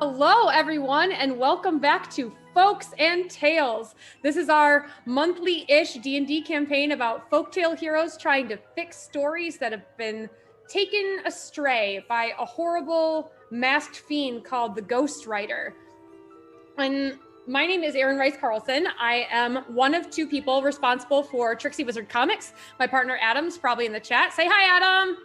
Hello, everyone, and welcome back to Folks and Tales. This is our monthly-ish D&D campaign about folktale heroes trying to fix stories that have been taken astray by a horrible masked fiend called the Ghost Writer. And my name is Erin Rice Carlson. I am one of two people responsible for Trixie Wizard Comics. My partner Adam's probably in the chat. Say hi, Adam.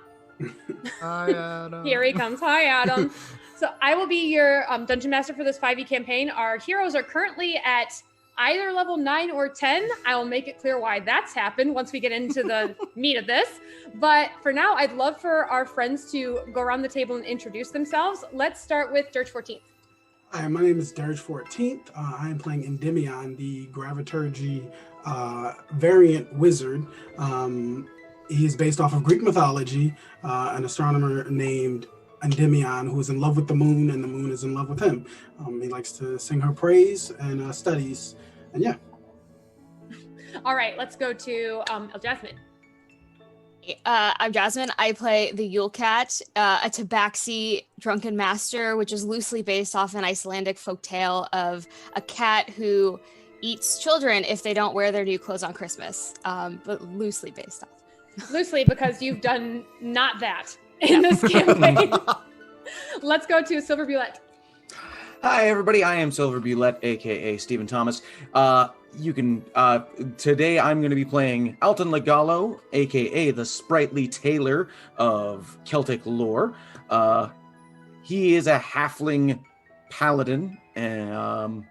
Hi, Adam. Here he comes. Hi, Adam. So I will be your Dungeon Master for this 5e campaign. Our heroes are currently at either level 9 or 10. I will make it clear why that's happened once we get into the meat of this. But for now, I'd love for our friends to go around the table and introduce themselves. Let's start with Dirge 14th. Hi, my name is Dirge 14th. I am playing Endymion, the Graviturgy variant wizard. He's based off of Greek mythology, an astronomer named Endymion who is in love with the moon, and the moon is in love with him. He likes to sing her praise and studies, and yeah. All right, let's go to Jasmine. I'm Jasmine. I play the Yule Cat, a tabaxi drunken master, which is loosely based off an Icelandic folktale of a cat who eats children if they don't wear their new clothes on Christmas, but loosely based off. Loosely, because you've done not that in this campaign. Let's go to Silver Bulette. Hi, everybody. I am Silver Bulette, aka Stephen Thomas. Today I'm going to be playing Alton Legallo, aka the sprightly tailor of Celtic lore. He is a halfling paladin, and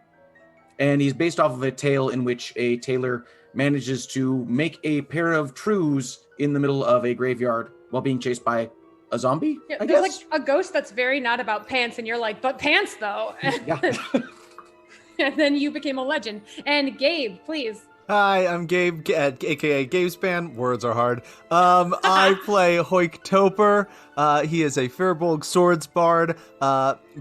he's based off of a tale in which a tailor manages to make a pair of trews in the middle of a graveyard while being chased by a zombie, Yeah, I there's guess? like a ghost that's very not about pants, and you're like, but pants though. Yeah. And then you became a legend. And Gabe, please. Hi, I'm Gabe, aka Gabespan. Words are hard. I play Hoik Toper. He is a Firbolg swords bard,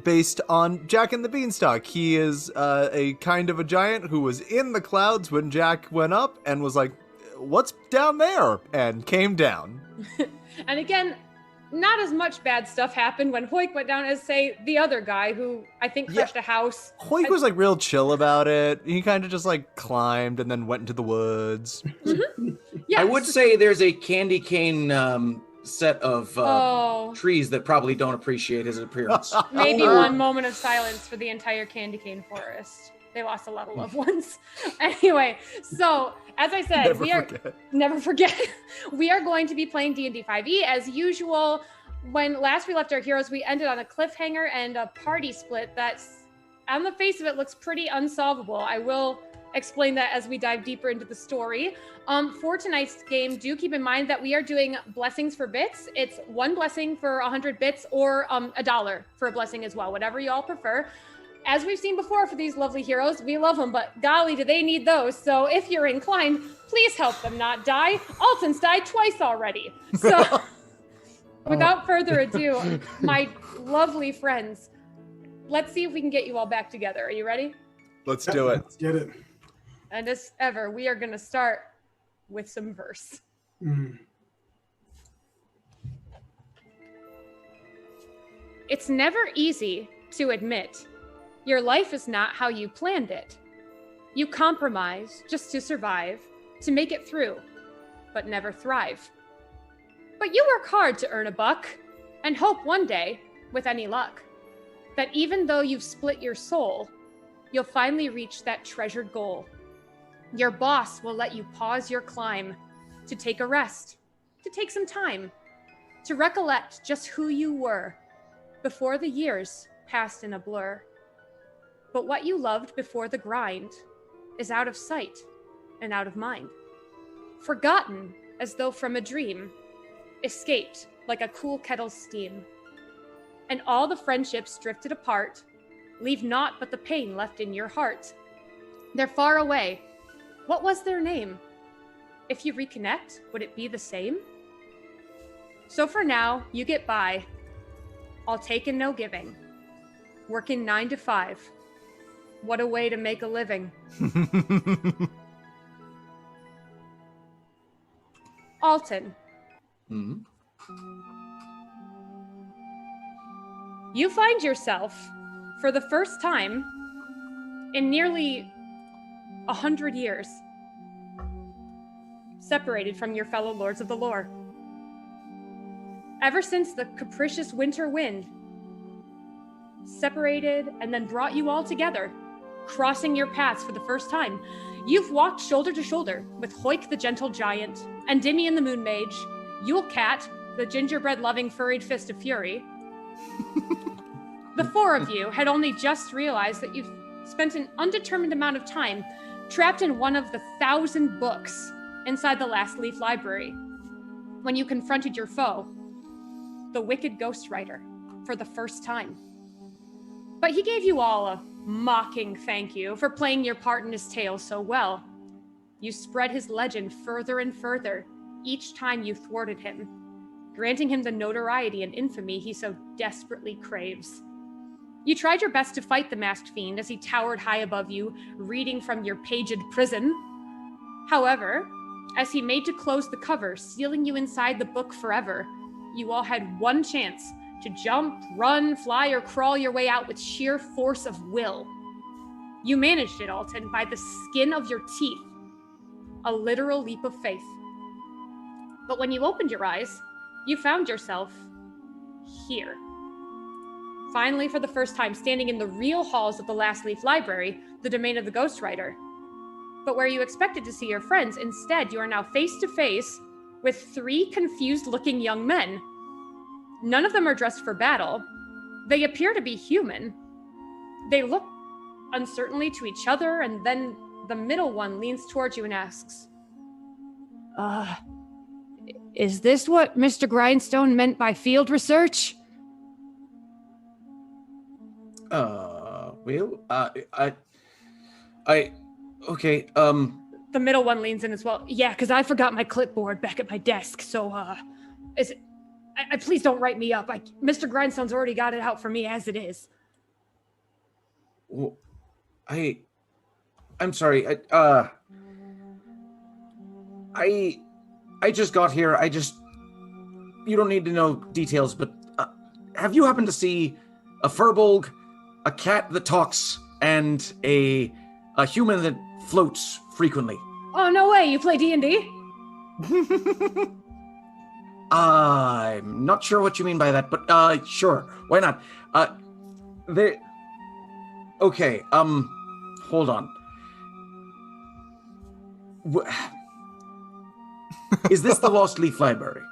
based on Jack and the Beanstalk. He is a kind of a giant who was in the clouds when Jack went up and was like, "What's down there?" and came down. And again, not as much bad stuff happened when Hoik went down as, say, the other guy who I think crushed a house. Hoik was like real chill about it. He kind of just like climbed and then went into the woods. Mm-hmm. Yeah, I would say there's a candy cane set of trees that probably don't appreciate his appearance. Maybe one moment of silence for the entire candy cane forest. They lost a lot of loved ones. Anyway, so as I said, never forget. We are going to be playing D&D 5e as usual. When last we left our heroes, we ended on a cliffhanger and a party split that's, on the face of it, looks pretty unsolvable. I will explain that as we dive deeper into the story. For tonight's game, do keep in mind that we are doing blessings for bits. It's one blessing for 100 bits or $1 for a blessing as well, whatever you all prefer. As we've seen before for these lovely heroes, we love them, but golly, do they need those. So if you're inclined, please help them not die. Alton's died twice already. So without further ado, my lovely friends, let's see if we can get you all back together. Are you ready? Let's do it. Let's get it. And as ever, we are going to start with some verse. It's never easy to admit your life is not how you planned it. You compromise just to survive, to make it through, but never thrive. But you work hard to earn a buck and hope one day, with any luck, that even though you've split your soul, you'll finally reach that treasured goal. Your boss will let you pause your climb to take a rest, to take some time, to recollect just who you were before the years passed in a blur. But what you loved before the grind is out of sight and out of mind. Forgotten as though from a dream, escaped like a cool kettle's steam. And all the friendships drifted apart, leave naught but the pain left in your heart. They're far away. What was their name? If you reconnect, would it be the same? So for now, you get by. All taking, no giving. Working 9 to 5. What a way to make a living. Alton. You find yourself for the first time in nearly 100 years, separated from your fellow lords of the lore. Ever since the capricious winter wind separated and then brought you all together, crossing your paths for the first time, you've walked shoulder to shoulder with Hoik the gentle giant, Endymion the moon mage, Yule Cat, the gingerbread-loving furried fist of fury. The four of you had only just realized that you've spent an undetermined amount of time trapped in one of the 1,000 books inside the Lastleaf Library when you confronted your foe, the wicked ghostwriter, for the first time. But he gave you all a mocking thank you for playing your part in his tale so well. You spread his legend further and further each time you thwarted him, granting him the notoriety and infamy he so desperately craves. You tried your best to fight the masked fiend as he towered high above you, reading from your paged prison. However, as he made to close the cover, sealing you inside the book forever, you all had one chance to jump, run, fly, or crawl your way out with sheer force of will. You managed it, Alton, by the skin of your teeth. A literal leap of faith. But when you opened your eyes, you found yourself here. Finally, for the first time, standing in the real halls of the Lastleaf Library, the domain of the ghostwriter. But where you expected to see your friends, instead you are now face to face with 3 confused-looking young men. None of them are dressed for battle. They appear to be human. They look uncertainly to each other, and then the middle one leans towards you and asks, is this what Mr. Grindstone meant by field research? Okay, The middle one leans in as well. Yeah, because I forgot my clipboard back at my desk, so, is it... please don't write me up. Mr. Grindstone's already got it out for me as it is. Well, I'm sorry. I just got here. You don't need to know details, but have you happened to see a furbolg, a cat that talks, and a human that floats frequently? Oh, no way. You play D&D? I'm not sure what you mean by that, but sure, why not? Okay, hold on. Is this the Lastleaf Library?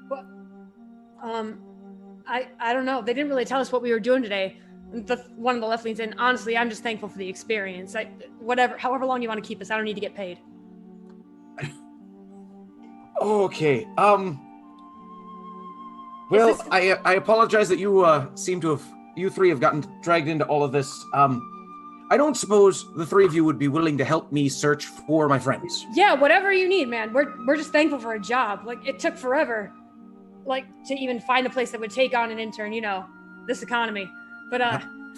What? I don't know. They didn't really tell us what we were doing today. One of the left leans in. Honestly, I'm just thankful for the experience. However long you want to keep us, I don't need to get paid. Okay, well, I apologize that you 3 have gotten dragged into all of this. I don't suppose the 3 of you would be willing to help me search for my friends. Yeah, whatever you need, man. We're just thankful for a job. It took forever, to even find a place that would take on an intern, this economy. But,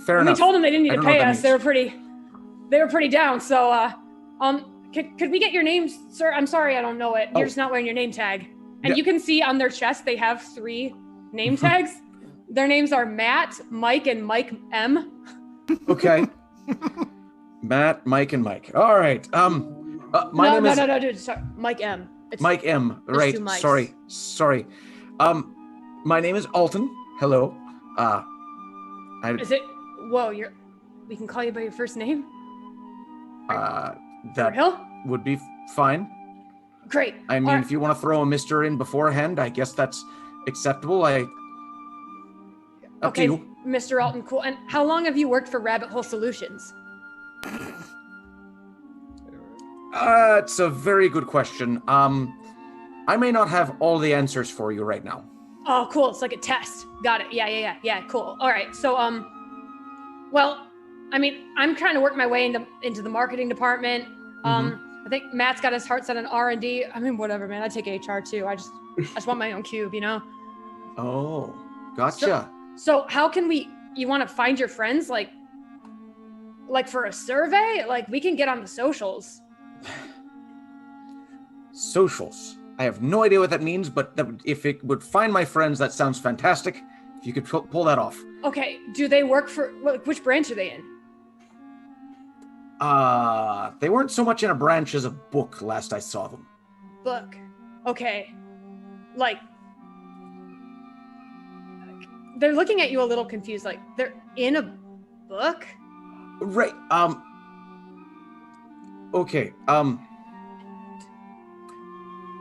fair enough. We told them they didn't need to pay us. Means. They were pretty down, so, could we get your names, sir? I'm sorry, I don't know it. You're just not wearing your name tag. And you can see on their chest, they have 3 name tags. Their names are Matt, Mike, and Mike M. Okay. Matt, Mike, and Mike. All right. My name is... No, dude. Sorry. Mike M. Mike M. Right. Sorry. My name is Alton. Hello. Is it... Whoa, we can call you by your first name? That Hill? would be fine. Great. I mean, if you want to throw a Mr. in beforehand, I guess that's acceptable. Up to you. Mr. Alton, cool. And how long have you worked for Rabbit Hole Solutions? It's a very good question. I may not have all the answers for you right now. Oh, cool. It's like a test. Got it. Yeah, cool. All right. So, well, I mean, I'm trying to work my way into the marketing department. I think Matt's got his heart set on R&D. I mean, whatever, man. I take HR too. I just want my own cube, Oh, gotcha. So how can you want to find your friends? Like for a survey? We can get on the socials. Socials. I have no idea what that means, but if it would find my friends, that sounds fantastic. If you could pull that off. Okay, do they work for, which branch are they in? They weren't so much in a branch as a book last I saw them. Book. Okay. Like, they're looking at you a little confused, like, they're in a book? Right, okay,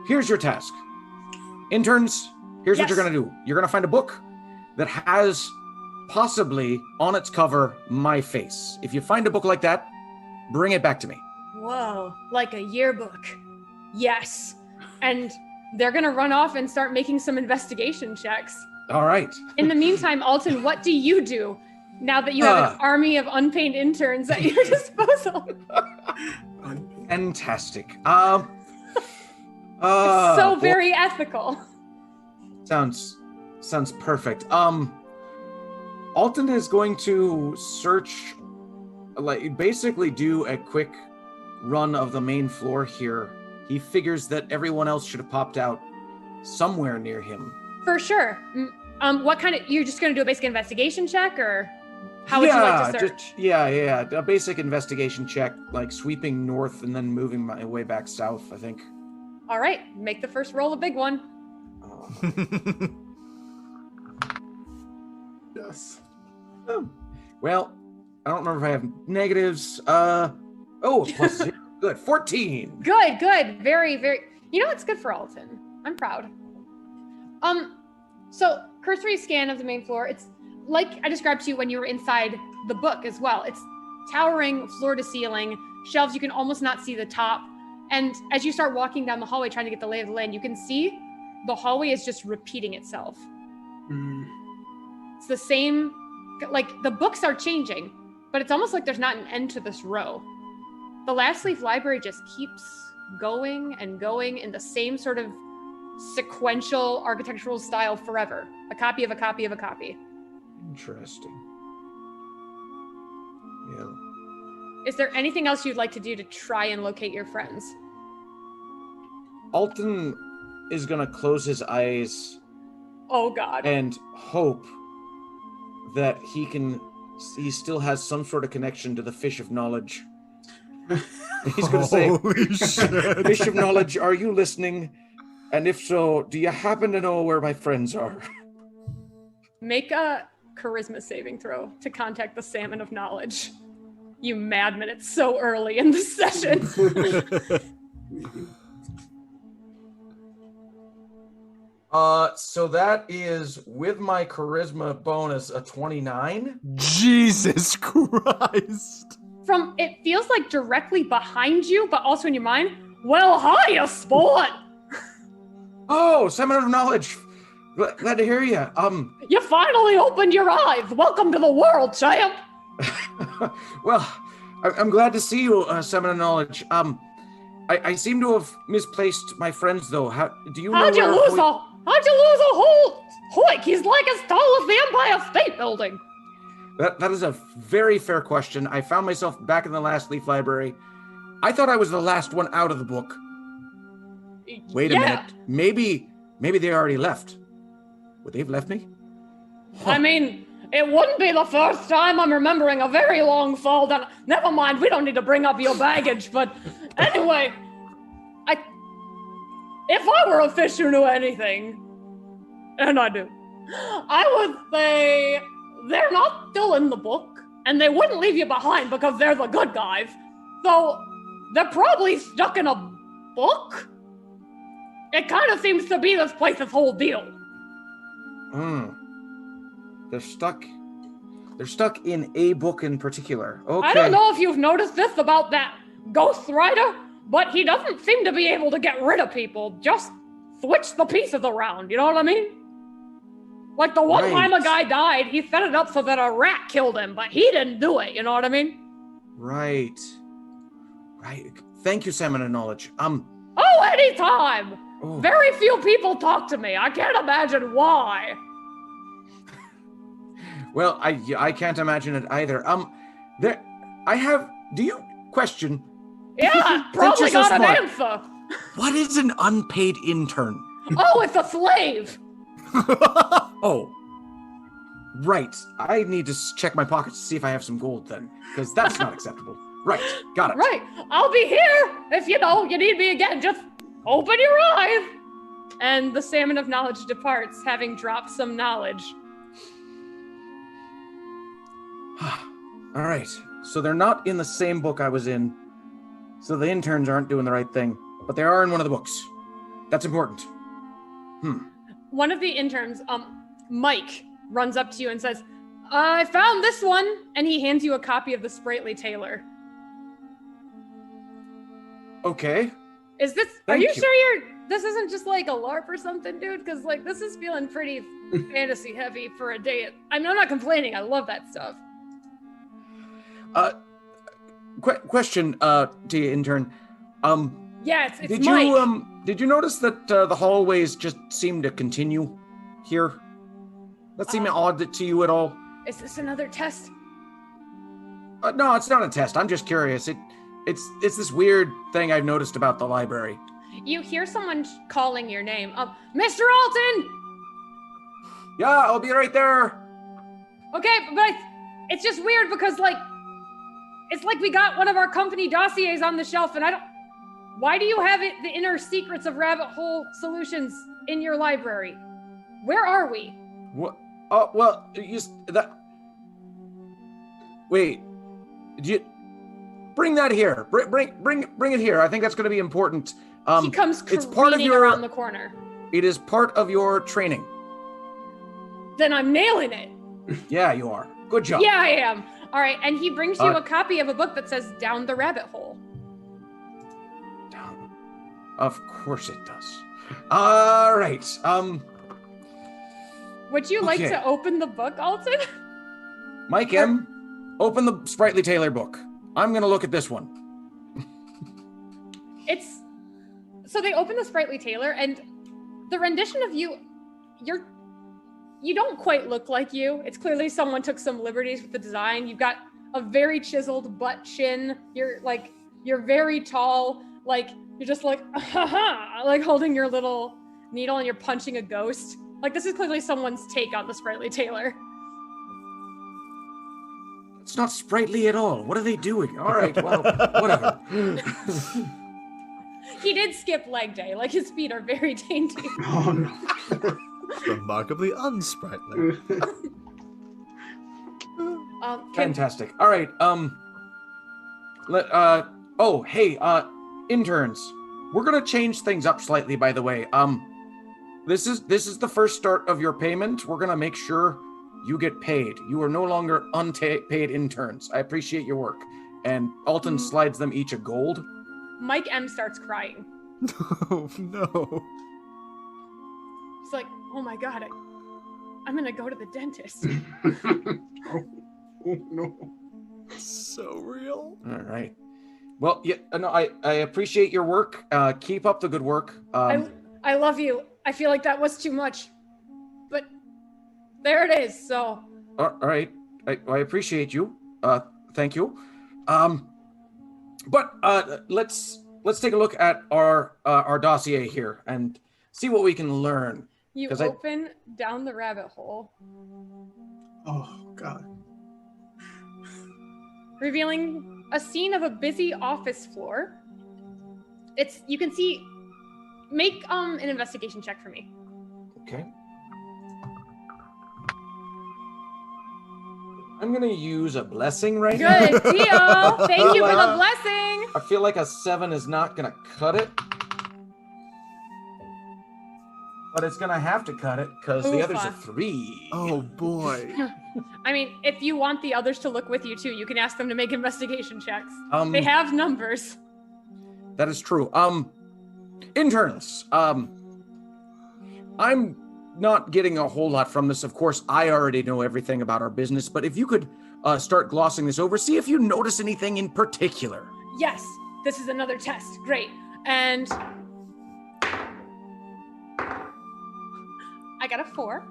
here's your task. Interns, here's what you're gonna do. You're gonna find a book that has possibly on its cover my face. If you find a book like that, bring it back to me. Whoa, like a yearbook. Yes. And they're gonna run off and start making some investigation checks. All right. In the meantime, Alton, what do you do now that you have an army of unpaid interns at your disposal? Fantastic. So very ethical. Sounds perfect. Alton is going to search, like, basically do a quick run of the main floor here. He figures that everyone else should have popped out somewhere near him. For sure. What kind of, you're just going to do a basic investigation check, or how would you like to search? A basic investigation check, like sweeping north and then moving my way back south, I think. All right, make the first roll a big one. Yes. Well, I don't remember if I have negatives. Plus 0. Good. 14. Good. Very, very. You know what's good for Alton? I'm proud. So cursory scan of the main floor. It's like I described to you when you were inside the book as well. It's towering floor to ceiling, shelves you can almost not see the top. And as you start walking down the hallway trying to get the lay of the land, you can see the hallway is just repeating itself. It's the same, like the books are changing, but it's almost like there's not an end to this row. The Lastleaf Library just keeps going and going in the same sort of sequential architectural style forever. A copy of a copy of a copy. Interesting. Yeah. Is there anything else you'd like to do to try and locate your friends? Alton is going to close his eyes. Oh, God. And hope that he still has some sort of connection to the fish of knowledge. He's going to say, holy shit. Fish of knowledge, are you listening? And if so, do you happen to know where my friends are? Make a charisma saving throw to contact the salmon of knowledge. You madman, it's so early in the session. So that is, with my charisma bonus, a 29. Jesus Christ. It feels like directly behind you, but also in your mind. Well, hiya, sport. Oh, Salmon of Knowledge. Glad to hear you. You finally opened your eyes. Welcome to the world, champ. Well, I'm glad to see you, Salmon of Knowledge. I seem to have misplaced my friends, though. How'd you lose a whole Hoik? He's like as tall as the Empire State Building. That is a very fair question. I found myself back in the Lastleaf Library. I thought I was the last one out of the book. Wait a minute. Maybe they already left. Would they have left me? Huh. I mean, it wouldn't be the first time. I'm remembering a very long fall down. Never mind, we don't need to bring up your baggage, but anyway, if I were a fish who knew anything, and I do, I would say they're not still in the book, and they wouldn't leave you behind because they're the good guys. So they're probably stuck in a book. It kind of seems to be this place's whole deal. They're stuck in a book in particular. Okay. I don't know if you've noticed this about that Ghost Rider, but he doesn't seem to be able to get rid of people. Just switch the pieces around, you know what I mean? Like the one time a guy died, he set it up so that a rat killed him, but he didn't do it, you know what I mean? Right. Thank you, Salmon of Knowledge. Oh, anytime! Oh. Very few people talk to me. I can't imagine why. Well, I can't imagine it either. Question. Yeah, probably got an answer. What is an unpaid intern? Oh, it's a slave. Oh. Right. I need to check my pockets to see if I have some gold then, because that's not acceptable. Right. Got it. Right. I'll be here if you need me again. Just open your eyes. And the salmon of knowledge departs, having dropped some knowledge. All right. So they're not in the same book I was in. So the interns aren't doing the right thing, but they are in one of the books. That's important. One of the interns, Mike, runs up to you and says, I found this one. And he hands you a copy of the Sprightly Tailor. Okay. Are you sure this isn't just like a LARP or something, dude? Because like this is feeling pretty fantasy heavy for a day. I'm not complaining. I love that stuff. Question to you, intern. Yeah, it's Mike. Did you notice that the hallways just seem to continue here? That seem odd to you at all? Is this another test? No, it's not a test. I'm just curious. It's this weird thing I've noticed about the library. You hear someone calling your name. Mr. Alton! Yeah, I'll be right there. Okay, but it's just weird because, like, it's like we got one of our company dossiers on the shelf and why do you have the inner secrets of rabbit hole solutions in your library? Where are we? What? Oh, well, wait, bring that here. Bring it here. I think that's going to be important. He comes careening around the corner. It is part of your training. Then I'm nailing it. Yeah, you are. Good job. Yeah, I am. All right, and he brings you a copy of a book that says Down the Rabbit Hole. Down. Of course it does. All right. Would you like to open the book, Alton? Mike M., open the Sprightly Tailor book. I'm going to look at this one. So they open the Sprightly Tailor, and the rendition of you don't quite look like you. It's clearly someone took some liberties with the design. You've got a very chiseled butt chin. You're very tall. Like, you're just like, like holding your little needle and you're punching a ghost. Like, this is clearly someone's take on the Sprightly Tailor. It's not sprightly at all. What are they doing? All right, well, whatever. He did skip leg day. Like, his feet are very dainty. Oh, no. Remarkably unsprightly. Fantastic. All right. Interns. We're gonna change things up slightly, by the way. This is the first start of your payment. We're gonna make sure you get paid. You are no longer unpaid interns. I appreciate your work. And Alton slides them each a gold. Mike M starts crying. Oh, no. He's like, oh my God, I'm gonna go to the dentist. Oh, no. So real. All right. Well, yeah, no, I appreciate your work. Keep up the good work. I love you. I feel like that was too much, but there it is. So. All right. I appreciate you. Thank you. But let's take a look at our dossier here and see what we can learn. You open down the rabbit hole. Oh, God. Revealing a scene of a busy office floor. You can see, make an investigation check for me. Okay. I'm gonna use a blessing right now. Good deal. Thank you for the blessing. I feel like a 7 is not gonna cut it. But it's gonna have to cut it because the others are 3. Oh boy. I mean, if you want the others to look with you too, you can ask them to make investigation checks. They have numbers. That is true. Interns. I'm not getting a whole lot from this. Of course, I already know everything about our business, but if you could start glossing this over, see if you notice anything in particular. Yes, this is another test. Great. And I got a 4,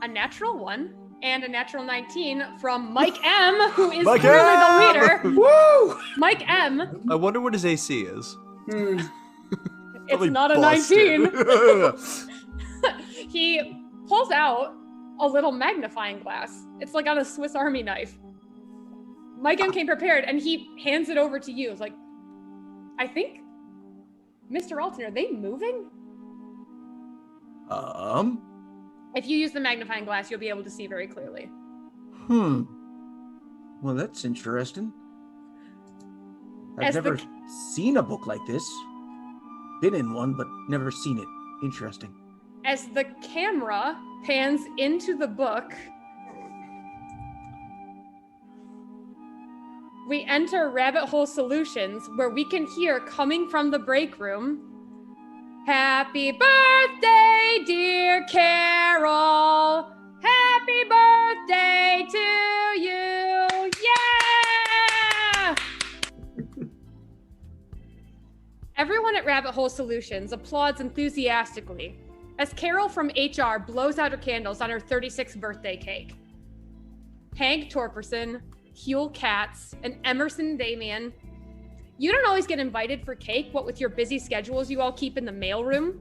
a natural 1, and a natural 19 from Mike M, who is Mike clearly M! the leader. Woo! Mike M. I wonder what his AC is. It's not a 19. He pulls out a little magnifying glass. It's like on a Swiss Army knife. Mike M came prepared, and he hands it over to you. It's like, I think, Mr. Alton, are they moving? If you use the magnifying glass, you'll be able to see very clearly. Well, that's interesting. I've never seen a book like this. Been in one, but never seen it. Interesting. As the camera pans into the book, we enter Rabbit Hole Solutions, where we can hear, coming from the break room, "Happy birthday, dear Carol! Happy birthday to you! Yeah!" Everyone at Rabbit Hole Solutions applauds enthusiastically as Carol from HR blows out her candles on her 36th birthday cake. Hank Torperson, Huel Katz, and Emerson Damian, you don't always get invited for cake, what with your busy schedules you all keep in the mailroom.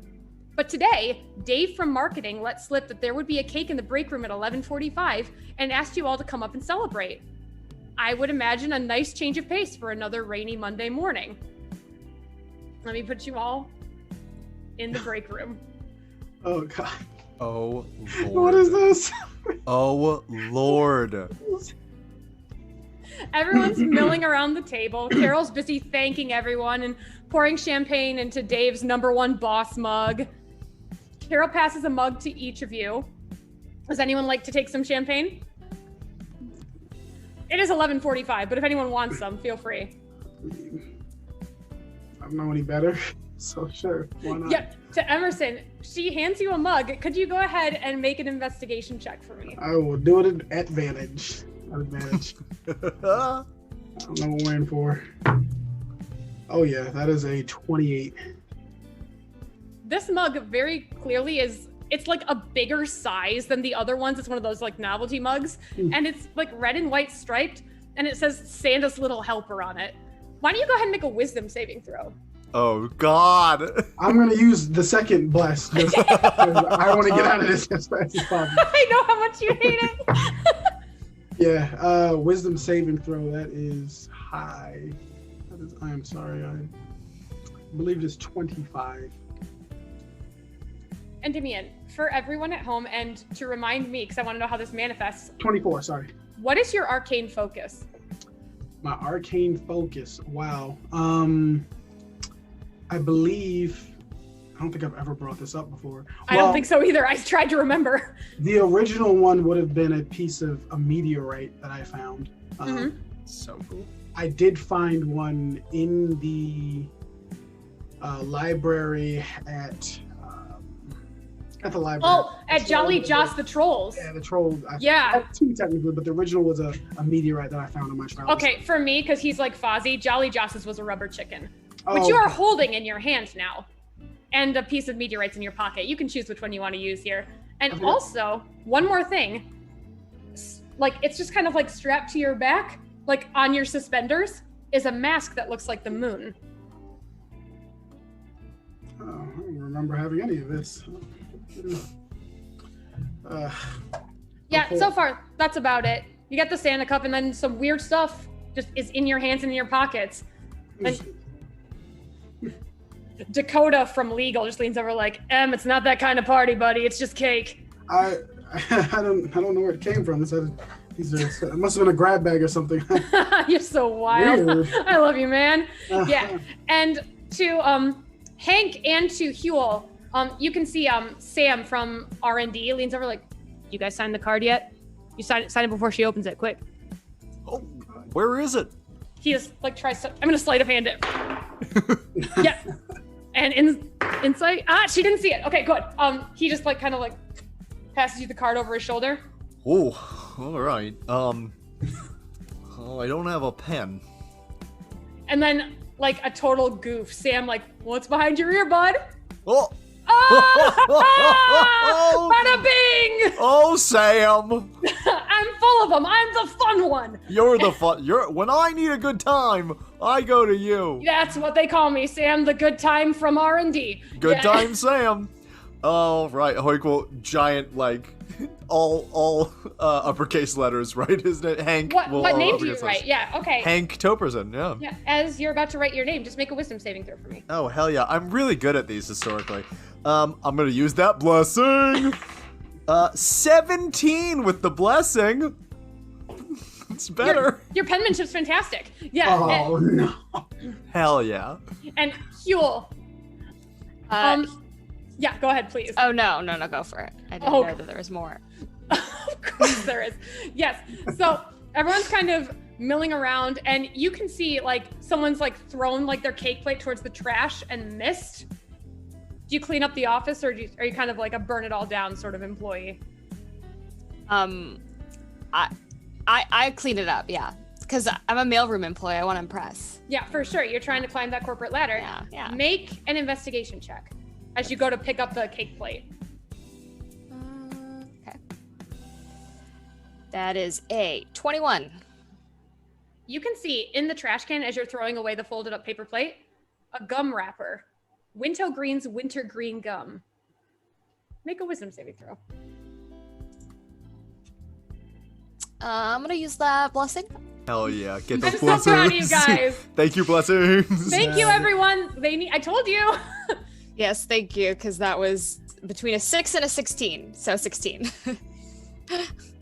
But today, Dave from marketing let slip that there would be a cake in the break room at 11:45 and asked you all to come up and celebrate. I would imagine a nice change of pace for another rainy Monday morning. Let me put you all in the break room. Oh, God. Oh, Lord. What is this? Oh, Lord. Everyone's milling around the table. Carol's busy thanking everyone and pouring champagne into Dave's #1 boss mug. Carol passes a mug to each of you. Does anyone like to take some champagne? It is 11:45, but if anyone wants some, feel free. I don't know any better, so sure, why not? Yep, to Emerson, she hands you a mug. Could you go ahead and make an investigation check for me? I will do it at advantage. I don't know what we're in for. Oh yeah, that is a 28. This mug very clearly it's like a bigger size than the other ones. It's one of those like novelty mugs, and it's like red and white striped, and it says Santa's Little Helper on it. Why don't you go ahead and make a wisdom saving throw? Oh, God. I'm going to use the second bless just because I want to get out of this as fast as possible. I know how much you hate it. Yeah, wisdom saving throw, that is high. I'm sorry, I believe it's 25. And Damian, for everyone at home, and to remind me, because I want to know how this manifests. 24, sorry. What is your arcane focus? My arcane focus, wow. I believe, I don't think I've ever brought this up before. I don't think so either. I tried to remember. The original one would have been a piece of a meteorite that I found. So cool. I did find one in the library at the library. Oh, at Jolly Joss the Trolls. Yeah, the troll. Yeah. Two technically, but the original was a meteorite that I found in my travels. Okay, for me, because he's like Fozzie, Jolly Joss's was a rubber chicken, which Oh, you are okay. holding in your hand now, and a piece of meteorites in your pocket. You can choose which one you want to use here. And Okay. also, one more thing, like it's just kind of like strapped to your back, like on your suspenders, is a mask that looks like the moon. I don't remember having any of this. Yeah, Okay. so far, that's about it. You get the Santa cup, and then some weird stuff just is in your hands and in your pockets. And Dakota from Legal just leans over like, it's not that kind of party, buddy. It's just cake. I don't know where it came from. It must have been a grab bag or something. You're so wild. Weird. I love you, man. Yeah. And to Hank and to Huel, you can see Sam from R&D leans over like, you guys signed the card yet? You sign it before she opens it, quick. Oh, where is it? He just like tries to, I'm gonna sleight of hand it. Yeah. And inside, she didn't see it. Okay, good. He just like kind of like passes you the card over his shoulder. Oh, all right. Oh, I don't have a pen. And then like a total goof, Sam like, what's behind your ear, bud? Oh. Oh! Bada bing! Oh, Sam. I'm full of them. I'm the fun one. You're the fun. When I need a good time, I go to you. That's what they call me, Sam, the good time from R&D. Good time, Sam. Oh, right. Hoik will giant, like, all uppercase letters, right? Isn't it? Hank. What all name do you uppercase write? letters. Yeah, okay. Hank Toperson, yeah. Yeah, as you're about to write your name, just make a wisdom saving throw for me. Oh, hell yeah. I'm really good at these historically. I'm going to use that blessing. 17 with the blessing. It's better. Your penmanship's fantastic. Yeah. Oh, no. Hell yeah. And Huel. Yeah, go ahead, please. Oh, no, go for it. I didn't know that there was more. Of course there is. Yes. So everyone's kind of milling around, and you can see like someone's like thrown like their cake plate towards the trash and missed. Do you clean up the office, or are you kind of like a burn it all down sort of employee? I clean it up, yeah. Because I'm a mailroom employee. I want to impress. Yeah, for sure. You're trying to climb that corporate ladder. Yeah. Make an investigation check as you go to pick up the cake plate. Okay. That is a 21. You can see in the trash can as you're throwing away the folded up paper plate, a gum wrapper. Wintergreen's wintergreen gum. Make a wisdom saving throw. I'm going to use that blessing. Hell yeah. Get those I'm blessings. so proud of you guys. Thank you, blessings. Thank you, everyone. I told you. Yes, thank you, because that was between a 6 and a 16, so 16.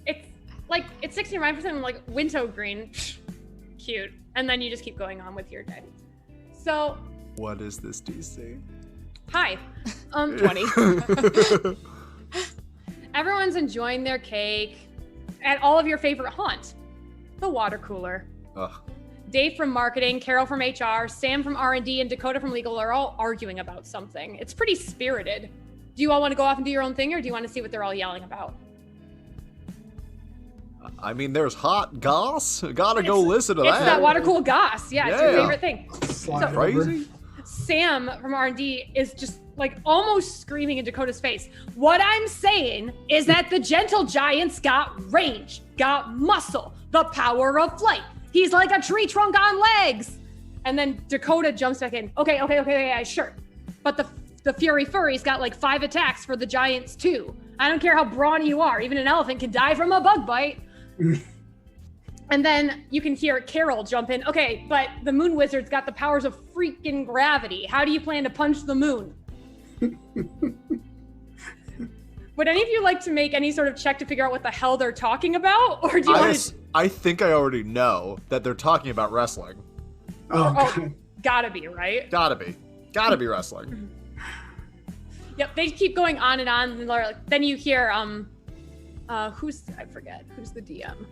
It's 16 right percent. I'm like wintergreen, cute, and then you just keep going on with your day. So. What is this DC? Hi. 20. Everyone's enjoying their cake at all of your favorite haunt, the water cooler. Ugh. Dave from marketing, Carol from HR, Sam from R&D, and Dakota from legal are all arguing about something. It's pretty spirited. Do you all want to go off and do your own thing, or do you want to see what they're all yelling about? I mean, there's hot goss. Gotta go listen to that. It's that water cool goss. Yeah, it's your favorite thing. Slide So- over. Crazy. Sam from R&D is just like almost screaming in Dakota's face. What I'm saying is that the gentle giant's got range, got muscle, the power of flight. He's like a tree trunk on legs. And then Dakota jumps back in. Okay, yeah, sure. But the Fury Furry's got like 5 attacks for the giants too. I don't care how brawny you are. Even an elephant can die from a bug bite. And then you can hear Carol jump in. Okay, but the Moon Wizard's got the powers of freaking gravity. How do you plan to punch the moon? Would any of you like to make any sort of check to figure out what the hell they're talking about? Or do you want to... I think I already know that they're talking about wrestling. Oh, God. Gotta be, right? Gotta be wrestling. Yep, they keep going on, and then you hear, I forget, who's the DM?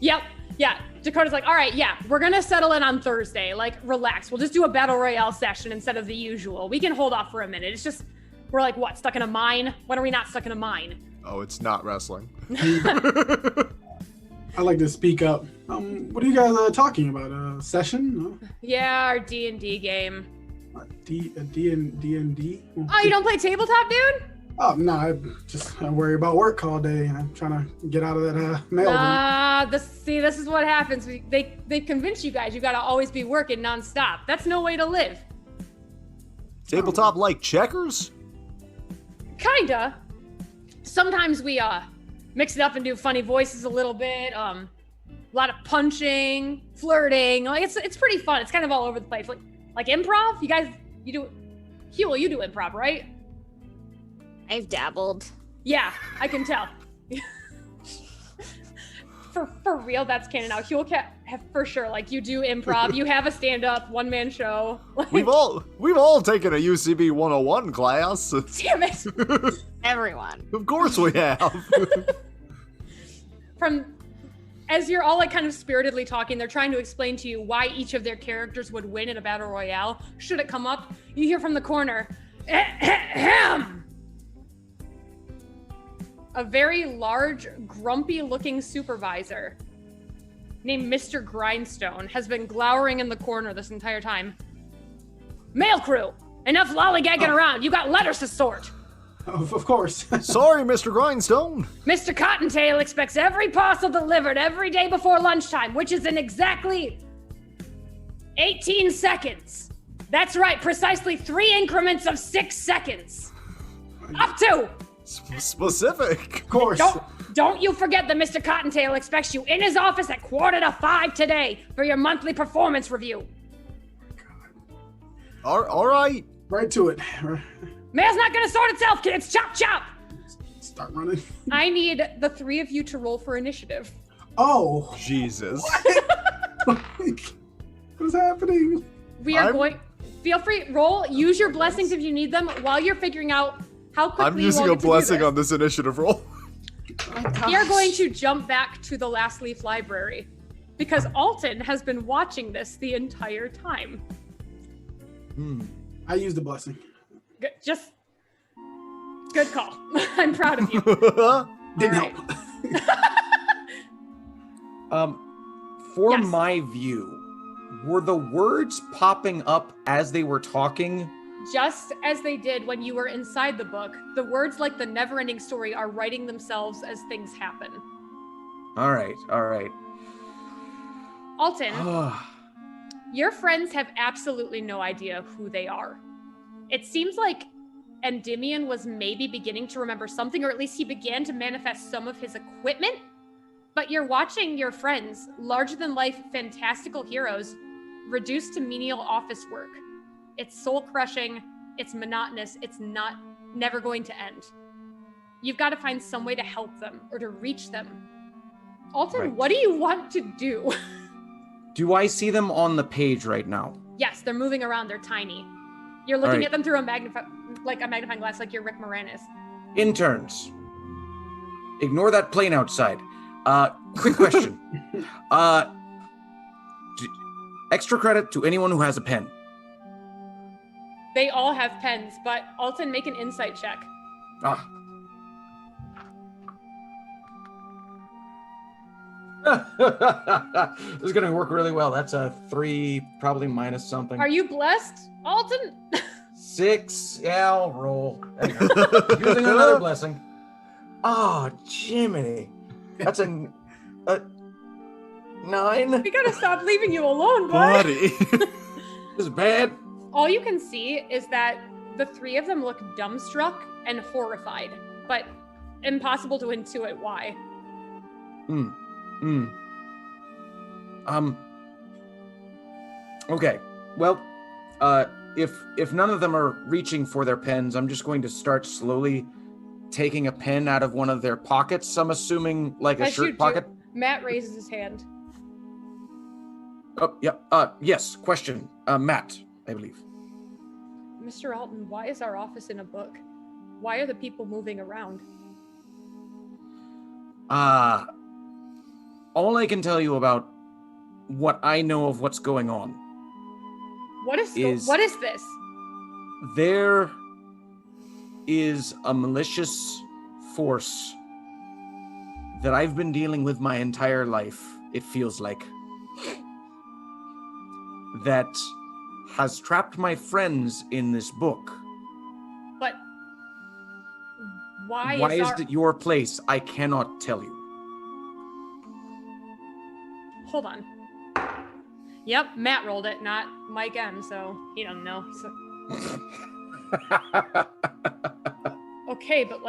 Yep, yeah, Dakota's like, all right, yeah, we're gonna settle in on Thursday, like, relax, we'll just do a battle royale session instead of the usual. We can hold off for a minute. It's just, we're like, what, stuck in a mine? When are we not stuck in a mine? Oh, it's not wrestling. I like to speak up. What are you guys talking about? A session? Yeah, our D&D game. D&D? Oh, you don't play tabletop, dude? Oh, no, I worry about work all day. I'm trying to get out of that mail. This is what happens. They convince you guys you gotta always be working nonstop. That's no way to live. Tabletop like checkers? Kinda. Sometimes we mix it up and do funny voices a little bit. A lot of punching, flirting. Like it's pretty fun. It's kind of all over the place. Like improv. You guys, you do. Huel, you do improv, right? I've dabbled. Yeah, I can tell. For real, that's canon now. Huel have for sure. Like you do improv. You have a stand-up one-man show. Like, We've all taken a UCB 101 class. damn it. Everyone. Of course we have. As you're all like kind of spiritedly talking, they're trying to explain to you why each of their characters would win in a battle royale. Should it come up, you hear from the corner, ahem. A very large, grumpy-looking supervisor named Mr. Grindstone has been glowering in the corner this entire time. Mail crew, enough lollygagging around. You got letters to sort. Of course. Sorry, Mr. Grindstone. Mr. Cottontail expects every parcel delivered every day before lunchtime, which is in exactly 18 seconds. That's right, precisely 3 increments of 6 seconds. Up to Specific. Of course. Don't you forget that Mr. Cottontail expects you in his office at 4:45 today for your monthly performance review. All right. Right to it. Mail's not gonna sort itself, kids. Chop, chop. Start running. I need the three of you to roll for initiative. Oh. Jesus. What is happening? We are going. Feel free, roll. Use your blessings if you need them while you're figuring out how quickly I'm you using all a get to do blessing this. on this initiative roll. We are going to jump back to the Lastleaf Library because Alton has been watching this the entire time. I used the blessing. Just good call. I'm proud of you. Didn't All right. help. For Yes. my view, were the words popping up as they were talking? Just as they did when you were inside the book, the words like the never-ending story are writing themselves as things happen. All right. Alton, your friends have absolutely no idea who they are. It seems like Endymion was maybe beginning to remember something, or at least he began to manifest some of his equipment. But you're watching your friends, larger-than-life fantastical heroes, reduced to menial office work. It's soul-crushing, it's monotonous, it's never going to end. You've got to find some way to help them or to reach them. Alton, Right. what do you want to do? Do I see them on the page right now? Yes, they're moving around, they're tiny. You're looking right. at them through a magnifying glass like you're Rick Moranis. Interns, ignore that plane outside. Quick question. Extra credit to anyone who has a pen. They all have pens, but Alton, make an insight check. This is gonna work really well. That's a 3, probably minus something. Are you blessed, Alton? 6. Yeah, I'll roll. There you go. Using another blessing. Oh, Jiminy. That's a 9. We gotta stop leaving you alone, bud. Buddy. This is bad. All you can see is that the three of them look dumbstruck and horrified, but impossible to intuit why. Okay. Well, if none of them are reaching for their pens, I'm just going to start slowly taking a pen out of one of their pockets. I'm assuming like a As you shirt do, pocket. Matt raises his hand. Oh, yeah. Yes. Question. Matt, I believe. Mr. Alton, why is our office in a book? Why are the people moving around? All I can tell you about what I know of what's going on. What is this? There is a malicious force that I've been dealing with my entire life, it feels like, that has trapped my friends in this book. But why is it your place? I cannot tell you. Hold on. Yep, Matt rolled it, not Mike M, so he doesn't know. So... Okay, but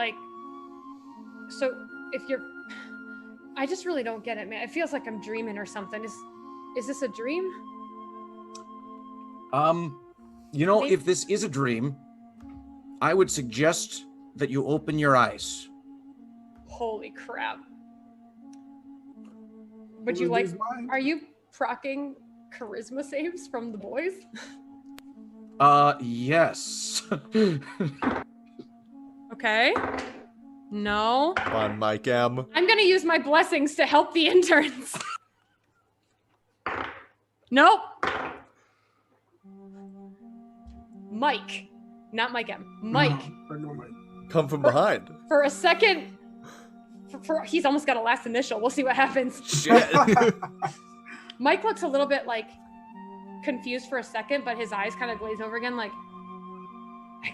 so if you're... I just really don't get it, man. It feels like I'm dreaming or something. Is this a dream? Maybe. If this is a dream, I would suggest that you open your eyes. Holy crap. Would you like... Are you procking charisma saves from the boys? Yes. Okay. No. Come on, Mike M. I'm gonna use my blessings to help the interns. Nope. Mike. Not Mike M. Mike. Come from behind. For a second... he's almost got a last initial. We'll see what happens. Shit. Mike looks a little bit confused for a second, but his eyes kind of glaze over again I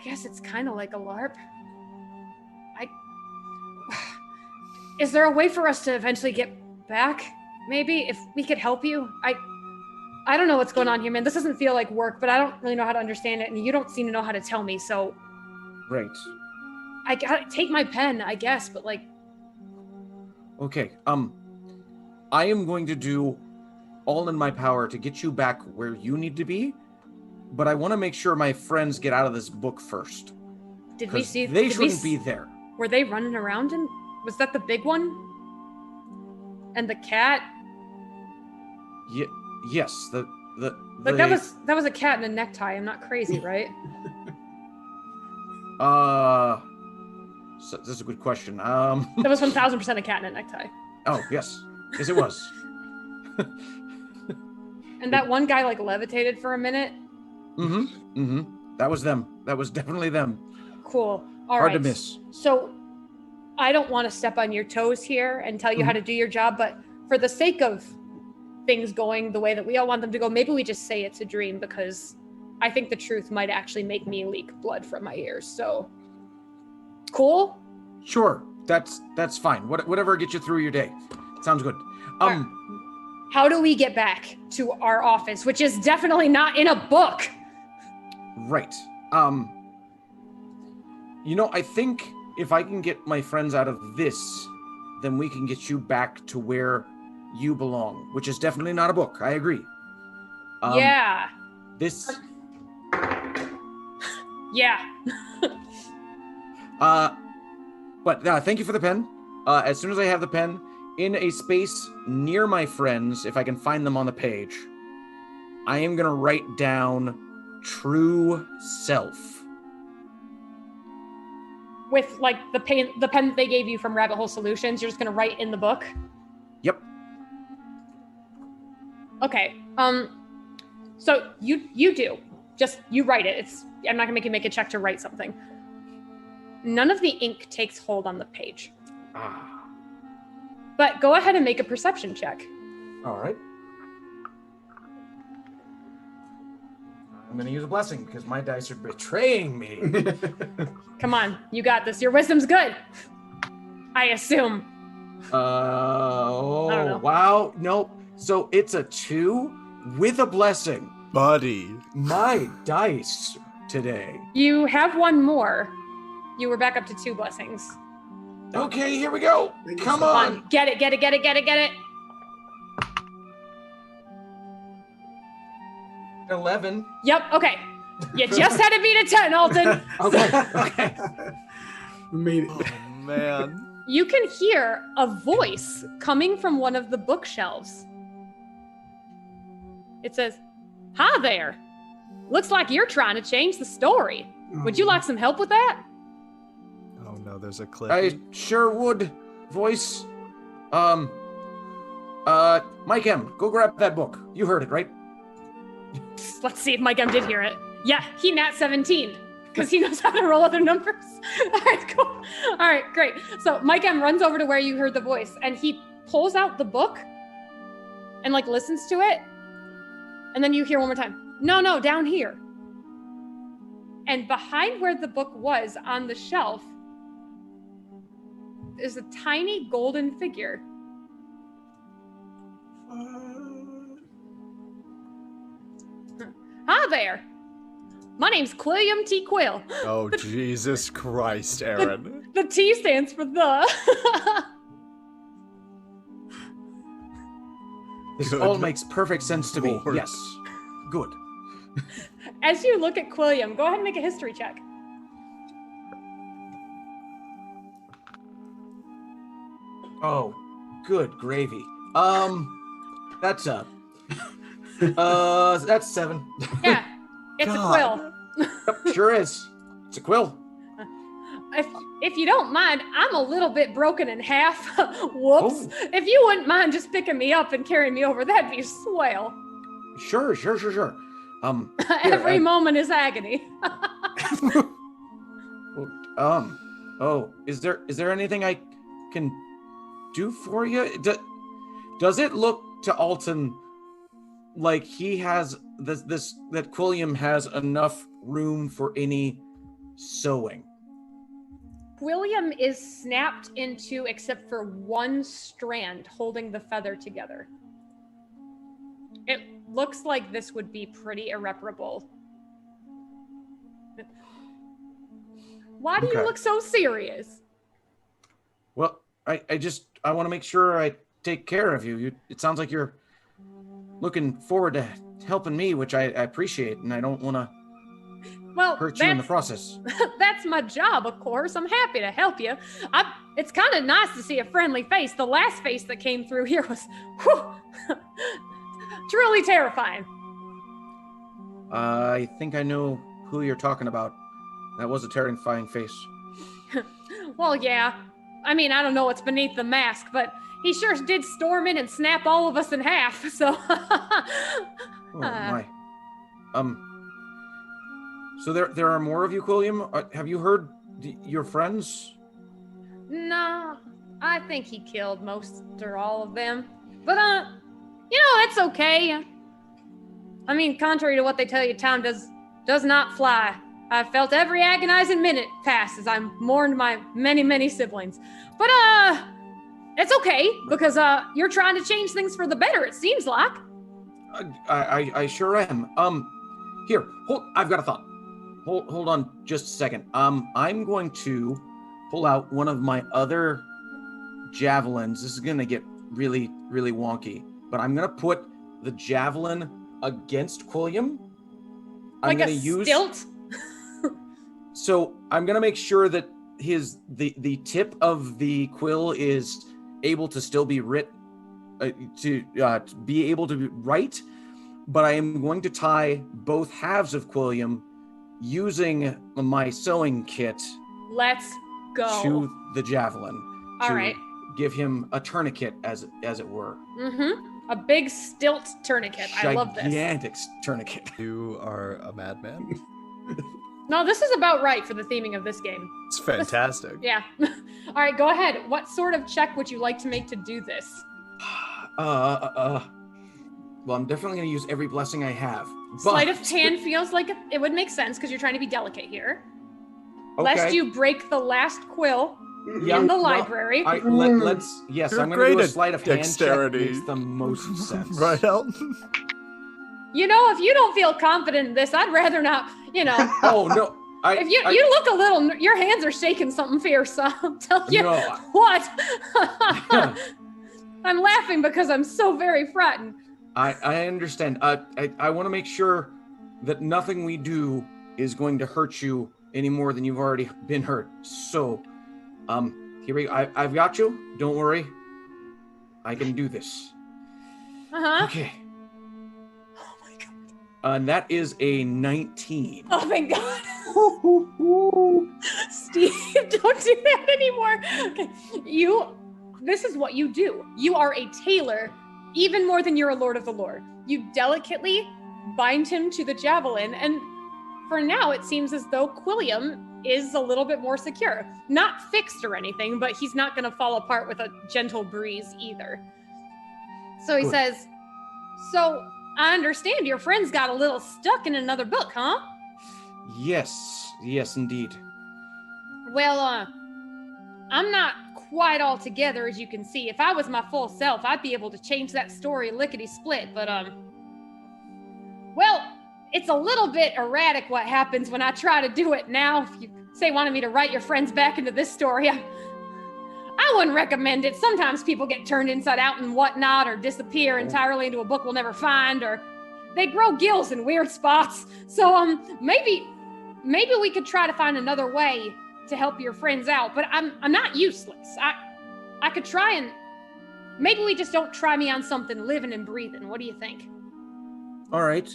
guess it's kind of like a LARP. Is there a way for us to eventually get back? Maybe if we could help you? I don't know what's going on here, man. This doesn't feel like work, but I don't really know how to understand it, and you don't seem to know how to tell me, so... Right. I gotta take my pen, I guess, but like... Okay, I am going to do all in my power to get you back where you need to be, but I want to make sure my friends get out of this book first. Did we see... They shouldn't be there. Were they running around? And was that the big one? And the cat? Yes, Like that was a cat in a necktie. I'm not crazy, right? So this is a good question. That was 1000% a cat in a necktie. Oh, yes. Yes, it was. And that one guy like levitated for a minute. That was them. That was definitely them. Cool. All Hard right. to miss. So I don't want to step on your toes here and tell you how to do your job, but for the sake of things going the way that we all want them to go, maybe we just say it's a dream, because I think the truth might actually make me leak blood from my ears. So cool? Sure. That's fine. Whatever gets you through your day. Sounds good. How do we get back to our office, which is definitely not in a book? Right. I think if I can get my friends out of this, then we can get you back to where you belong, which is definitely not a book. I agree. Yeah. This. Yeah. But thank you for the pen. As soon as I have the pen, in a space near my friends, if I can find them on the page, I am going to write down true self. With like the pen that they gave you from Rabbit Hole Solutions, you're just going to write in the book? Yep. Okay. So you do. Just you write it. I'm not going to make you make a check to write something. None of the ink takes hold on the page. But go ahead and make a perception check. All right. I'm going to use a blessing because my dice are betraying me. Come on, you got this. Your wisdom's good. I assume. Oh, I don't know. Wow. Nope. So it's a 2 with a blessing. Buddy. My dice today. You have one more. You were back up to 2 blessings. Okay, here we go. Come Come on. on. Get it. 11. Yep, okay. You just had to beat a 10, Alton. Okay. We made it. Oh, man. You can hear a voice coming from one of the bookshelves. It says, "Hi there. Looks like you're trying to change the story. Would you like some help with that?" Oh, no, there's a clip. I sure would. Voice. Mike M, go grab that book. You heard it, right? Let's see if Mike M did hear it. Yeah, he nat 17 because he knows how to roll other numbers. All right, cool. All right, great. So Mike M runs over to where you heard the voice and he pulls out the book and like listens to it. And then you hear one more time, no, down here. And behind where the book was on the shelf is a tiny golden figure. Hi there. My name's Quilliam T. Quill. Oh, Jesus Christ, Aaron. The T stands for the. This Good. all makes perfect sense to me. Lord. Yes. Good. As you look at Quilliam, go ahead and make a history check. Oh, good gravy. That's that's 7. Yeah, it's God. a quill. Yep, sure is. It's a quill. If you don't mind, I'm a little bit broken in half. Whoops. Oh. If you wouldn't mind just picking me up and carrying me over, that'd be swell. Sure. Every moment is agony. Oh, is there anything I can do for you? Does it look to Alton like he has that Quilliam has enough room for any sewing? Quilliam is snapped into except for one strand holding the feather together. It looks like this would be pretty irreparable. Why do you look so serious? Well, I want to make sure I take care of you. It sounds like you're looking forward to helping me, which I appreciate, and I don't want to hurt you in the process. That's my job, of course. I'm happy to help you. It's kind of nice to see a friendly face. The last face that came through here was truly terrifying. I think I know who you're talking about. That was a terrifying face. Well, yeah. I mean, I don't know what's beneath the mask, but he sure did storm in and snap all of us in half, so... Oh, my. So there are more of you, Quilliam? Have you heard your friends? No, I think he killed most or all of them. But, that's okay. I mean, contrary to what they tell you, time does not fly. I've felt every agonizing minute pass as I mourned my many, many siblings. But, it's okay, because, you're trying to change things for the better, it seems like. I sure am. Here, I've got a thought. Hold on just a second. I'm going to pull out one of my other javelins. This is going to get really, really wonky. But I'm going to put the javelin against Quilliam. I'm going to use stilt? So I'm going to make sure that the tip of the quill is able to still be to be able to write, but I am going to tie both halves of Quilliam using my sewing kit. Let's go. To the javelin. All right. Give him a tourniquet, as it were. Mm-hmm. A big stilt tourniquet. I love this. Gigantic tourniquet. You are a madman. No, this is about right for the theming of this game. It's fantastic. Yeah. All right, go ahead. What sort of check would you like to make to do this? Well, I'm definitely going to use every blessing I have. Sleight of hand feels like it would make sense because you're trying to be delicate here. Okay. Lest you break the last quill in the library. I'm going to do a sleight of hand dexterity. Check. Makes the most sense. Right, Alton? If you don't feel confident in this, I'd rather not, Oh, no. If you look a little, your hands are shaking something fierce. I'll tell you what. I'm laughing because I'm so very frightened. I understand. I want to make sure that nothing we do is going to hurt you any more than you've already been hurt. So, here we go. I've got you. Don't worry. I can do this. Uh-huh. Okay. And that is a 19. Oh, thank God. Steve, don't do that anymore. Okay. This is what you do. You are a tailor, even more than you're a lord of the lore. You delicately bind him to the javelin, and for now, it seems as though Quilliam is a little bit more secure. Not fixed or anything, but he's not going to fall apart with a gentle breeze either. So he says, so I understand your friends got a little stuck in another book, huh? Yes, indeed. Well, I'm not quite all together, as you can see. If I was my full self, I'd be able to change that story lickety-split, but, well, it's a little bit erratic what happens when I try to do it now. If you say wanted me to write your friends back into this story, I wouldn't recommend it. Sometimes people get turned inside out and whatnot, or disappear entirely into a book we'll never find, or they grow gills in weird spots. So, maybe we could try to find another way to help your friends out, but I'm not useless. I could try, and maybe we just don't try me on something living and breathing. What do you think? All right.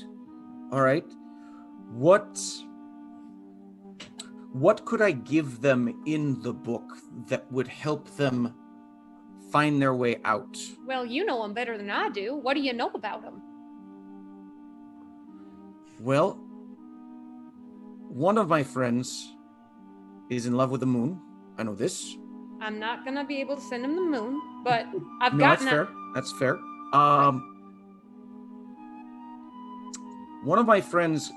What could I give them in the book that would help them find their way out? Well, you know them better than I do. What do you know about them? Well, one of my friends is in love with the moon. I know this. I'm not gonna be able to send him the moon, but I've No, gotten that's fair. One of my friends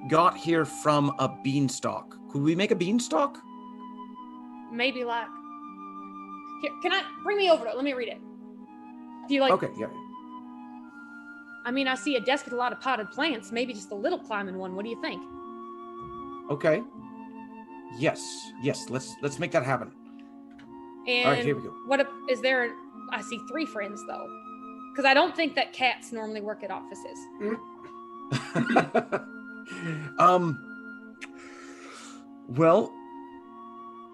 got here from a beanstalk. Could we make a beanstalk? Maybe like... Here, bring me over to it. Let me read it. Do you like... Okay, yeah. I mean, I see a desk with a lot of potted plants. Maybe just a little climbing one. What do you think? Okay. Yes. Let's make that happen. And All right, here we go. is there? I see 3 friends though, because I don't think that cats normally work at offices. Well,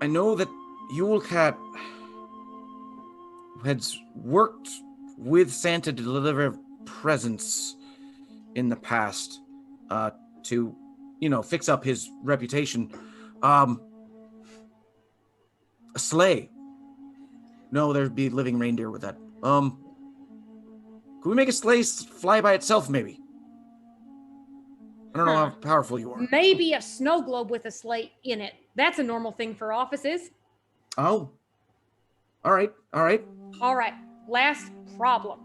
I know that Yule Cat has worked with Santa to deliver presents in the past, to, fix up his reputation. A sleigh. No, there'd be living reindeer with that. Could we make a sleigh fly by itself, maybe? I don't know how powerful you are. Maybe a snow globe with a sleigh in it. That's a normal thing for offices. Oh. All right. All right, last problem.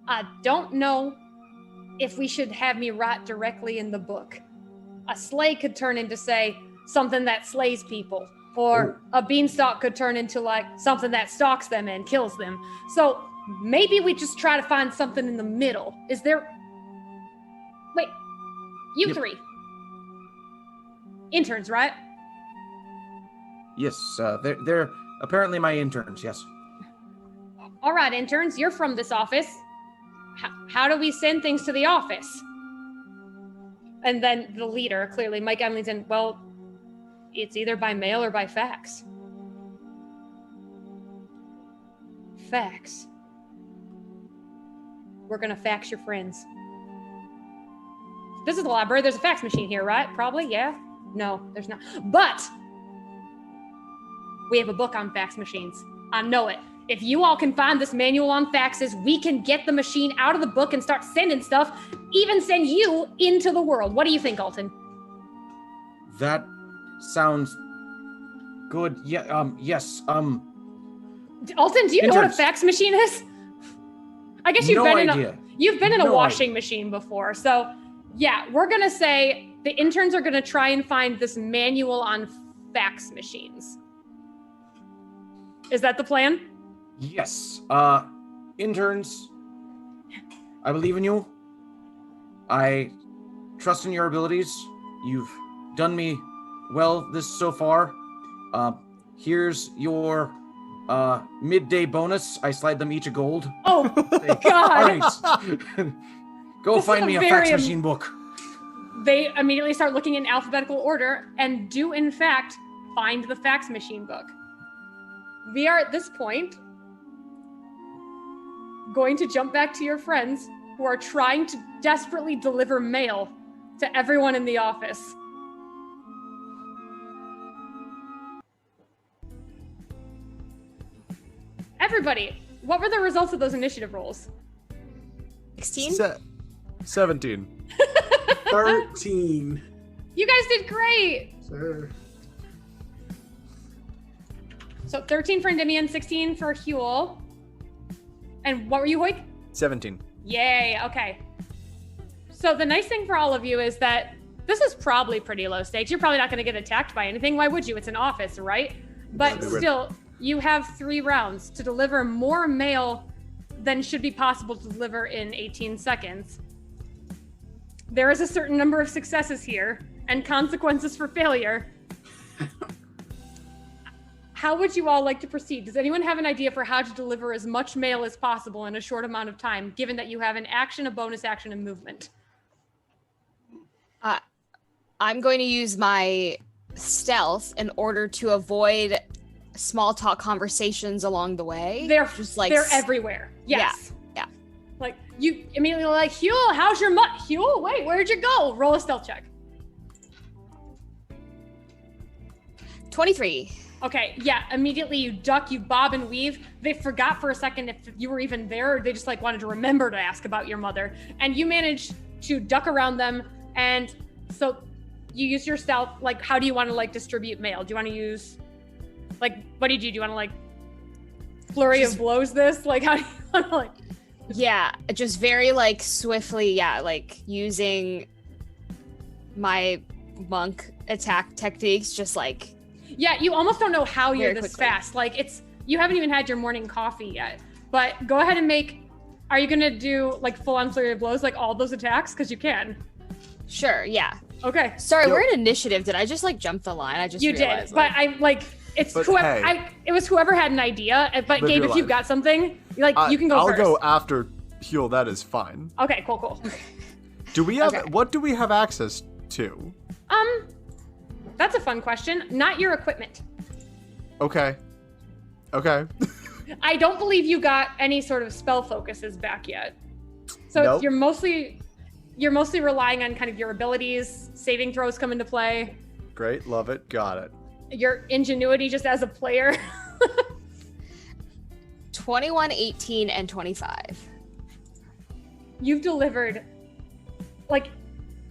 I don't know if we should have me write directly in the book. A sleigh could turn into, say, something that slays people. Or a beanstalk could turn into, like, something that stalks them and kills them. So maybe we just try to find something in the middle. Is there... Wait, you Yep. 3. Interns, right? Yes, they're apparently my interns, yes. All right, interns, you're from this office. How do we send things to the office? And then the leader, clearly, Mike Emily's in, well, it's either by mail or by fax. Fax. We're gonna fax your friends. This is the library. There's a fax machine here, right? Probably, yeah? No, there's not. But we have a book on fax machines. I know it. If you all can find this manual on faxes, we can get the machine out of the book and start sending stuff, even send you into the world. What do you think, Alton? That sounds good. Yeah, yes. Alton, do you know what a fax machine is? I guess you've been in a washing machine before. So, yeah, we're going to say the interns are going to try and find this manual on fax machines. Is that the plan? Yes. Interns, I believe in you. I trust in your abilities. You've done me well so far. Here's your midday bonus. I slide them each a gold. Oh, God. All right. Go find me a fax machine book. They immediately start looking in alphabetical order and do, in fact, find the fax machine book. We are, at this point, going to jump back to your friends who are trying to desperately deliver mail to everyone in the office. Everybody, what were the results of those initiative rolls? 16? 17. 13. You guys did great! Sir. So 13 for Endymion, 16 for Huel. And what were you, Hoik? 17. Yay, okay. So the nice thing for all of you is that this is probably pretty low stakes. You're probably not going to get attacked by anything. Why would you? It's an office, right? But still, you have 3 rounds to deliver more mail than should be possible to deliver in 18 seconds. There is a certain number of successes here and consequences for failure. How would you all like to proceed? Does anyone have an idea for how to deliver as much mail as possible in a short amount of time, given that you have an action, a bonus action, and movement? I'm going to use my stealth in order to avoid small talk conversations along the way. They're everywhere. Yes. Yeah. Like, you immediately like, Huel, how's your Huel, wait, where'd you go? Roll a stealth check. 23. Okay, yeah, immediately you duck, you bob and weave. They forgot for a second if you were even there, or they just wanted to remember to ask about your mother. And you manage to duck around them, and so you use your stealth. Like, how do you want to distribute mail? Do you want to use, what do you do? Do you want to flurry of blows this? How do you want to Yeah, just very swiftly, using my monk attack techniques, just Yeah, you almost don't know how you're this quickly. fast. You haven't even had your morning coffee yet. But go ahead and are you gonna do full on flurry of blows, all those attacks? Because you can. Sure, yeah. Okay. Sorry, Yo- we're in initiative. Did I just like jump the line? I just You did, realized, but I like it's But whoever. hey. It was whoever had an idea. But Live Gabe, your if you've life. got something, like you can go I'll first. go after Huel. That is fine. Okay, cool. Do we have Okay. what do we have access to? That's a fun question. Not your equipment. Okay. I don't believe you got any sort of spell focuses back yet. So Nope. you're mostly relying on kind of your abilities. Saving throws come into play. Great. Love it. Got it. Your ingenuity just as a player. 21, 18, and 25. You've delivered, like,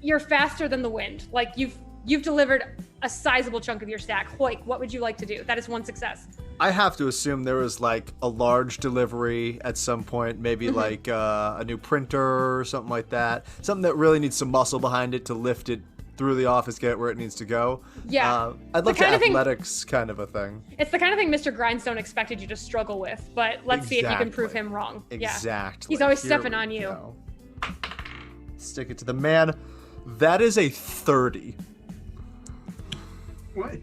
you're faster than the wind. Like you've delivered a sizable chunk of your stack. Hoik, what would you like to do? That is one success. I have to assume there was like a large delivery at some point, maybe like a new printer or something like that. Something that really needs some muscle behind it to lift it through the office, get it where it needs to go. Yeah. I'd love to athletics kind of a thing. It's the kind of thing Mr. Grindstone expected you to struggle with, but let's see if you can prove Exactly. him wrong. Yeah. Exactly. He's always Here stepping we on you. go. Stick it to the man. That is a 30. What?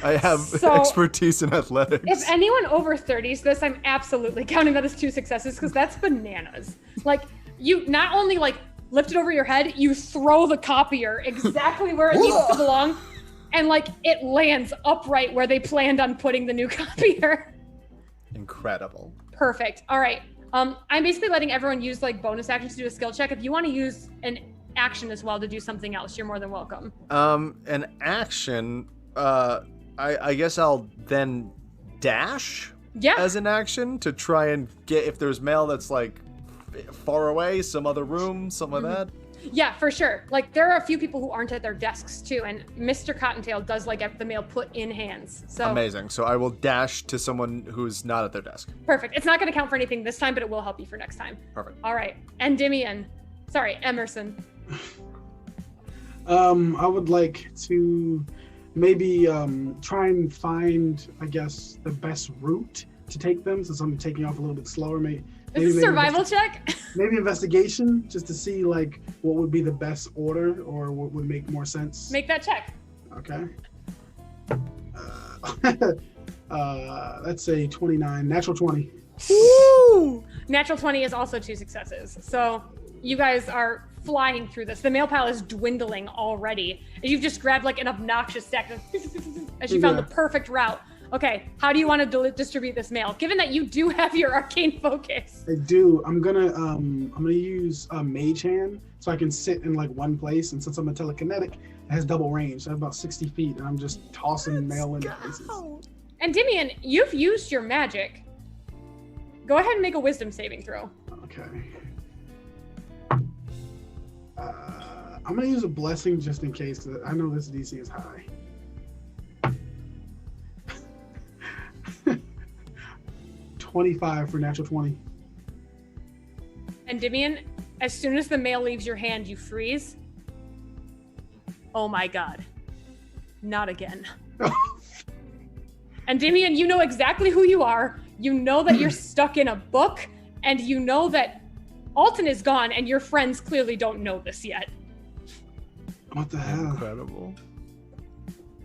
I have So- expertise in athletics. If anyone over 30s this, I'm absolutely counting that as 2 successes because that's bananas. Like, you not only like lift it over your head, you throw the copier exactly where it needs to belong, and like it lands upright where they planned on putting the new copier. Incredible. Perfect. All right. I'm basically letting everyone use like bonus actions to do a skill check. If you want to use an action as well to do something else, you're more than welcome. An action. I guess I'll then dash Yeah. as an action to try and get if there's mail that's like far away, some other room, something like that. Yeah, for sure. Like there are a few people who aren't at their desks too, and Mr. Cottontail does like have the mail put in hands. So Amazing. So I will dash to someone who's not at their desk. perfect. It's not going to count for anything this time, but it will help you for next time. Perfect. All right. Endymion. Sorry, Emerson. I would like to maybe try and find, I guess, the best route to take them, since I'm taking off a little bit slower. Is this a survival check? Maybe investigation, just to see like what would be the best order or what would make more sense. Make that check. Okay. Let's say 29, natural 20. Woo! Natural 20 is also 2 successes. So you guys are flying through this. The mail pile is dwindling already. And you've just grabbed like an obnoxious stack as you found the perfect route. Okay, how do you want to distribute this mail? Given that you do have your arcane focus. I do. I'm gonna use a mage hand so I can sit in like one place. And since I'm a telekinetic, it has double range. So I have about 60 feet, and I'm just tossing mail into places. Endymion, you've used your magic. Go ahead and make a wisdom saving throw. Okay. I'm gonna use a blessing just in case, because I know this DC is high. $25 for natural 20. Endymion, as soon as the mail leaves your hand, you freeze. Oh my god. Not again. Endymion, you know exactly who you are. You know that you're stuck in a book, and you know that Alton is gone, and your friends clearly don't know this yet. What the hell? Incredible.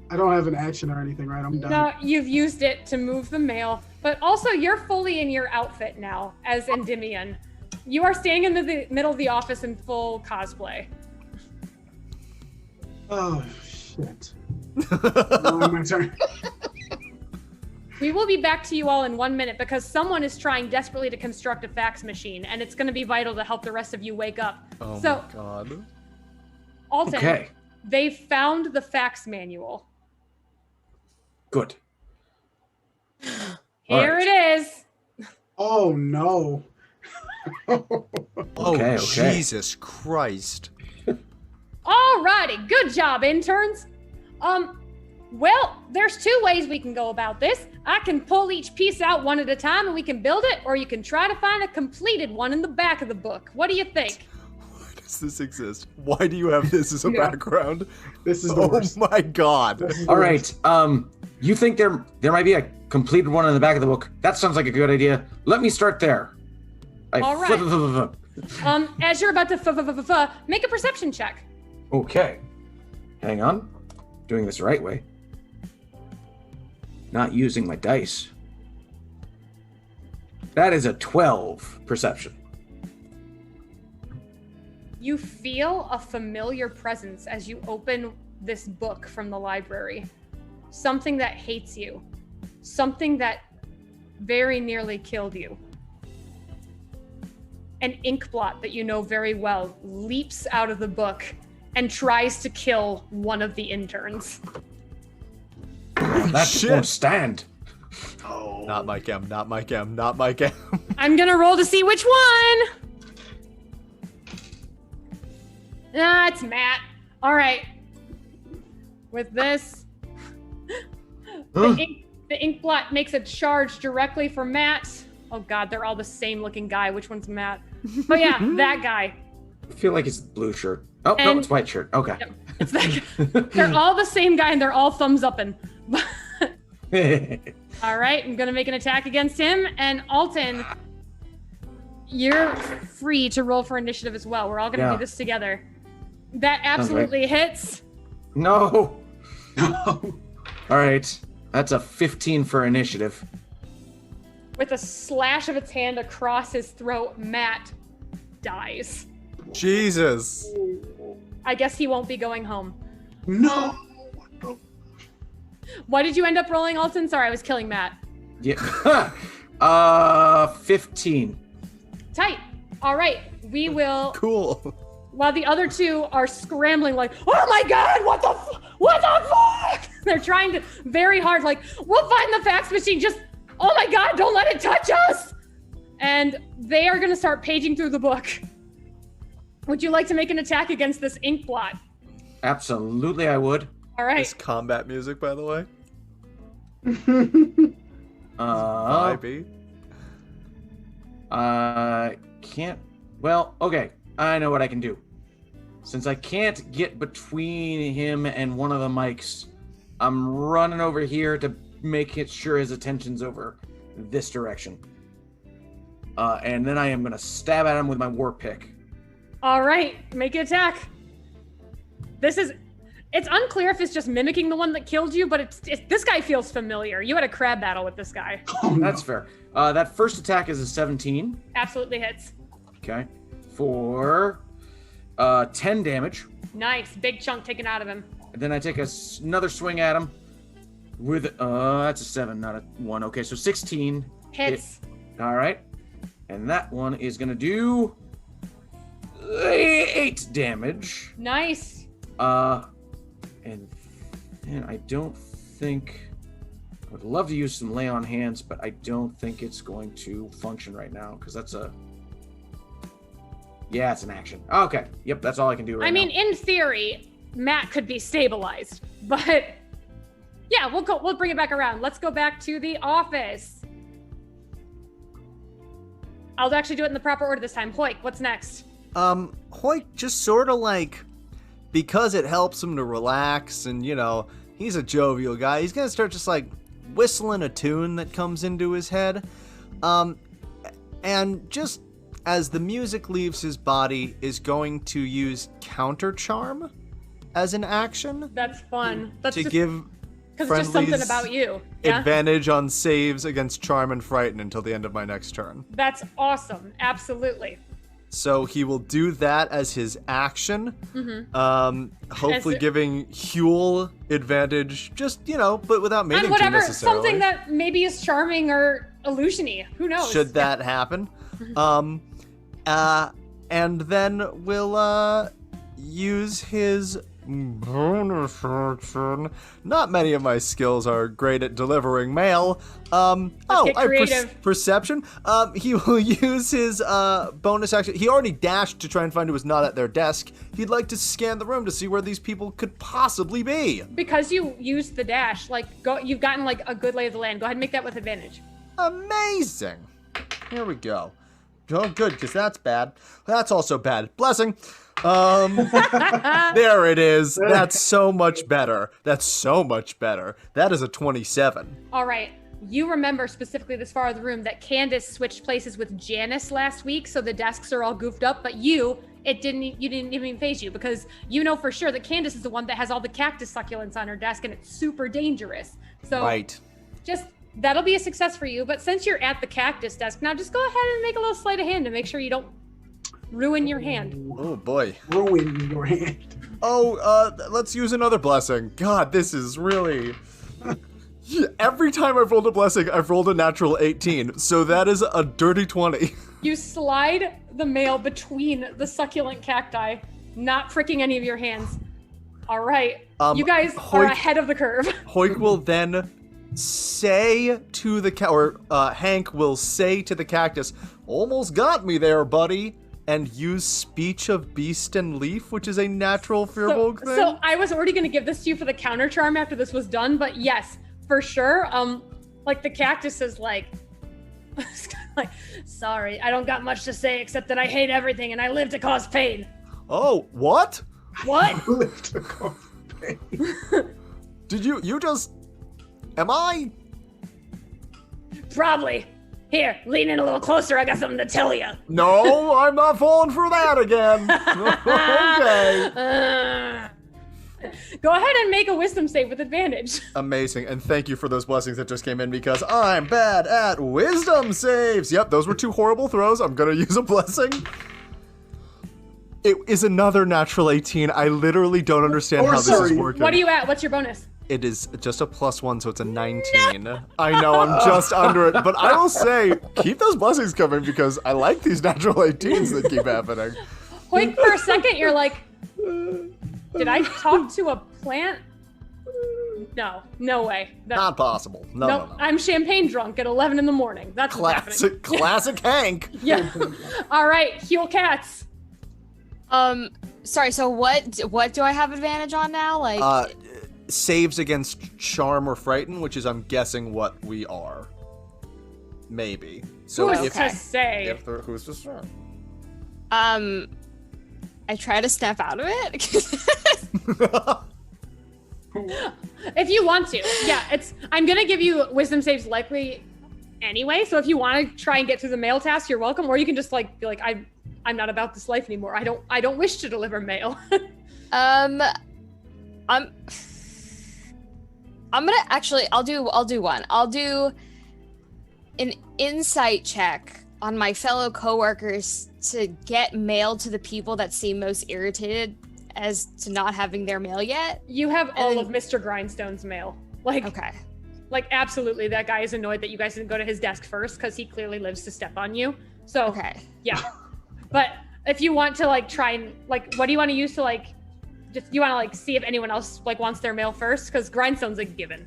I don't have an action or anything, right? I'm done. No, you've used it to move the mail, but also you're fully in your outfit now as Endymion. You are standing in the middle of the office in full cosplay. Oh, shit. Now my turn. We will be back to you all in 1 minute because someone is trying desperately to construct a fax machine, and it's going to be vital to help the rest of you wake up. Oh So, my god. Alton, Okay. they found the fax manual. Good. Here right. it is. Oh, no. Oh, Okay. Jesus Christ. Alrighty, good job, interns. Well, there's 2 ways we can go about this. I can pull each piece out one at a time and we can build it, or you can try to find a completed one in the back of the book. What do you think? Why does this exist? Why do you have this as a Yeah. background? This is the Oh worst. my god. This is the All worst. right. You think there might be a completed one in the back of the book? That sounds like a good idea. Let me start there. All right. As you're about to make a perception check. Okay. Hang on. Doing this the right way. Not using my dice. That is a 12 perception. You feel a familiar presence as you open this book from the library. Something that hates you. Something that very nearly killed you. An Inkblot that you know very well leaps out of the book and tries to kill one of the interns. That Shit. won't stand. Oh. Not my chem, not my chem, not my chem. I'm gonna roll to see which one! It's Matt. All right. With this, the Inkblot makes a charge directly for Matt. Oh God, they're all the same looking guy. Which one's Matt? Oh yeah, that guy. I feel like it's blue shirt. Oh, no, And- it's white shirt. Okay. Yep, it's that guy. They're all the same guy and they're all thumbs upping. All right, I'm gonna make an attack against him. And Alton, you're free to roll for initiative as well. We're all gonna do this together. That absolutely hits. No. No. All right. That's a 15 for initiative. With a slash of its hand across his throat, Matt dies. Jesus. I guess he won't be going home. No. Why did you end up rolling, Alton? Sorry, I was killing Matt. Yeah. 15. Tight. All right, we will. Cool. While the other two are scrambling, like, oh my God, what the fuck? They're trying to very hard, like, we'll find the fax machine. Just, oh my God, don't let it touch us. And they are gonna start paging through the book. Would you like to make an attack against this Inkblot? Absolutely, I would. All right. This combat music, by the way. Vibey. I can't. Well, okay. I know what I can do. Since I can't get between him and one of the mics, I'm running over here to make it sure his attention's over this direction. And then I am going to stab at him with my war pick. All right, make an attack. It's unclear if it's just mimicking the one that killed you, but this guy feels familiar. You had a crab battle with this guy. Oh, no. That's fair. That first attack is a 17. Absolutely hits. Okay. For 10 damage. Nice, big chunk taken out of him. And then I take another swing at him with, that's a 7, not a 1. Okay, so 16. Hits. All right. And that one is going to do 8 damage. Nice. And I don't think, I would love to use some lay on hands, but I don't think it's going to function right now because that's yeah, it's an action. Okay. Yep, that's all I can do right now. I mean, in theory, Matt could be stabilized, but yeah, we'll bring it back around. Let's go back to the office. I'll actually do it in the proper order this time. Hoik, what's next? Hoik just sort of like, because it helps him to relax and, you know, he's a jovial guy, he's gonna start just like whistling a tune that comes into his head. And just as the music leaves his body, is going to use counter charm as an action That's fun. That's to just give because it's just something friendlies about you. Yeah, advantage on saves against charm and frighten until the end of my next turn. that's awesome. Absolutely. So he will do that as his action, hopefully As- giving Huel advantage, just, you know, but without meaning And whatever, to necessarily. something that maybe is charming or illusiony. Who knows? Should that happen. And then we'll use his bonus action. Not many of my skills are great at delivering mail. get creative. Perception. He will use his bonus action. He already dashed to try and find who was not at their desk. He'd like to scan the room to see where these people could possibly be. Because you used the dash, you've gotten like a good lay of the land. Go ahead and make that with advantage. Amazing. Here we go. Oh, good, because that's bad. That's also bad. Blessing. There it is. That's so much better. That's so much better. That is a 27. All right. You remember specifically this far of the room that Candace switched places with Janice last week, so the desks are all goofed up, but you, you didn't even phase you because you know for sure that Candace is the one that has all the cactus succulents on her desk and it's super dangerous. So Right. just that'll be a success for you. But since you're at the cactus desk, now just go ahead and make a little sleight of hand to make sure you don't ruin your hand. Oh boy. Ruin your hand. Oh, let's use another blessing. God, this is really... Every time I've rolled a blessing, I've rolled a natural 18. So that is a dirty 20. You slide the mail between the succulent cacti, not pricking any of your hands. All right. You guys are ahead of the curve. Hoik will then say to the Hank will say to the cactus, "Almost got me there, buddy," and use speech of beast and leaf, which is a natural Firbolg thing. So I was already going to give this to you for the counter charm after this was done, but yes, for sure. Like the cactus is like, sorry, I don't got much to say except that I hate everything and I live to cause pain. Oh, what? What? Live to cause pain. Did you just... Am I... Probably. Here, lean in a little closer. I got something to tell you. No, I'm not falling for that again. Okay. Go ahead and make a wisdom save with advantage. Amazing, and thank you for those blessings that just came in because I'm bad at wisdom saves. Yep, those were two horrible throws. I'm gonna use a blessing. It is another natural 18. I literally don't understand how this is working. What are you at? What's your bonus? It is just a +1, so it's a 19. No! I know, I'm just under it, but I will say, keep those blessings coming because I like these natural 18s that keep happening. Wait, for a second, you're like, did I talk to a plant? No way. Not possible. No. I'm champagne drunk at 11 in the morning. That's what's happening. Classic Hank. Yeah. All right, heal cats. Sorry, so what do I have advantage on now? Like Saves against charm or frighten, which is I'm guessing what we are. Maybe. So who's to say? Who's to say? I try to snap out of it. If you want to. Yeah, I'm gonna give you wisdom saves likely anyway, so if you want to try and get through the mail task, you're welcome, or you can just like be like, I'm not about this life anymore. I don't wish to deliver mail. I'm gonna actually I'll do one. I'll do an insight check on my fellow coworkers to get mail to the people that seem most irritated as to not having their mail yet. You have all of Mr. Grindstone's mail. Okay. Like absolutely, that guy is annoyed that you guys didn't go to his desk first because he clearly lives to step on you. So okay. Yeah. But if you want to like try and like, what do you want to use to like? Just you want to like see if anyone else like wants their mail first because Grindstone's a given.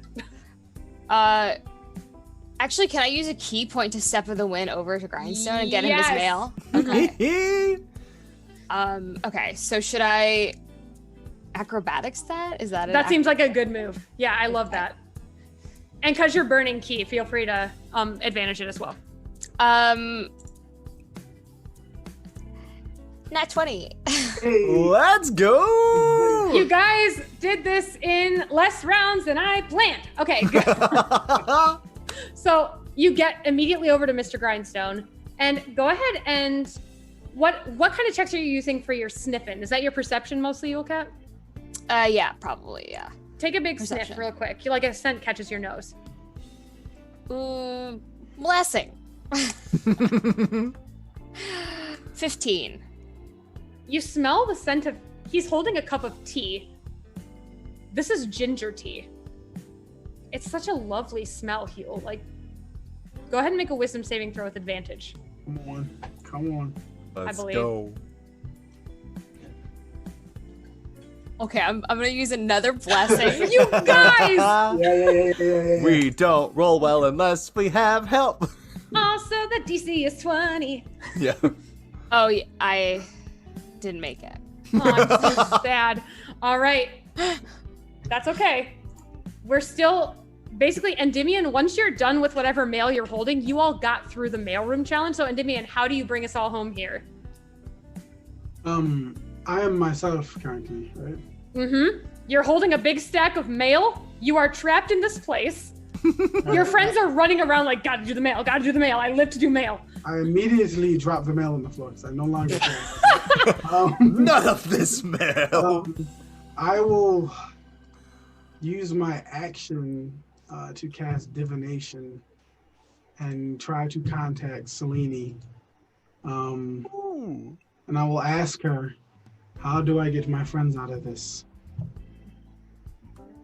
Actually, can I use a key point to step of the wind over to Grindstone and get him his mail? Okay. Okay. So should I acrobatics that? Is that that seems like a good move. Yeah, I love that. And because you're burning key, feel free to advantage it as well. Nat 20. Let's go! You guys did this in less rounds than I planned. Okay, good. So you get immediately over to Mr. Grindstone and go ahead and what kind of checks are you using for your sniffing? Is that your perception mostly, Yulcat? Yeah, probably, yeah. Take a big sniff real quick. You like a scent catches your nose. Blessing. 15. You smell the scent of, he's holding a cup of tea. This is ginger tea. It's such a lovely smell, Heel. Like, go ahead and make a wisdom saving throw with advantage. Come on. Let's I believe. go. Okay, I'm gonna use another blessing. You guys! Yeah. We don't roll well unless we have help. Also, the DC is 20. Yeah. Oh, yeah, I didn't make it. Oh, I'm so sad. All right. That's okay. We're still basically Endymion, once you're done with whatever mail you're holding, you all got through the mailroom challenge. So Endymion, how do you bring us all home here? I am myself currently, right? Mm-hmm. You're holding a big stack of mail. You are trapped in this place. Your friends are running around like, gotta do the mail, I live to do mail. I immediately drop the mail on the floor. So I no longer care. None of this mail. I will use my action to cast divination and try to contact Selene. And I will ask her, how do I get my friends out of this?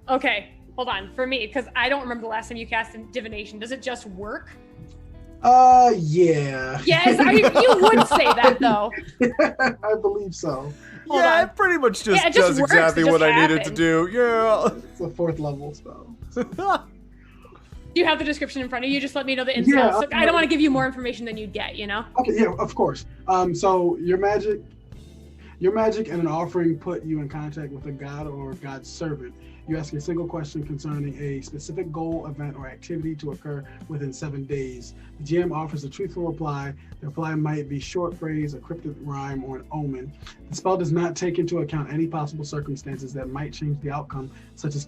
Okay, hold on. For me, because I don't remember the last time you cast divination. Does it just work? Yeah. Yes, you would say that though. I believe so. Hold yeah, on. it pretty much just Yeah, it just does works, exactly it just what I needed to happened. do. Yeah. It's a 4th level spell. Do you have the description in front of you? Just let me know the ins and Yeah, outs. So I don't want to give you more information than you'd get, you know? Okay, yeah, of course. So your magic and an offering put you in contact with a god or god's servant. You ask a single question concerning a specific goal, event, or activity to occur within 7 days. The GM offers a truthful reply. The reply might be short phrase, a cryptic rhyme, or an omen. The spell does not take into account any possible circumstances that might change the outcome, such as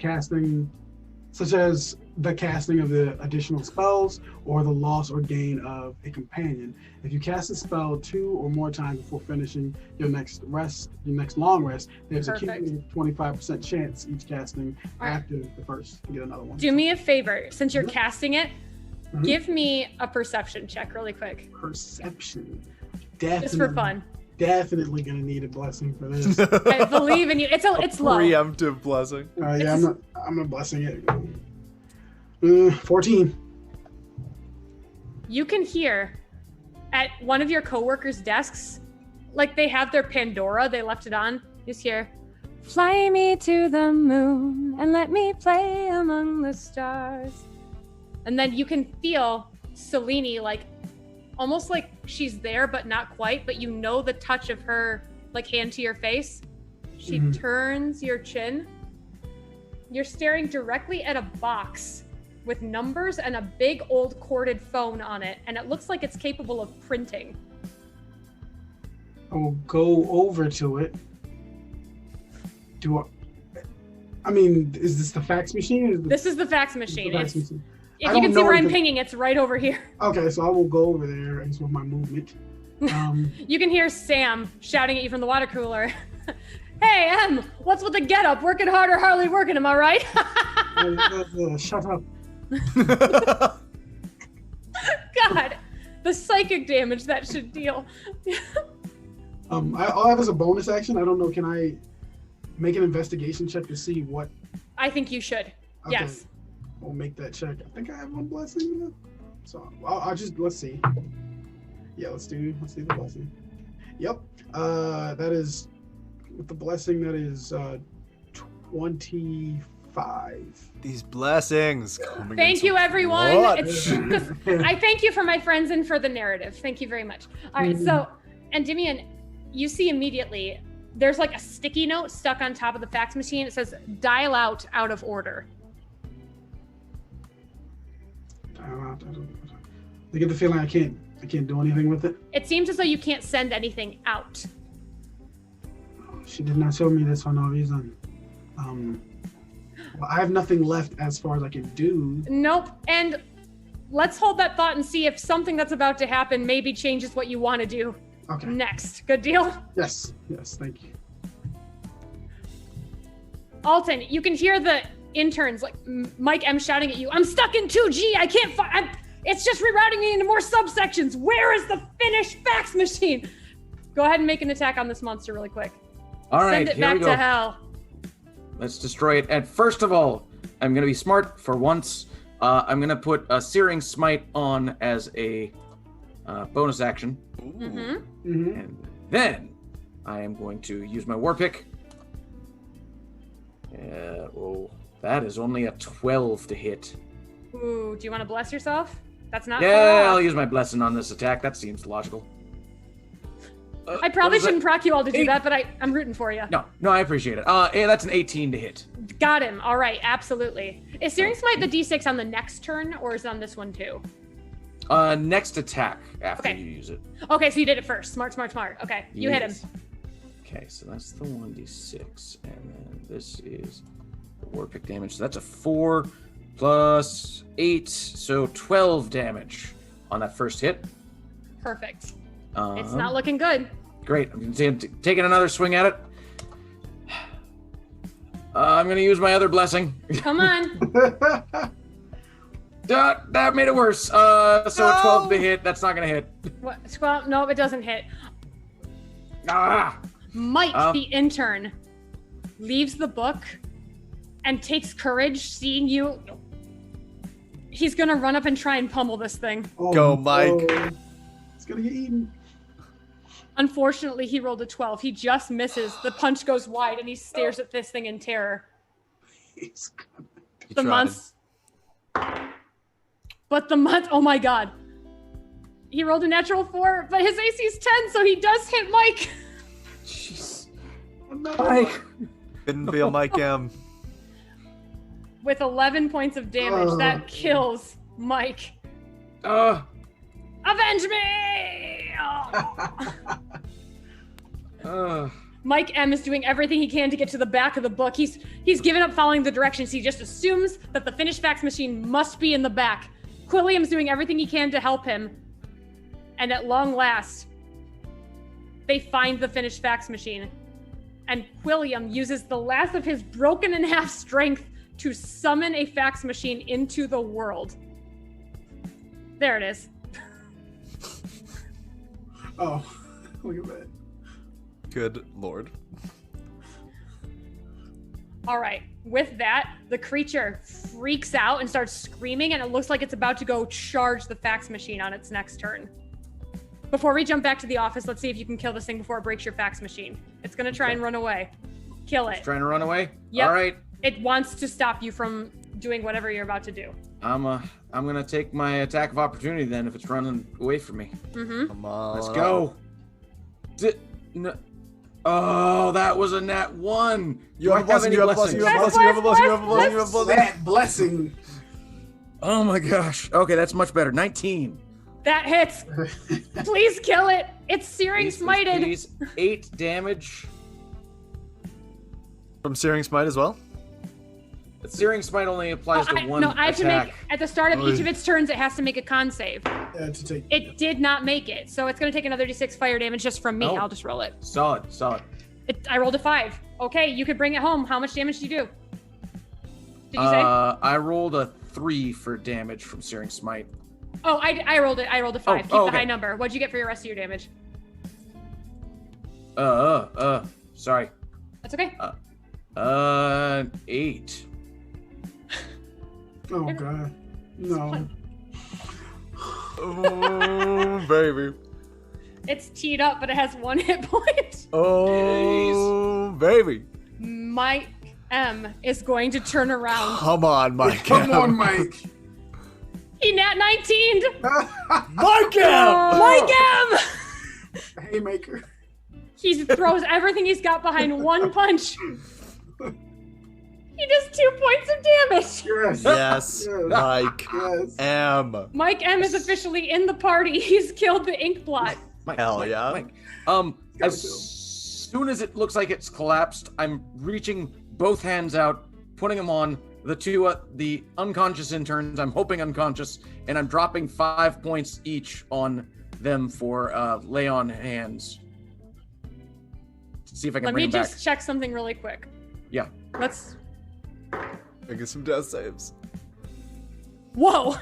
the casting of the additional spells or the loss or gain of a companion. If you cast a spell 2 or more times before finishing your next long rest, there's Perfect. a cumulative 25% chance each casting All right. after the first to get another one. Do me a favor. Since you're Mhm. casting it, Mhm. give me a perception check really quick. Perception. Just for fun. Definitely gonna need a blessing for this. I believe in you. It's low. Preemptive blessing. Yeah, I'm not blessing it. 14. You can hear at one of your coworkers' desks, like they have their Pandora, they left it on. You just hear, "Fly me to the moon and let me play among the stars." And then you can feel Selene, like almost like she's there, but not quite, but you know the touch of her like hand to your face. She Mhm. turns your chin. You're staring directly at a box with numbers and a big old corded phone on it, and it looks like it's capable of printing. I will go over to it. I mean, is this the fax machine? This is the fax machine. The fax It's, machine. if I you don't can see where know I'm if it- pinging, it's right over here. Okay, so I will go over there and with my movement. You can hear Sam shouting at you from the water cooler. "Hey, Em, what's with the getup? Working hard or hardly working, am I right?" Shut up. God, the psychic damage that should deal. I'll have as a bonus action. I don't know. Can I make an investigation check to see what? I think you should. Okay, Yes. I'll make that check. I think I have one blessing. So I'll just let's see. Yeah, let's do the blessing. Yep. That is with the blessing. That is 25. These blessings coming. Thank in you, so everyone. clutch. I thank you for my friends and for the narrative. Thank you very much. All right, so, Endymion, you see immediately there's like a sticky note stuck on top of the fax machine. It says, "Dial out of order." I get the feeling I can't do anything with it. It seems as though you can't send anything out. She did not show me this for no reason. Well, I have nothing left as far as I can do. Nope. And let's hold that thought and see if something that's about to happen maybe changes what you want to do Okay. next. Good deal? Yes, thank you. Alton, you can hear the interns like Mike M shouting at you, "I'm stuck in 2G. I can't find. It's just rerouting me into more subsections. Where is the finished fax machine?" Go ahead and make an attack on this monster really quick. All right, Send it here back we go. to hell. Let's destroy it. And first of all, I'm going to be smart for once. I'm going to put a Searing Smite on as a bonus action. Mm-hmm. And then I am going to use my War Pick. Oh, that is only a 12 to hit. Ooh, do you want to bless yourself? That's not Yeah, far I'll off. use my Blessing on this attack. That seems logical. I probably what is that? shouldn't proc you all to do Eight. that, but I'm rooting for you. No, I appreciate it. Yeah, that's an 18 to hit. Got him. All right, absolutely. Is Searing Smite the D6 on the next turn, or is it on this one too? Next attack after Okay. you use it. Okay, so you did it first. Smart. Okay, you hit him. Yes. Okay, so that's the 1d6, and then this is the War Pick damage. So that's a 4 plus 8, so 12 damage on that first hit. Perfect. It's not looking good. Great. I'm taking another swing at it. I'm going to use my other blessing. Come on. That made it worse. So a 12 to hit. That's not going to hit. What? Well, no, it doesn't hit. Ah! Mike, the intern, leaves the book and takes courage seeing you. He's going to run up and try and pummel this thing. Oh, Go, Mike. It's going to get eaten. Unfortunately, he rolled a 12. He just misses. The punch goes wide, and he stares at this thing in terror. He's gonna... The month. But the month. Oh my God. He rolled a natural 4, but his AC is 10, so he does hit Mike. Jeez. Mike. Couldn't feel Mike M. With 11 points of damage, that kills Mike. Avenge me! Oh. Mike M is doing everything he can to get to the back of the book. He's given up following the directions. He just assumes that the finished fax machine must be in the back. Quilliam's doing everything he can to help him. And at long last, they find the finished fax machine. And Quilliam uses the last of his broken in half strength to summon a fax machine into the world. There it is. Oh, look at that. Good Lord. All right. With that, the creature freaks out and starts screaming, and it looks like it's about to go charge the fax machine on its next turn. Before we jump back to the office, let's see if you can kill this thing before it breaks your fax machine. It's going to try and run away. Kill it. It's trying to run away? Yep. All right. It wants to stop you from doing whatever you're about to do. I'm gonna take my attack of opportunity then if it's running away from me. Mm-hmm. Come on. Let's go. Oh, that was a nat 1. You have a blessing, you have a blessing, you have a blessing, you have a blessing, you have a blessing, you have a blessing. That blessing. Oh my gosh. Okay, that's much better. 19. That hits. Please kill it. It's searing smited. Please. 8 damage. From Searing Smite as well? The Searing Smite only applies to one I have attack. to make, at the start of each of its turns, it has to make a con save. To take, It did not make it, so it's going to take another d6 fire damage just from me. Oh. I'll just roll it. Solid. I rolled a 5. Okay, you could bring it home. How much damage do you do? Did you say? I rolled a 3 for damage from Searing Smite. Oh, I rolled it. I rolled a 5. Keep okay. the high number. What'd you get for your rest of your damage? Sorry. That's okay. 8. oh God, no. Oh, baby. It's teed up, but it has 1 hit point. Oh, baby. Mike M is going to turn around. Come on, Mike. Come on, Mike. He nat 19'd. Mike M! Mike M! Haymaker. He throws everything he's got behind one punch. He does 2 points of damage. Yes. Yes, Yes. Mike Yes. M. Mike M is officially in the party. He's killed the Inkblot. Mike, Hell Mike, yeah. Mike. Gotta As go. soon as it looks like it's collapsed, I'm reaching both hands out, putting them on the unconscious interns. I'm hoping unconscious, and I'm dropping 5 points each on them for lay on hands. See if I can Let bring me them back. just check something really quick. Yeah. Let's. Making some death saves. Whoa!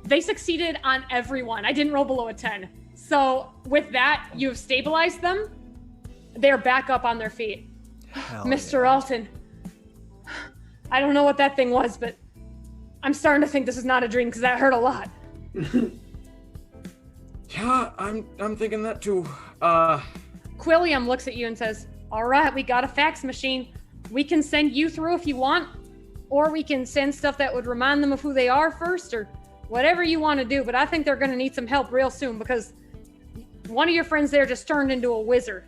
They succeeded on everyone. I didn't roll below a 10. So with that, you've stabilized them. They're back up on their feet. Hell Mr. yeah. Alton, I don't know what that thing was, but I'm starting to think this is not a dream because that hurt a lot. Yeah, I'm thinking that too. Quilliam looks at you and says, all right, we got a fax machine. We can send you through if you want, or we can send stuff that would remind them of who they are first, or whatever you want to do. But I think they're going to need some help real soon because one of your friends there just turned into a wizard.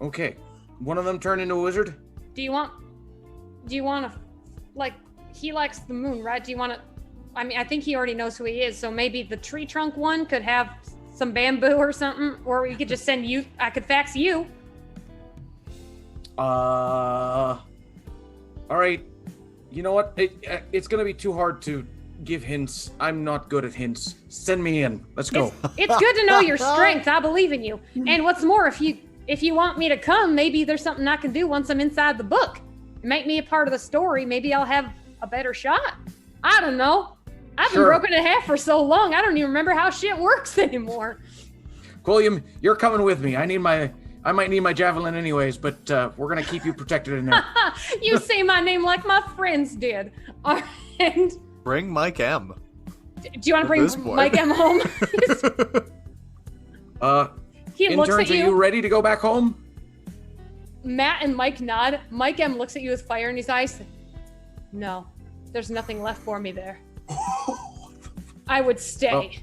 Okay, one of them turned into a wizard. Do you want to, like, he likes the moon, right? Do you want to, I mean, I think he already knows who he is, so maybe the tree trunk one could have some bamboo or something, or we could just send you, I could fax you. All right. You know what? It's gonna be too hard to give hints. I'm not good at hints. Send me in. Let's go. It's good to know your strength. I believe in you. And what's more, if you want me to come, maybe there's something I can do once I'm inside the book. Make me a part of the story. Maybe I'll have a better shot. I don't know. I've been broken in half for so long, I don't even remember how shit works anymore. Quilliam, you're coming with me. I might need my javelin anyways, but we're gonna keep you protected in there. You say my name like my friends did. And Bring Mike M. do you want to bring Mike M home? He looks interns, at you. Are you ready to go back home? Matt and Mike nod. Mike M looks at you with fire in his eyes. No, there's nothing left for me there. I would stay.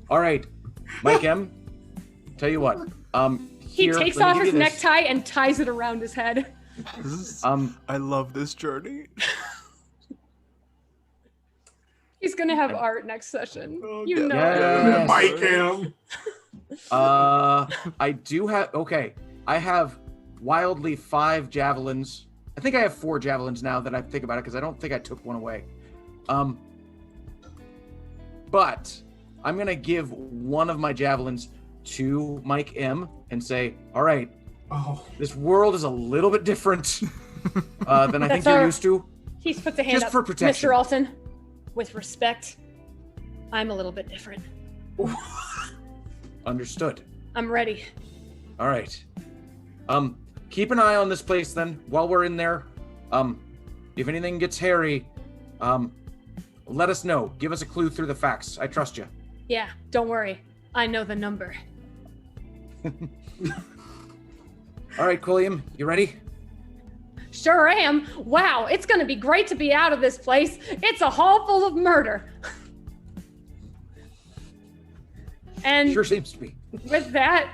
All right, Mike M. Tell you what. He takes off his necktie and ties it around his head. I love this journey. He's gonna have art next session. You know. Yes. Mike M. I do have. Okay, I have wildly 5 javelins. I think I have 4 javelins now that I think about it, because I don't think I took one away. But I'm gonna give one of my javelins to Mike M and say, all right, this world is a little bit different than I think you're used to. He puts a hand Just up. for protection. Mr. Alton, with respect, I'm a little bit different. Understood. I'm ready. All right. Keep an eye on this place then while we're in there. If anything gets hairy, let us know. Give us a clue through the facts. I trust you. Yeah, don't worry. I know the number. All right, Quilliam, you ready? Sure am. Wow, it's gonna be great to be out of this place. It's a hall full of murder. And Sure seems to be. with that,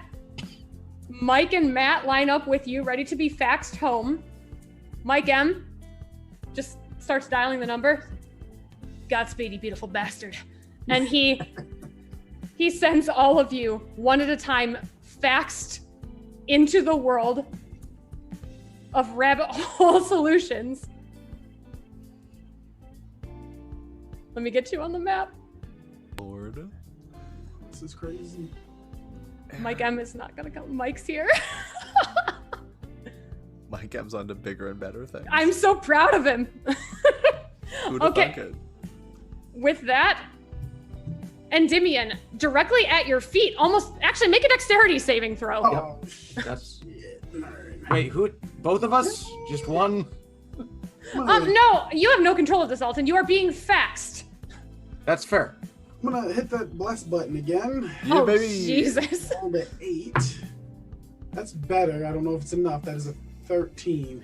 Mike and Matt line up with you, ready to be faxed home. Mike M just starts dialing the number. Godspeed, you beautiful bastard. And he sends all of you, one at a time, faxed into the world of rabbit hole solutions. Let me get you on the map. Lord. This is crazy. Mike M is not gonna come. Mike's here. Mike M's on to bigger and better things. I'm so proud of him. Who'd have Okay. thunk it? With that, Endymion, directly at your feet, almost, actually make a dexterity saving throw. Oh, That's. shit. All right. Wait, who? Both of us? Just one? No, you have no control of this, Alton. You are being faxed. That's fair. I'm gonna hit that bless button again. Yeah, Oh, baby. Jesus. Rolled at 8. That's better. I don't know if it's enough. That is a 13.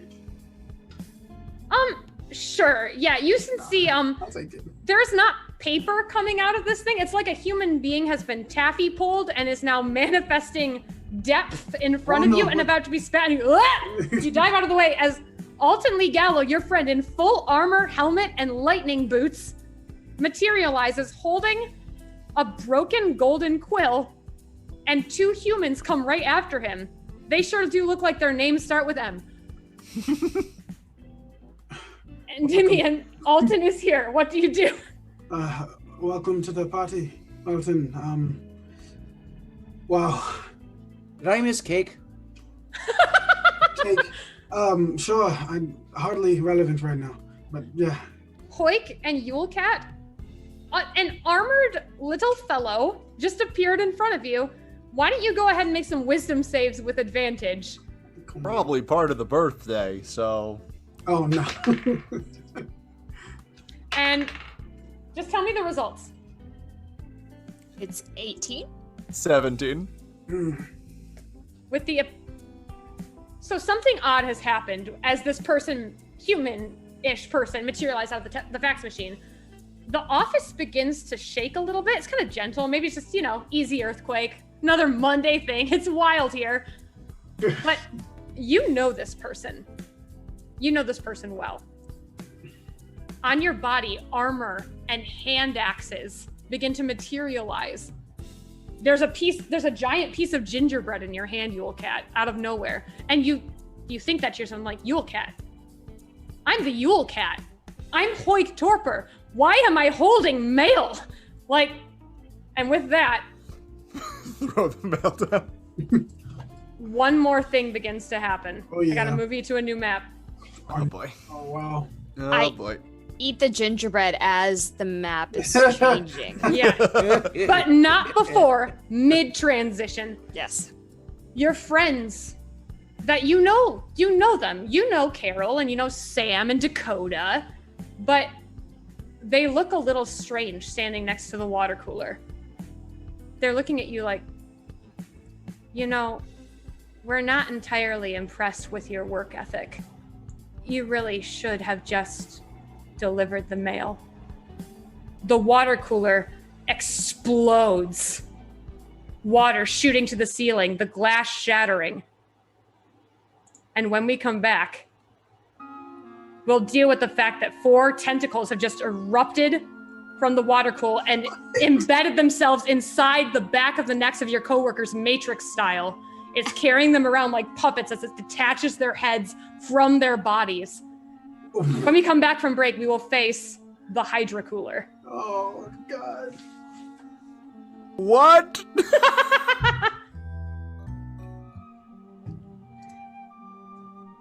Sure. Yeah, you can see, I'll take it. there's not paper coming out of this thing. It's like a human being has been taffy pulled and is now manifesting depth in front of you and about to be spat. You dive out of the way as Alton Lee Gallo, your friend in full armor, helmet, and lightning boots, materializes holding a broken golden quill, and 2 humans come right after him. They sure do look like their names start with M. Endymion, Alton is here. What do you do? Welcome to the party, Alton. Wow. Did I miss cake? Cake. Sure. I'm hardly relevant right now, but yeah. Hoik and Yulecat, an armored little fellow just appeared in front of you. Why don't you go ahead and make some wisdom saves with advantage? Probably part of the birthday, so. Oh no. And just tell me the results. It's 18. 17. With the so something odd has happened as this person, human-ish person, materialized out of the fax machine. The office begins to shake a little bit. It's kind of gentle. Maybe it's just, easy earthquake. Another Monday thing. It's wild here. But you know this person. You know this person well. On your body, armor and hand axes begin to materialize. There's a giant piece of gingerbread in your hand, Yulecat, out of nowhere. And you think that to yourself, like, Yulecat. I'm the Yulecat. I'm Hoik Torpor. Why am I holding mail? Like, and with that, Throw the mail down. one more thing begins to happen. Oh, yeah. I gotta move you to a new map. Oh boy. Oh, wow. Oh boy. Eat the gingerbread as the map is changing. Yeah, but not before mid-transition. Yes. Your friends that you know them. You know Carol and you know Sam and Dakota, but they look a little strange standing next to the water cooler. They're looking at you like, we're not entirely impressed with your work ethic. You really should have just delivered the mail. The water cooler explodes. Water shooting to the ceiling, the glass shattering. And when we come back, we'll deal with the fact that 4 tentacles have just erupted from the water cooler and embedded themselves inside the back of the necks of your coworkers, Matrix style. It's carrying them around like puppets as it detaches their heads from their bodies. When we come back from break, we will face the Hydra cooler. Oh, God. What?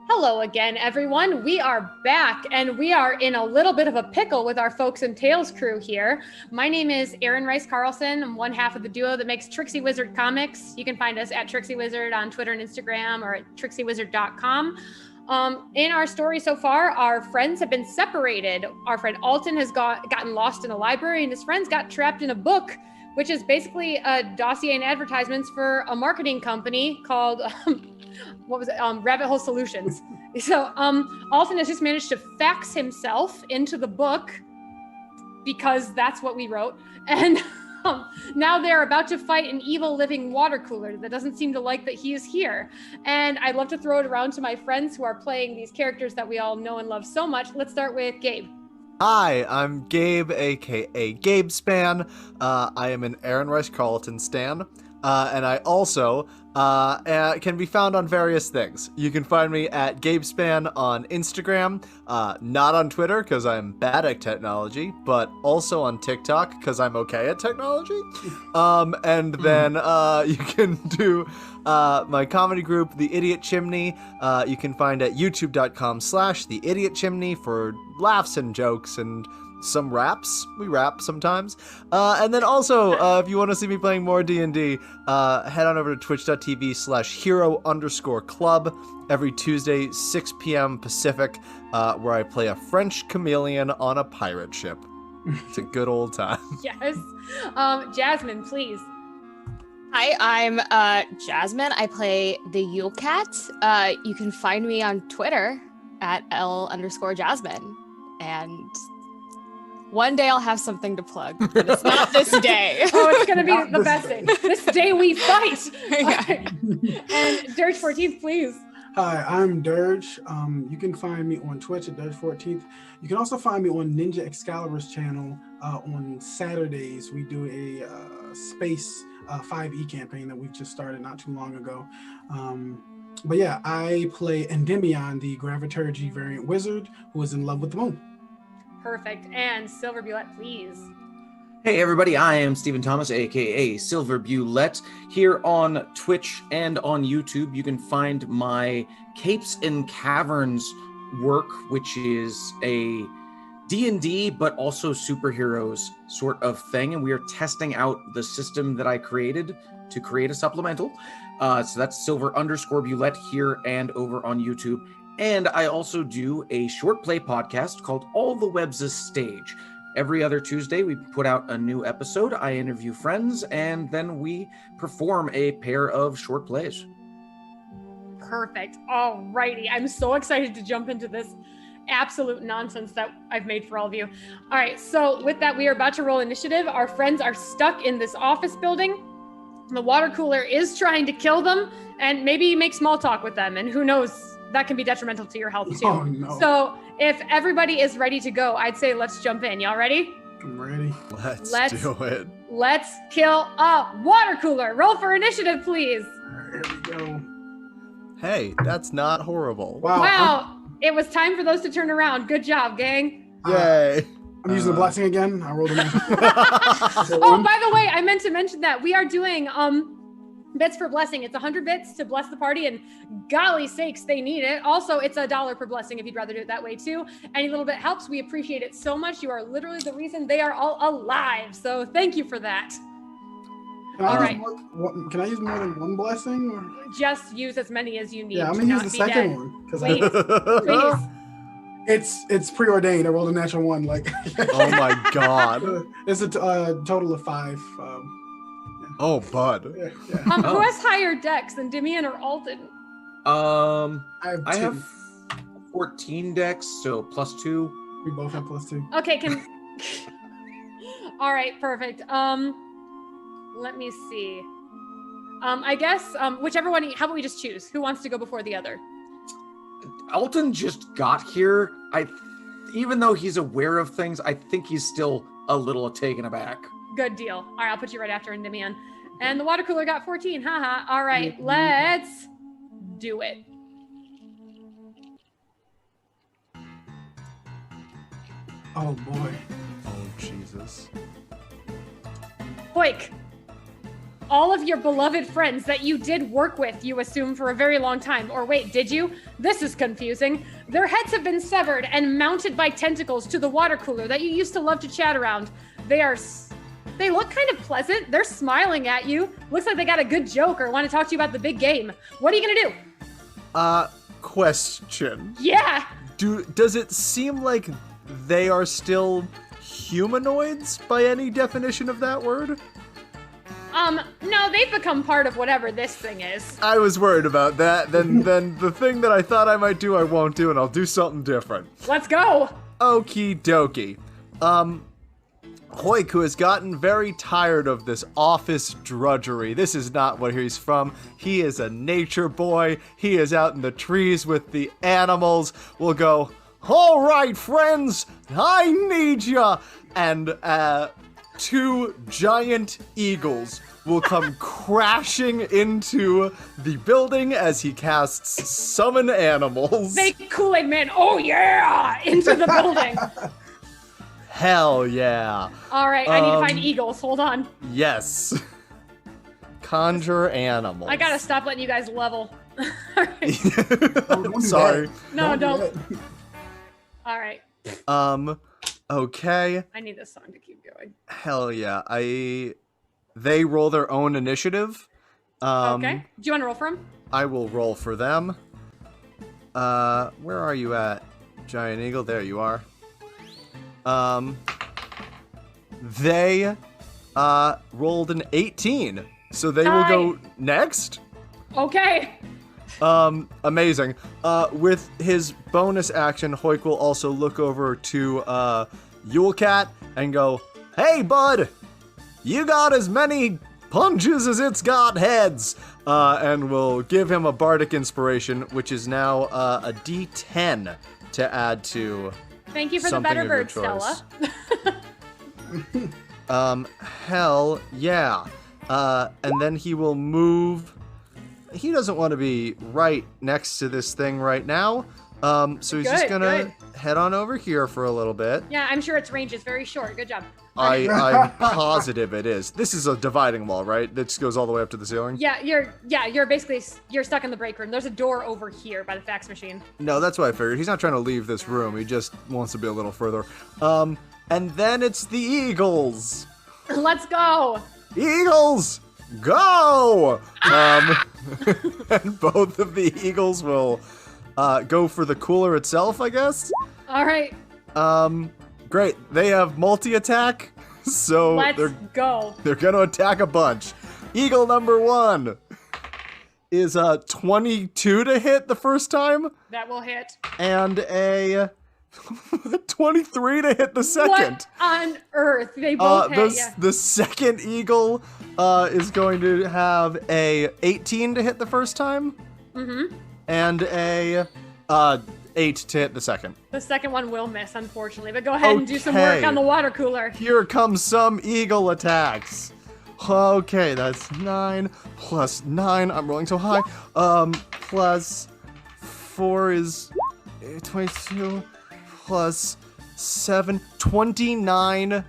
Hello again, everyone. We are back, and we are in a little bit of a pickle with our Folks and Tales crew here. My name is Erin Rice Carlson. I'm one half of the duo that makes Trixie Wizard comics. You can find us at Trixie Wizard on Twitter and Instagram, or at trixiewizard.com. In our story so far, our friends have been separated. Our friend Alton has gotten lost in a library, and his friends got trapped in a book, which is basically a dossier and advertisements for a marketing company called Rabbit Hole Solutions. So Alton has just managed to fax himself into the book because that's what we wrote. And now they're about to fight an evil living water cooler that doesn't seem to like that he is here. And I'd love to throw it around to my friends who are playing these characters that we all know and love so much. Let's start with Gabe. Hi, I'm Gabe, aka Gabe Span. I am an Aaron Rice Carlton stan. And I also can be found on various things. You can find me at GabeSpan on Instagram, not on Twitter because I'm bad at technology, but also on TikTok because I'm okay at technology. And then you can do my comedy group, The Idiot Chimney. You can find at youtube.com/The Idiot Chimney for laughs and jokes and some raps. We rap sometimes. And then also, if you want to see me playing more D&D, head on over to twitch.tv/hero_club every Tuesday, 6 p.m. Pacific, where I play a French chameleon on a pirate ship. It's a good old time. Yes. Jasmine, please. Hi, I'm Jasmine. I play the Yule Cat. You can find me on Twitter at L_Jasmine. And one day I'll have something to plug, but it's not this day. Oh, it's going to be the best day. This day we fight. Okay. And Dirge 14th, please. Hi, I'm Dirge. You can find me on Twitch at Dirge14th. You can also find me on Ninja Excalibur's channel. On Saturdays, we do a space 5e campaign that we just started not too long ago. But yeah, I play Endymion, the Graviturgy variant wizard who is in love with the moon. Perfect. And Silver Bullet, please. Hey everybody, I am Stephen Thomas, aka Silver Bullet, here on Twitch and on YouTube. You can find my Capes and Caverns work, which is a D&D but also superheroes sort of thing, and we are testing out the system that I created to create a supplemental. So that's Silver_Bullet here and over on YouTube. And I also do a short play podcast called All the Webs is Stage. Every other Tuesday, we put out a new episode. I interview friends, and then we perform a pair of short plays. Perfect. All righty. I'm so excited to jump into this absolute nonsense that I've made for all of you. All right. So with that, we are about to roll initiative. Our friends are stuck in this office building. The water cooler is trying to kill them, and maybe make small talk with them. And who knows? That can be detrimental to your health too. Oh, no. So if everybody is ready to go, I'd say let's jump in. Y'all ready? I'm ready. Let's do it. Let's kill a water cooler. Roll for initiative, please. All right, here we go. Hey, that's not horrible. Wow. It was time for those to turn around. Good job, gang. Yay. I'm using the blessing again. I rolled a natural. Oh, by the way, I meant to mention that we are doing bits for blessing. It's 100 bits to bless the party, and golly sakes, they need it. Also, it's $1 per blessing if you'd rather do it that way too. Any little bit helps. We appreciate it so much. You are literally the reason they are all alive. So thank you for that. All right. Can I use more than one blessing? Or? Just use as many as you need. Yeah, I'm gonna use the second one because Please. it's preordained. I rolled a natural one. Like, Oh my god. it's a total of 5. Oh, bud. Yeah. Who has higher decks, Endymion or Alton? I have 14 decks, so +2. We both have +2. Okay, all right, perfect. Let me see. I guess whichever one. How about we just choose? Who wants to go before the other? Alton just got here. Even though he's aware of things, I think he's still a little taken aback. Good deal. All right, I'll put you right after Endymion. And the water cooler got 14. Haha. All right, let's do it. Oh boy. Oh, Jesus. Hoik, all of your beloved friends that you did work with, you assume, for a very long time. Or wait, did you? This is confusing. Their heads have been severed and mounted by tentacles to the water cooler that you used to love to chat around. They look kind of pleasant. They're smiling at you. Looks like they got a good joke or want to talk to you about the big game. What are you gonna do? Question. Yeah. Does it seem like they are still humanoids by any definition of that word? No, they've become part of whatever this thing is. I was worried about that. Then the thing that I thought I might do, I won't do, and I'll do something different. Let's go. Okie dokie. Hoik, who has gotten very tired of this office drudgery. This is not where he's from. He is a nature boy. He is out in the trees with the animals. Will go, all right, friends, I need ya. And 2 giant eagles will come crashing into the building as he casts Summon Animals. They Kool-Aid Man, oh yeah, into the building. Hell yeah. All right, I need to find eagles. Hold on. Yes. Conjure animals. I gotta stop letting you guys level. All right. Don't Sorry. No, do don't. that. All right. Okay. I need this song to keep going. Hell yeah. They roll their own initiative. Okay. Do you want to roll for him? I will roll for them. Where are you at, Giant Eagle? There you are. They rolled an 18, so they will go next. Okay. Amazing. With his bonus action, Hoik will also look over to Yulecat and go, "Hey, bud, you got as many punches as it's got heads," and will give him a bardic inspiration, which is now a D10 to add to. Thank you for the something better of your bird, Stella. Hell yeah. And then he will move. He doesn't want to be right next to this thing right now. So he's just gonna head on over here for a little bit. Yeah, I'm sure its range is very short. Good job. I'm positive it is. This is a dividing wall, right? That just goes all the way up to the ceiling? You're basically stuck in the break room. There's a door over here by the fax machine. No, that's what I figured. He's not trying to leave this room. He just wants to be a little further. And then it's the Eagles. Let's go. Eagles, go! And both of the Eagles will go for the cooler itself, I guess. All right. Great. They have multi-attack, so Let's go. They're gonna attack a bunch. Eagle number 1 is 22 to hit the first time, That will hit. and a 23 to hit the second. What on earth? They both hit. Yeah. The second eagle is going to have a 18 to hit the first time, and a 8 to hit the second. The second one will miss, unfortunately. But go ahead and do some work on the water cooler. Here comes some eagle attacks. Okay, that's 9 plus 9. I'm rolling so high. Plus 4 is 22. Plus 7, 29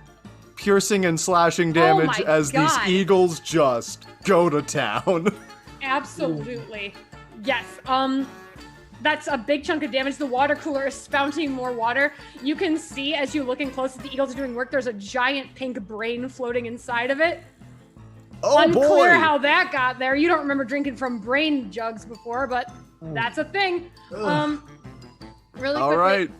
piercing and slashing damage my as God. these eagles just go to town. Absolutely. Yes. That's a big chunk of damage. The water cooler is spouting more water. You can see as you look in close that the eagles are doing work, there's a giant pink brain floating inside of it. Oh, Unclear boy. how that got there. You don't remember drinking from brain jugs before, but that's a thing. Really quickly. All right.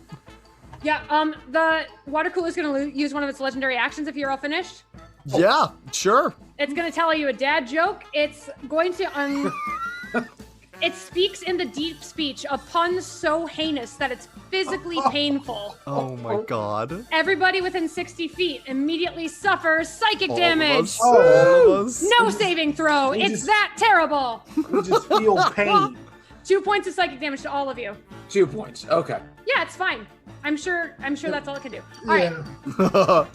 Yeah, the water cooler is going to use one of its legendary actions if you're all finished. Yeah, sure. It's going to tell you a dad joke. It's going to it speaks in the deep speech, a pun so heinous that it's physically painful. Oh my god. Everybody within 60 feet immediately suffers psychic All damage. of us. All of us. No saving throw. We It's just- that terrible. We just feel pain. 2 points of psychic damage to all of you. 2 points. Okay. Yeah, it's fine. I'm sure that's all it can do. All right. Yeah.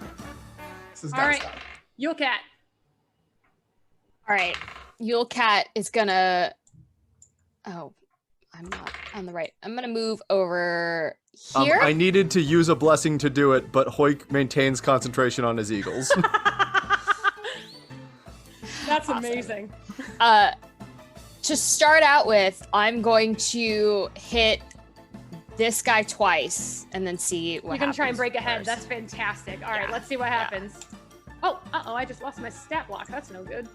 This is All right. stop. Yule Cat. All right. Yule Cat is gonna. Oh, I'm not on the right. I'm gonna move over here. I needed to use a blessing to do it, but Hoik maintains concentration on his eagles. That's amazing. To start out with, I'm going to hit this guy twice and then see what You're going to try and happens break ahead. first. That's fantastic. All right, Yeah. let's see what happens. Oh, I just lost my stat block. That's no good.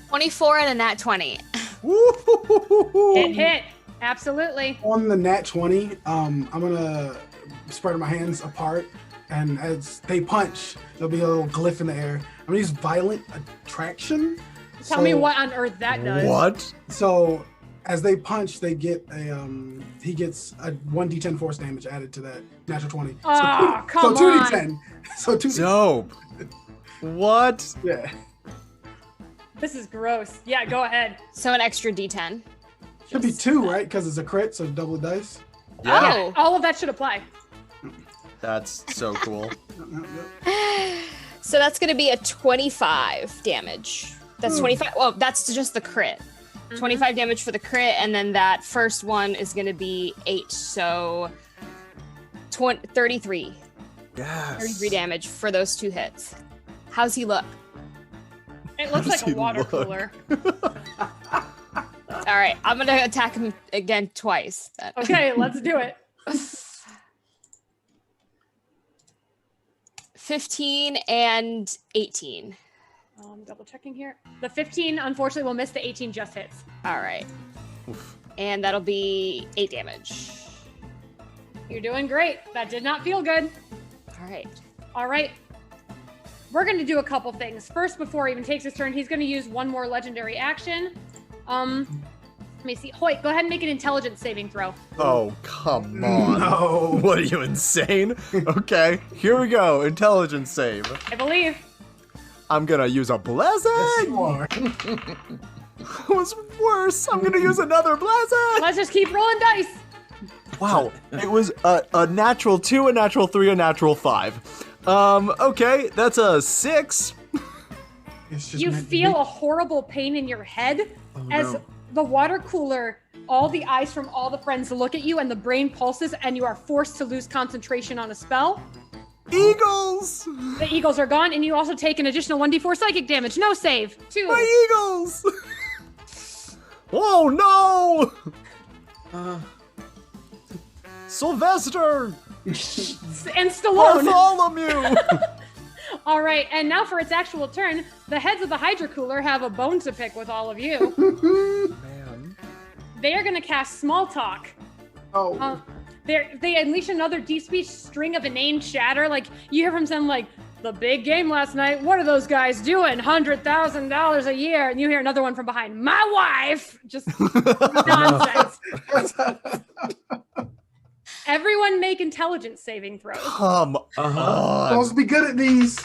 24 and a nat 20. Hit. Absolutely. On the nat 20, I'm gonna spread my hands apart, and as they punch, there'll be a little glyph in the air. I'm gonna use violent attraction. Tell me what on earth that does. What? So as they punch, they get a he gets a 1d10 force damage added to that natural 20. Oh, come so 2 on. d10. So 2 Dope. What? Yeah. This is gross. Yeah, go ahead. So an extra d10. Should be 2, right? Because it's a crit, so double dice. Yeah. Oh. All of that should apply. That's so cool. So that's going to be a 25 damage. That's 25. Well, that's just the crit. 25 damage for the crit, and then that first one is going to be 8. So 33. Yes. 33 damage for those 2 hits. How's he look? It looks does like a he water look? cooler. All right, I'm going to attack him again twice. then. Okay, let's do it. 15 and 18. Double checking here. The 15 unfortunately will miss. The 18 just hits. All right. And that'll be 8 damage. You're doing great. That did not feel good. All right. All right. We're going to do a couple things. First, before he even takes his turn, he's going to use one more legendary action. Let me see. Hoyt, go ahead and make an intelligence saving throw. Oh, come on. No. What are you, insane? Okay, here we go. Intelligence save. I believe. I'm gonna use a blessing. Yes, you are. It was worse. I'm gonna use another blessing. Let's just keep rolling dice. Wow, it was a natural 2, a natural 3, a natural 5. Okay, that's a 6. It's just You meant to feel be. a horrible pain in your head as no. the water cooler, all the eyes from all the friends look at you and the brain pulses and you are forced to lose concentration on a spell. Eagles! The eagles are gone and you also take an additional 1d4 psychic damage. No save. 2. My eagles! Oh no! Sylvester! And Stallone. Bartholomew! All right, and now for its actual turn, the heads of the Hydra Cooler have a bone to pick with all of you. Man. They are going to cast Small Talk. Oh. They unleash another deep speech string of inane chatter. Like, you hear from some, like, the big game last night. What are those guys doing? $100,000 a year. And you hear another one from behind. My wife! Just nonsense. Everyone make intelligence saving throws. Come on. Supposed to be good at these.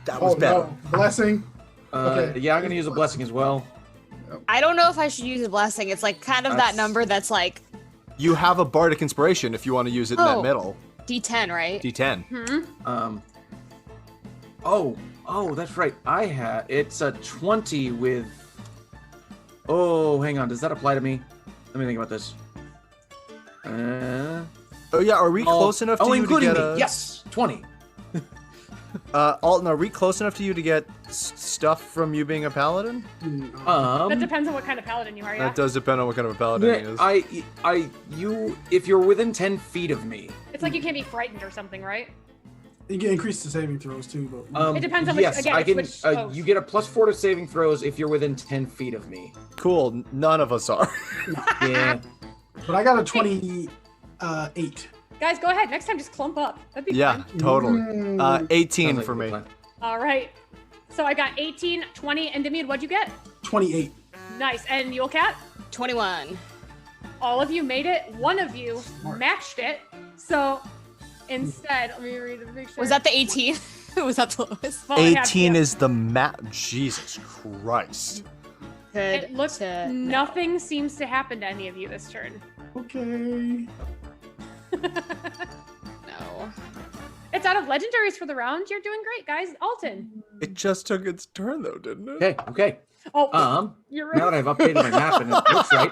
That was better. No. Blessing. Okay. Yeah, I'm gonna use a blessing as well. I don't know if I should use a blessing. It's like kind of that That's- number that's like You have a bardic inspiration if you want to use it in that Oh. middle. D10, right? D10. Oh, that's right. It's a 20 with. Oh, hang on. Does that apply to me? Let me think about this. Oh yeah, are we close enough to you to including get me. Yes, 20. Alton, are we close enough to you to get stuff from you being a paladin? That depends on what kind of paladin you are, yeah? That does depend on what kind of a paladin he is. If you're within 10 feet of me. It's like you can't be frightened or something, right? You can increase the saving throws too, but it depends on which, yes, again, I can. which host. You get a +4 to saving throws if you're within 10 feet of me. Cool. None of us are. Yeah. but I got a 28. Guys, go ahead. Next time, just clump up. That'd be Yeah, fun. totally. 18 Sounds like for a good me. plan. All right. So I got 18, 20, and Demian, what'd you get? 28. Nice. And Yule Cat? 21. All of you made it. One of you Smart. matched it. So instead, let me read the picture. Was that the 18? Was that the lowest? Well, I have 18 to- is the Jesus Christ. Good It looks to know. nothing seems to happen to any of you this turn. Okay. No. It's out of legendaries for the round. You're doing great, guys. Alton. It just took its turn though, didn't it? Okay. Oh, you're right. Now that I've updated my map and it looks right.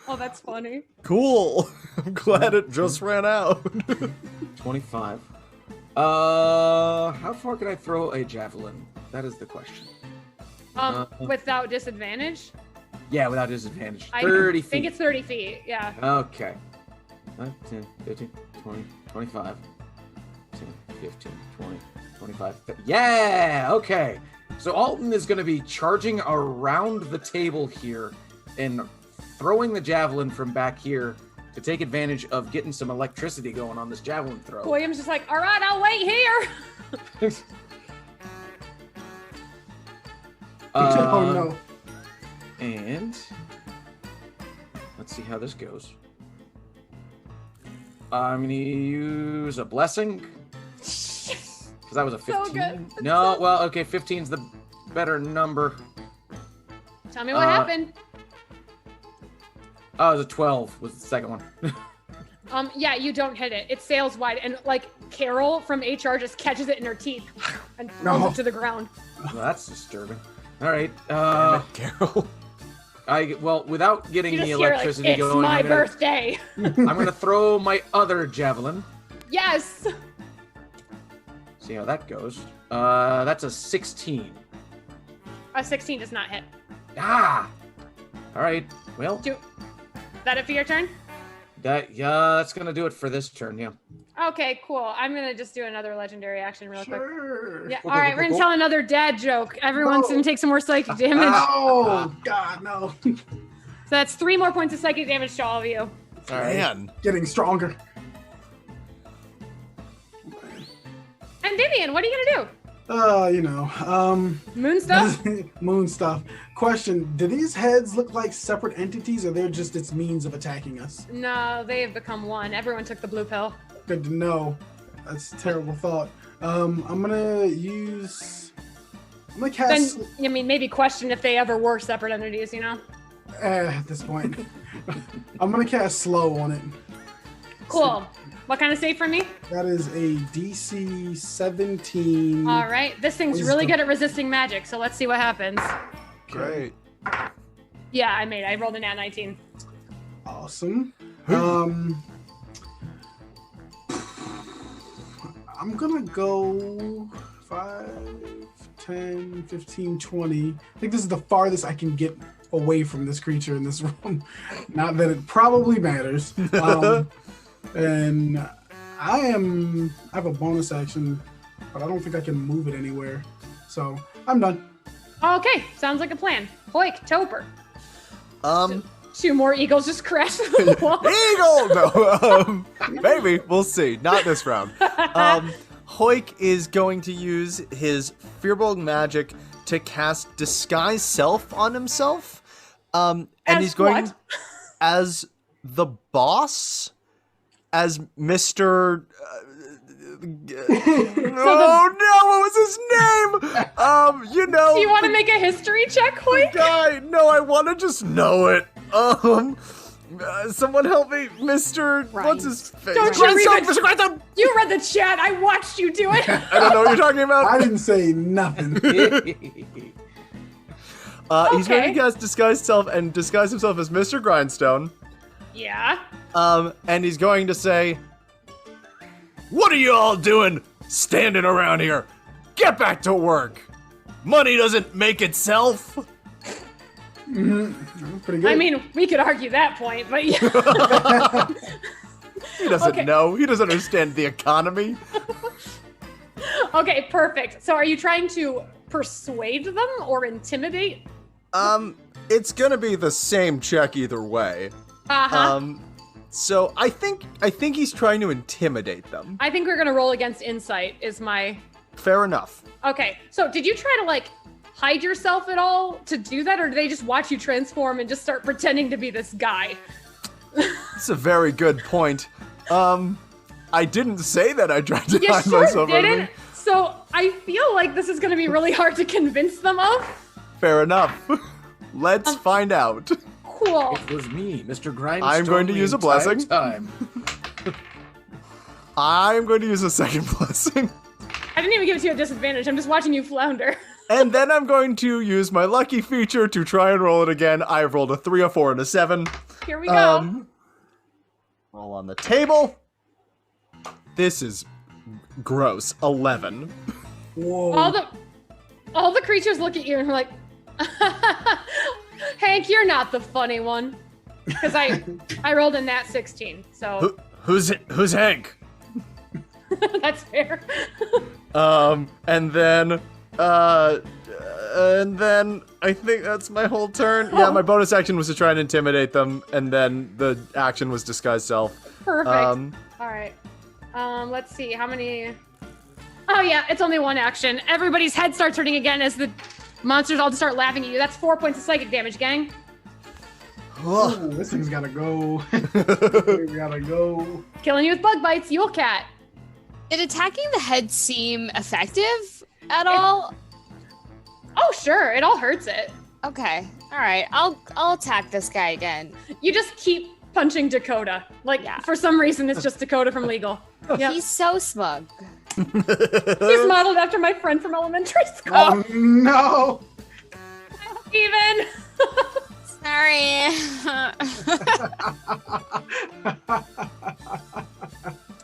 Oh, that's funny. Cool. I'm glad it just ran out. 25. How far can I throw a javelin? That is the question. Without disadvantage? Yeah, without disadvantage. I 30 feet. think it's 30 feet. Yeah. Okay. 5, 10, 15, 20, 25, 10, 15, 20, 25. Yeah! Okay. So Alton is going to be charging around the table here and throwing the javelin from back here to take advantage of getting some electricity going on this javelin throw. Quilliam's just like, all right, I'll wait here. Oh no. And let's see how this goes. I'm gonna use a blessing because that was a 15. So good. No, well, okay, 15's the better number. Tell me what happened. Oh, it was a 12 was the second one. Yeah, you don't hit it. It sails wide, and like Carol from HR just catches it in her teeth and throws No. it to the ground. Well, that's disturbing. All right. Damn it, Carol. Well, without getting You the just hear like, electricity it's going, my I'm gonna, birthday. I'm gonna throw my other javelin. Yes. See how that goes. That's a 16. A 16 does not hit. Ah. All right. Well, Is that it for your turn? that's gonna do it for this turn. Yeah. Okay, cool. I'm gonna just do another legendary action real quick. Sure. Yeah. Cool, All cool, right, cool, we're gonna cool. tell another dad joke. Everyone's No. gonna take some more psychic damage. Oh God, no. So that's 3 more points of psychic damage to all of you. All right. Man. Getting stronger. And Vivian, what are you gonna do? Moon stuff? Moon stuff. Question: do these heads look like separate entities, or they're just its means of attacking us? No, they have become one. Everyone took the blue pill. Good to know. That's a terrible thought. I'm gonna cast. Then, I mean, maybe question if they ever were separate entities, you know? At this point, I'm gonna cast slow on it. Cool. What kind of save for me? That is a DC 17. All right. This thing's Wisdom. really good at resisting magic, so let's see what happens. Great. Yeah, I rolled a nat 19. Awesome. I'm gonna go 5, 10, 15, 20. I think this is the farthest I can get away from this creature in this room. Not that it probably matters. And I have a bonus action, but I don't think I can move it anywhere. So I'm done. Okay, sounds like a plan. Hoik, Topper. 2 more eagles just crashed through the wall. Eagle! No, maybe. We'll see. Not this round. Hoik is going to use his Firbolg magic to cast Disguise Self on himself. And As he's going what? as the boss, as Mr. Oh no, what was his name? Do you want to make a history check, Hoik? Guy. No, I want to just know it. Someone help me, Mr. Right. What's his face? Don't you read Grindstone, it? Mr. Grindstone! You read the chat. I watched you do it. I don't know what you're talking I about. didn't say nothing. He's going Okay. to cast Disguise Self and disguise himself as Mr. Grindstone. Yeah. And he's going to say, "What are you all doing standing around here? Get back to work. Money doesn't make itself." Pretty good. I mean, we could argue that point, but yeah. He doesn't Okay. know. He doesn't understand the economy. Okay, perfect. So are you trying to persuade them or intimidate? It's gonna be the same check either way. Uh-huh. So I think he's trying to intimidate them. I think we're gonna roll against insight is my... Fair enough. Okay, so did you try to, like, hide yourself at all to do that, or did they just watch you transform and just start pretending to be this guy? That's a very good point. I didn't say that I tried to You hide sure myself. didn't? So I feel like this is gonna be really hard to convince them of. Fair enough. Let's find out. Cool. It was me, Mr. Grindstone. I'm going to the use a entire blessing. Time. I'm going to use a second blessing. I didn't even give it to you a disadvantage. I'm just watching you flounder. And then I'm going to use my lucky feature to try and roll it again. I've rolled a 3, a 4, and a 7. Here we go. Roll on the table. This is gross. 11. Whoa. All the creatures look at you and are like, Hank, you're not the funny one. Because I rolled a nat 16, so Who's Hank? that's fair. And then I think that's my whole turn. Yeah, my bonus action was to try and intimidate them, and then the action was disguise self. Perfect. All right. Let's see how many. Oh yeah, it's only one action. Everybody's head starts hurting again as the monsters all just start laughing at you. That's 4 points of psychic damage, gang. Ooh, this thing's gotta go. We gotta go. Killing you with bug bites, Yule Cat. Did attacking the head seem effective at all? Oh sure, it all hurts it. Okay. All right. I'll attack this guy again. You just keep punching Dakota. Like Yeah. for some reason, it's just Dakota from Legal. Yep. He's so smug. He's modeled after my friend from elementary school. Oh no! Even. Sorry.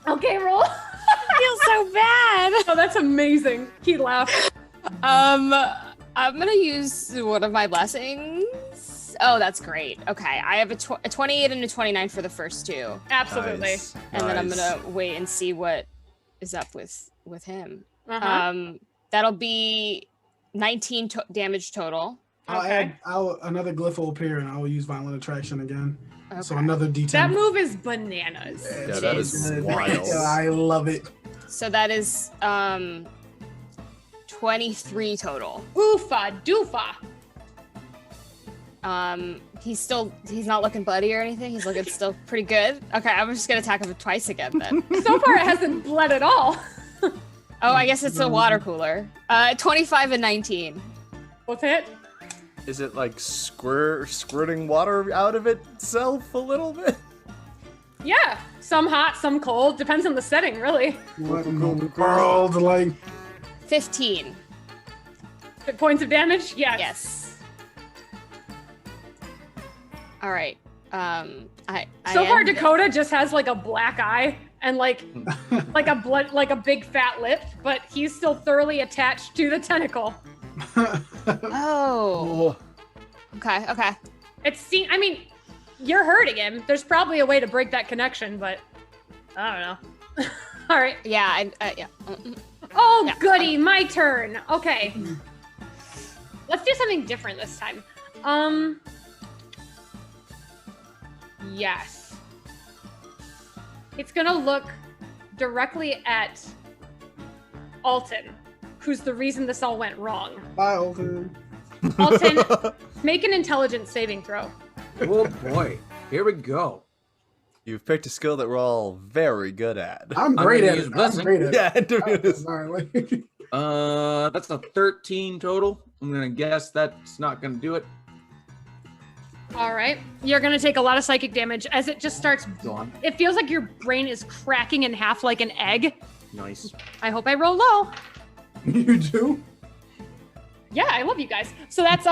Okay, roll. I feel so bad. Oh, that's amazing. He laughed. I'm gonna use one of my blessings. Oh, that's great. Okay, I have a 28 and a 29 for the first two, Absolutely. Nice. and then I'm Nice. gonna wait and see what is up with him. Uh-huh. That'll be 19 damage total. Okay. Another glyph will appear, and I will use violent attraction again. So Okay. another D10. That move is bananas. Yeah, that is Good. wild. I love it. So that is 23 total. Oofa doofa. He's not looking bloody or anything. He's looking still pretty good. Okay, I'm just gonna attack him twice again then. So far, it hasn't bled at all. Oh, I guess it's a water cooler. 25 and 19. Both hit. Is it like squirting water out of itself a little bit? Yeah, some hot, some cold. Depends on the setting, really. What in the world? Like, 15. Points of damage? Yes. Yes. All right. So far, Dakota just has like a black eye and like a big fat lip, but he's still thoroughly attached to the tentacle. Oh. Okay. Okay. I mean, you're hurting him. There's probably a way to break that connection, but I don't know. All right. Yeah. Yeah. Oh, Yeah. goody, my turn. Okay. Let's do something different this time. Yes. It's gonna look directly at Alton, who's the reason this all went wrong. bye, Alton. Alton, make an intelligence saving throw. Oh boy, here we go. You've picked a skill that we're all very good at. I'm great gonna at use it. I'm blessing. great at Yeah, it. doing this. Sorry. That's a 13 total. I'm gonna guess that's not gonna do it. All right. You're gonna take a lot of psychic damage as it just starts. Go on. It feels like your brain is cracking in half like an egg. Nice. I hope I roll low. You do? Yeah, I love you guys. So that's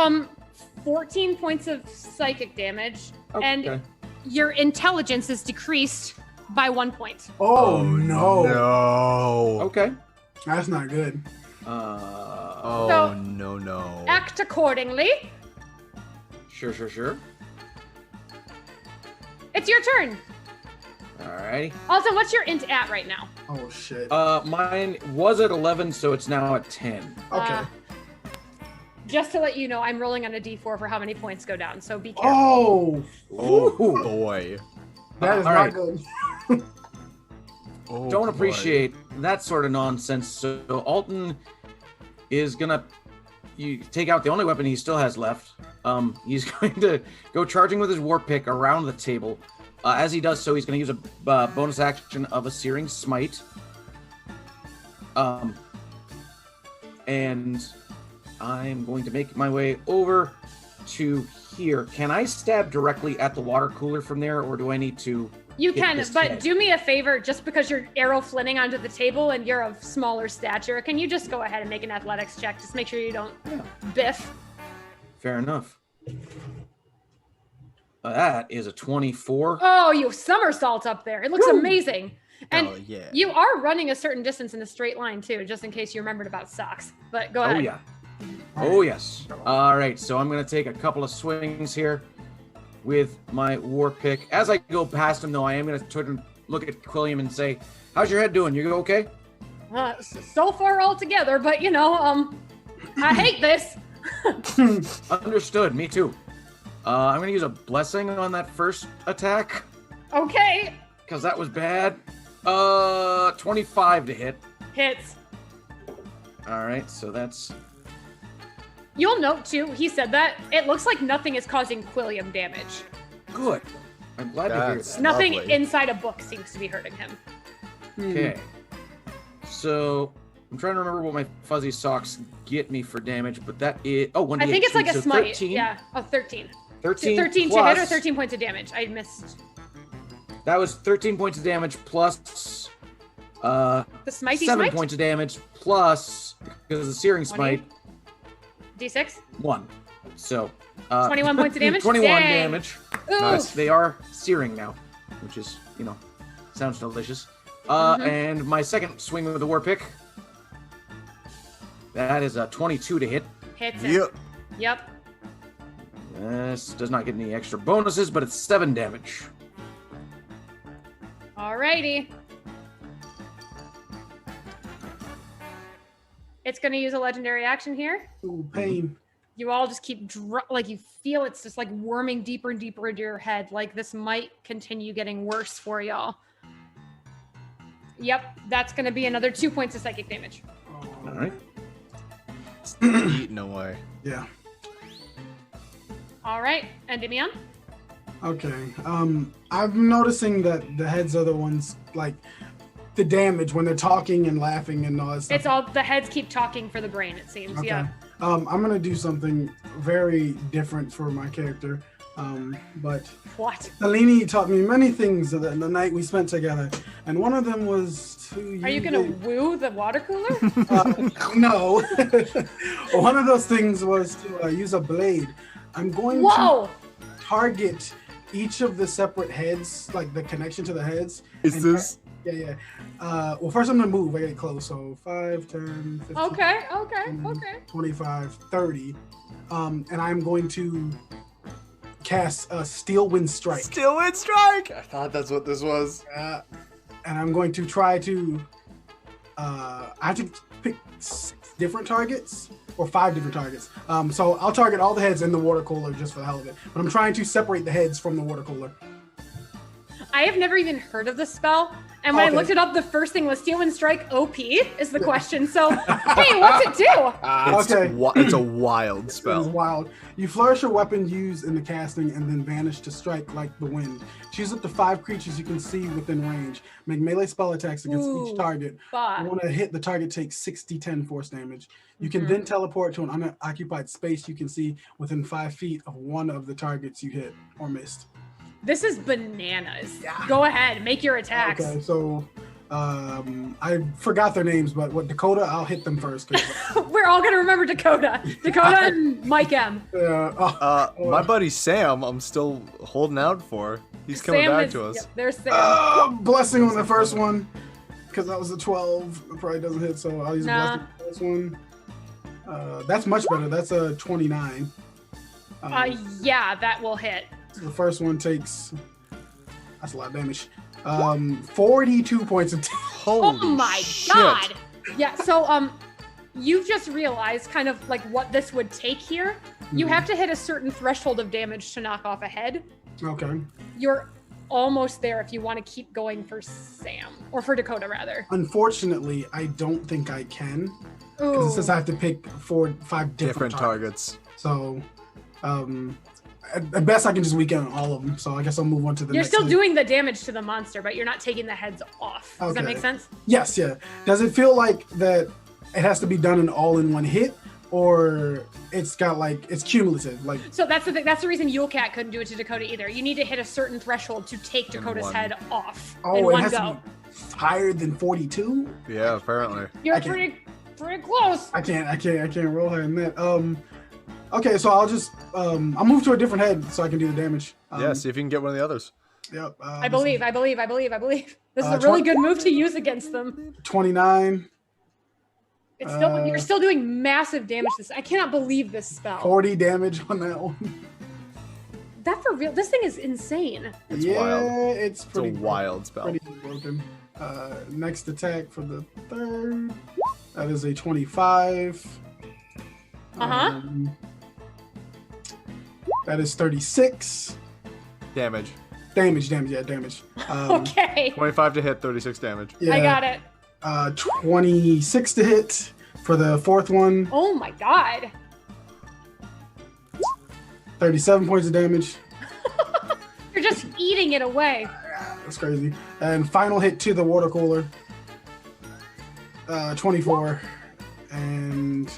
14 points of psychic damage. Okay. And your intelligence is decreased by 1 point. Oh, no. No. Okay. That's not good. Oh, So- no. Act accordingly. Sure. It's your turn. Alrighty. Also, what's your int at right now? Oh, shit. Mine was at 11, so it's now at 10. Okay. Just to let you know, I'm rolling on a d4 for how many points go down, so be careful. Oh, Oh, Ooh. boy. that is all not right. good. Oh, Don't boy. appreciate that sort of nonsense. So Alton is gonna take out the only weapon he still has left. He's going to go charging with his war pick around the table. As he does so, he's going to use a bonus action of a Searing Smite. And I'm going to make my way over to here. Can I stab directly at the water cooler from there, or do I need to? You hit can, this but head? do me a favor, just because you're arrow flinting onto the table and you're of smaller stature, can you just go ahead and make an athletics check? Just make sure you don't biff. Fair enough. That is a 24. Oh, you somersault up there. It looks amazing. And Oh, yeah. you are running a certain distance in a straight line too, just in case you remembered about socks. But go ahead. Oh, yeah. Oh, yes. All right, so I'm going to take a couple of swings here with my war pick. As I go past him, though, I am going to turn and look at Quilliam and say, how's your head doing? You okay? So far all together, but you know, I hate this. Understood. Me too. I'm going to use a blessing on that first attack Okay. because that was bad. 25 to hit. Hits. All right, so that's... You'll note too, he said that, it looks like nothing is causing Quilliam damage. good. I'm glad to hear That's that. Nothing lovely. inside a book seems to be hurting him. Okay. So I'm trying to remember what my fuzzy socks get me for damage, but that is... Oh, 1d8. I think it's like a so smite. 13? Yeah. Oh, 13. 13, 13 plus, to hit or 13 points of damage. I missed. That was 13 points of damage plus... The smitey 7 smite? points of damage plus... Because of the Searing Smite, D6? 1. So... 21 points of damage? 21 Dang. damage. Ooh. Nice. They are searing now, which is, you know, sounds delicious. And my second swing with the war pick. That is a 22 to hit. Hits him. Yep. Yep. This does not get any extra bonuses, but it's 7 damage. Alrighty. It's going to use a legendary action here. Ooh, pain. You all just keep, like, you feel it's just like worming deeper and deeper into your head. Like, this might continue getting worse for y'all. Yep, that's going to be another 2 points of psychic damage. All right. Eating away. Yeah. All right, and Demian? Okay. I'm noticing that the heads are the ones, like, the damage when they're talking and laughing and all that stuff. It's all, the heads keep talking for the brain, it seems. Okay. Yeah. I'm gonna do something very different for my character. But What? Alini taught me many things the night we spent together, and one of them was to. Are you going to woo the water cooler? No. One of those things was to use a blade. I'm going Whoa! to target each of the separate heads, like the connection to the heads. Is and this? Yeah. Well, first I'm gonna move. I get close. So 5, 10, 15. Okay. 25, 30. And I'm going to cast a Steel Wind Strike. Steel Wind Strike! I thought that's what this was. And I'm going to try to. I have to pick different targets or 5 different targets. So I'll target all the heads in the water cooler just for the hell of it. But I'm trying to separate the heads from the water cooler. I have never even heard of this spell. And when I Okay. looked it up, the first thing was Steel Wind Strike OP is the question. So, hey, what's it do? It's, Okay. it's a wild This is spell. wild. You flourish a weapon used in the casting and then vanish to strike like the wind. Choose up to 5 creatures you can see within range. Make melee spell attacks against Ooh, each target. Fuck. Want to hit the target takes 60-10 force damage. You can then teleport to an unoccupied space you can see within 5 feet of one of the targets you hit or missed. This is bananas. Go ahead, make your attacks. Okay, so I forgot their names, but what Dakota, I'll hit them first. 'Cause, We're all gonna remember Dakota. Dakota and Mike M. My buddy Sam, I'm still holding out for. He's coming Sam back is, to us. Yep, there's Sam. Blessing on the first one, because that was a 12. It probably doesn't hit, so I'll use a Nah. blessing on the first one. That's much better. That's a 29. Yeah, that will hit. So the first one takes. That's a lot of damage. 42 points of damage. Holy Oh my shit. god! Yeah, so you've just realized kind of like what this would take here. You have to hit a certain threshold of damage to knock off a head. Okay. You're almost there if you want to keep going for Sam, or for Dakota rather. Unfortunately, I don't think I can. Ooh. Because it says I have to pick 4-5 different targets. So, at best I can just weaken all of them. So I guess I'll move on to the You're next still hit. doing the damage to the monster, but you're not taking the heads off. Does that Okay. make sense? Yes, yeah. Does it feel like that it has to be done all in one hit, or it's got like it's cumulative? Like, So that's the thing. That's the reason Yule Cat couldn't do it to Dakota either. You need to hit a certain threshold to take Dakota's one. head off in oh, it one has go. to be higher than 42. Yeah, apparently. You're I can't- pretty close. I can't roll higher than that. Okay, so I'll just I'll move to a different head so I can do the damage. Yeah, see if you can get one of the others. Yep. I believe. This is a 20 really good move to use against them. 29, It's still you're still doing massive damage. I cannot believe this spell. 40 damage on that one. That for real? This thing is insane. It's yeah, wild. it's It's pretty a wild spell. pretty broken. Next attack for the third. That is a 25. Uh-huh. That is 36. Damage. Damage. Okay. 25 to hit, 36 damage. Yeah, I got it. 26 to hit for the fourth one. Oh my god. 37 points of damage. You're just eating it away. That's crazy. And final hit to the water cooler. 24. And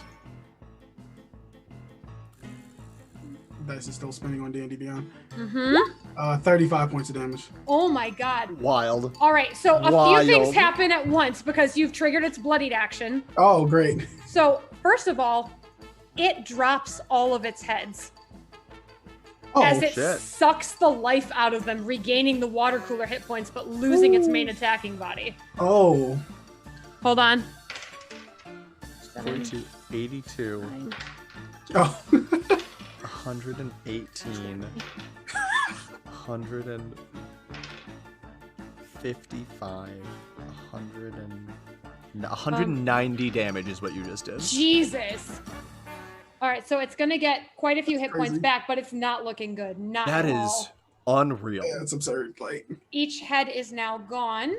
dice is still spinning on D&D Beyond. 35 points of damage. Oh my god. Wild. All right, so a Wild. few things happen at once because you've triggered its bloodied action. Oh, great. So, first of all, it drops all of its heads Oh, as it shit. sucks the life out of them, regaining the water cooler hit points, but losing its main attacking body. oh. Hold on. 42, 82, Oh. 118, 155, 190 damage is what you just did. Jesus. All right, so it's going to get quite a few hit points Crazy. back, but it's not looking good. Not That at is all. unreal. Yeah, it's absurd. Like, Each head is now gone,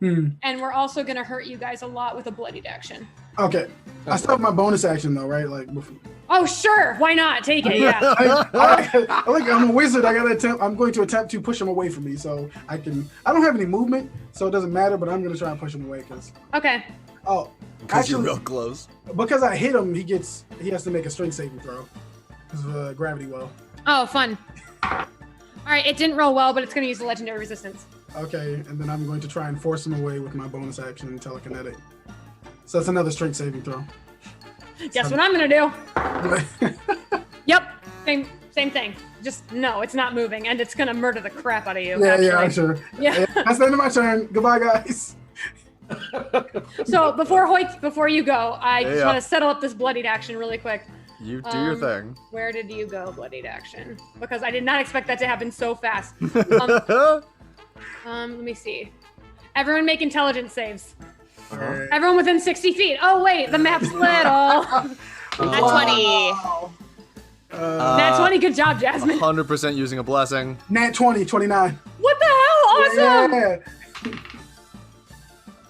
hmm. and we're also going to hurt you guys a lot with a bloodied action. Okay. I still have my bonus action though, right? Like, before. Oh, sure. Why not? Take it. Yeah. I'm a wizard. I'm going to attempt to push him away from me, so I can. I don't have any movement, so it doesn't matter. But I'm going to try and push him away because. Okay. Oh, Because you're actually, real close. because I hit him, he has to make a strength saving throw because of gravity well. Oh, fun. All right, it didn't roll well, but it's going to use the legendary resistance. Okay, and then I'm going to try and force him away with my bonus action and telekinetic. So that's another strength saving throw. Guess what I'm going to do? Yep. Same thing. Just no, it's not moving, and it's going to murder the crap out of you. Yeah, actually. sure. Yeah. That's the end of my turn. Goodbye, guys. So before you go, I just Yeah. want to settle up this bloodied action really quick. You do your thing. Where did you go, bloodied action? Because I did not expect that to happen so fast. Let me see. Everyone make intelligence saves. Everyone within 60 feet. Oh wait, the map's little. Nat 20. Nat 20. Good job, Jasmine. 100% using a blessing. Nat 20, 29. What the hell? Awesome. Yeah.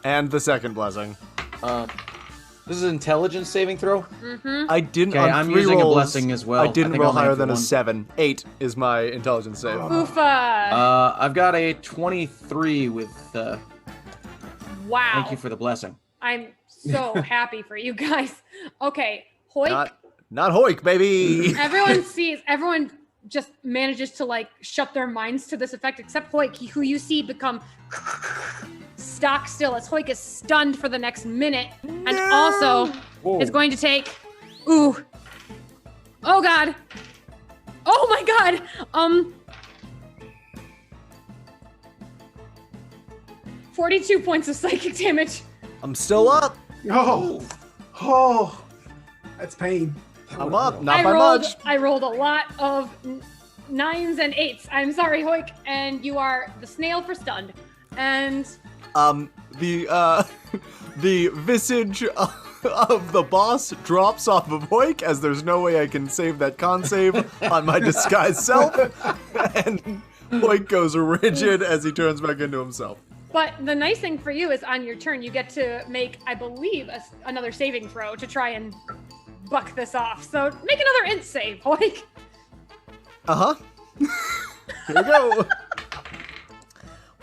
And the second blessing. This is an intelligence saving throw. I didn't. Okay, on I'm 3 using a rolls, blessing as well. I I didn't think roll I'll make higher it than a one. 7. 8 is my intelligence save. Oofa. I've got a 23 with. Wow. Thank you for the blessing. I'm so happy for you guys. Okay, Hoik. Not Hoik, baby. Everyone just manages to like shut their minds to this effect, except Hoik, who you see become stock still as Hoik is stunned for the next minute, and also is going to take. Oh god. Oh my god. 42 points of psychic damage. I'm still up. Oh, that's pain. I'm up, not by much. I rolled a lot of 9s and 8s. I'm sorry, Hoik, and you are the snail for stunned. And the visage of the boss drops off of Hoik as there's no way I can save that con save on my disguised self, and Hoik goes rigid as he turns back into himself. but the nice thing for you is on your turn you get to make, I believe, another saving throw to try and buck this off. So make another int save, Hoik. Uh-huh. Here we go.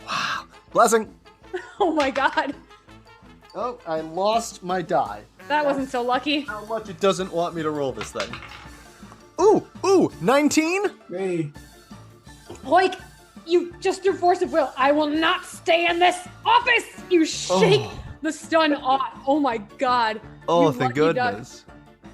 Wow. Blessing. Oh my god. Oh, I lost my die. That wasn't so lucky. How much it doesn't want me to roll this thing. Ooh, 19? Hey. Hoik, you just through force of will, I will not stay in this office! You shake the stun off. Oh my god. Oh, You thank lucky duck. goodness.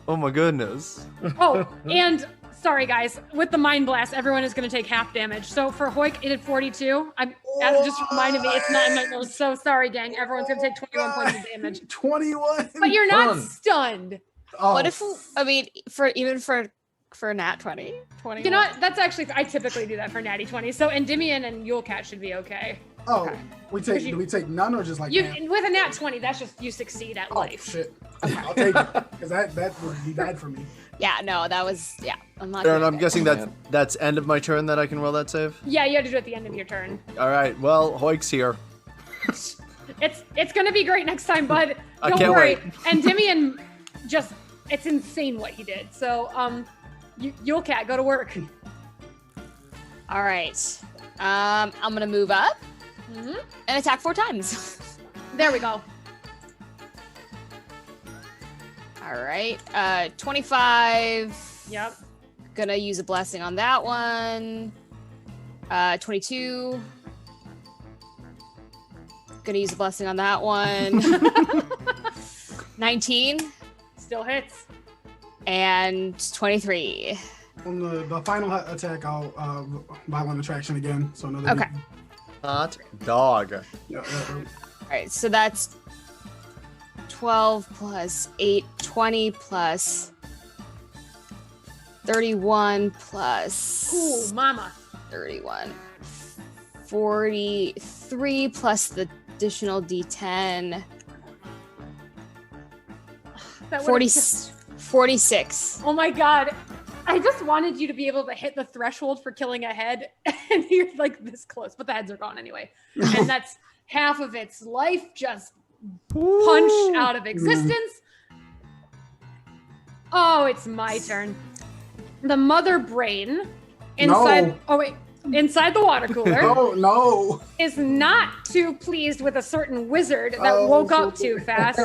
Oh my goodness. Oh, and sorry guys, with the mind blast, everyone is going to take half damage. So for Hoik, it did 42. That just reminded me, it's not in my notes. So sorry, gang. Everyone's going to take 21 points of damage. 21. But you're not Fun. stunned. Oh, What if, I mean, for a nat 20? 20? You know what? That's actually, I typically do that for natty 20. So Endymion and Yule Cat should be okay. Oh, Because do we take none or just like You half? with a nat 20, that's just you succeed at Oh life. shit! I'll take it because that would be bad for me. Yeah, no, that was, I'm not Aaron, doing I'm it. guessing that's end of my turn that I can roll that save? Yeah, you have to do it at the end of your turn. All right, well, Hoik's here. It's gonna be great next time, bud. I Don't can't worry. wait. Endymion just, it's insane what he did. So, Yule Cat, go to work. All right. I'm going to move up Mhm. and attack 4 times. There we go. All right. 25. Yep. Gonna use a blessing on that one. 22. Gonna use a blessing on that one. 19 Still hits. and 23. On the final attack, I'll violent attraction again. So another. Okay. Hot dog. Yeah, All right, so that's 12 plus 8, 20 plus 31 plus Ooh, mama. 31. 43 plus the additional D10. That 40, would've- 46. Oh my god. I just wanted you to be able to hit the threshold for killing a head, and you're like this close, but the heads are gone anyway. And that's half of its life just punched out of existence. Oh, it's my turn. The mother brain inside inside the water cooler Oh no! is not too pleased with a certain wizard that Oh, woke so up too fast.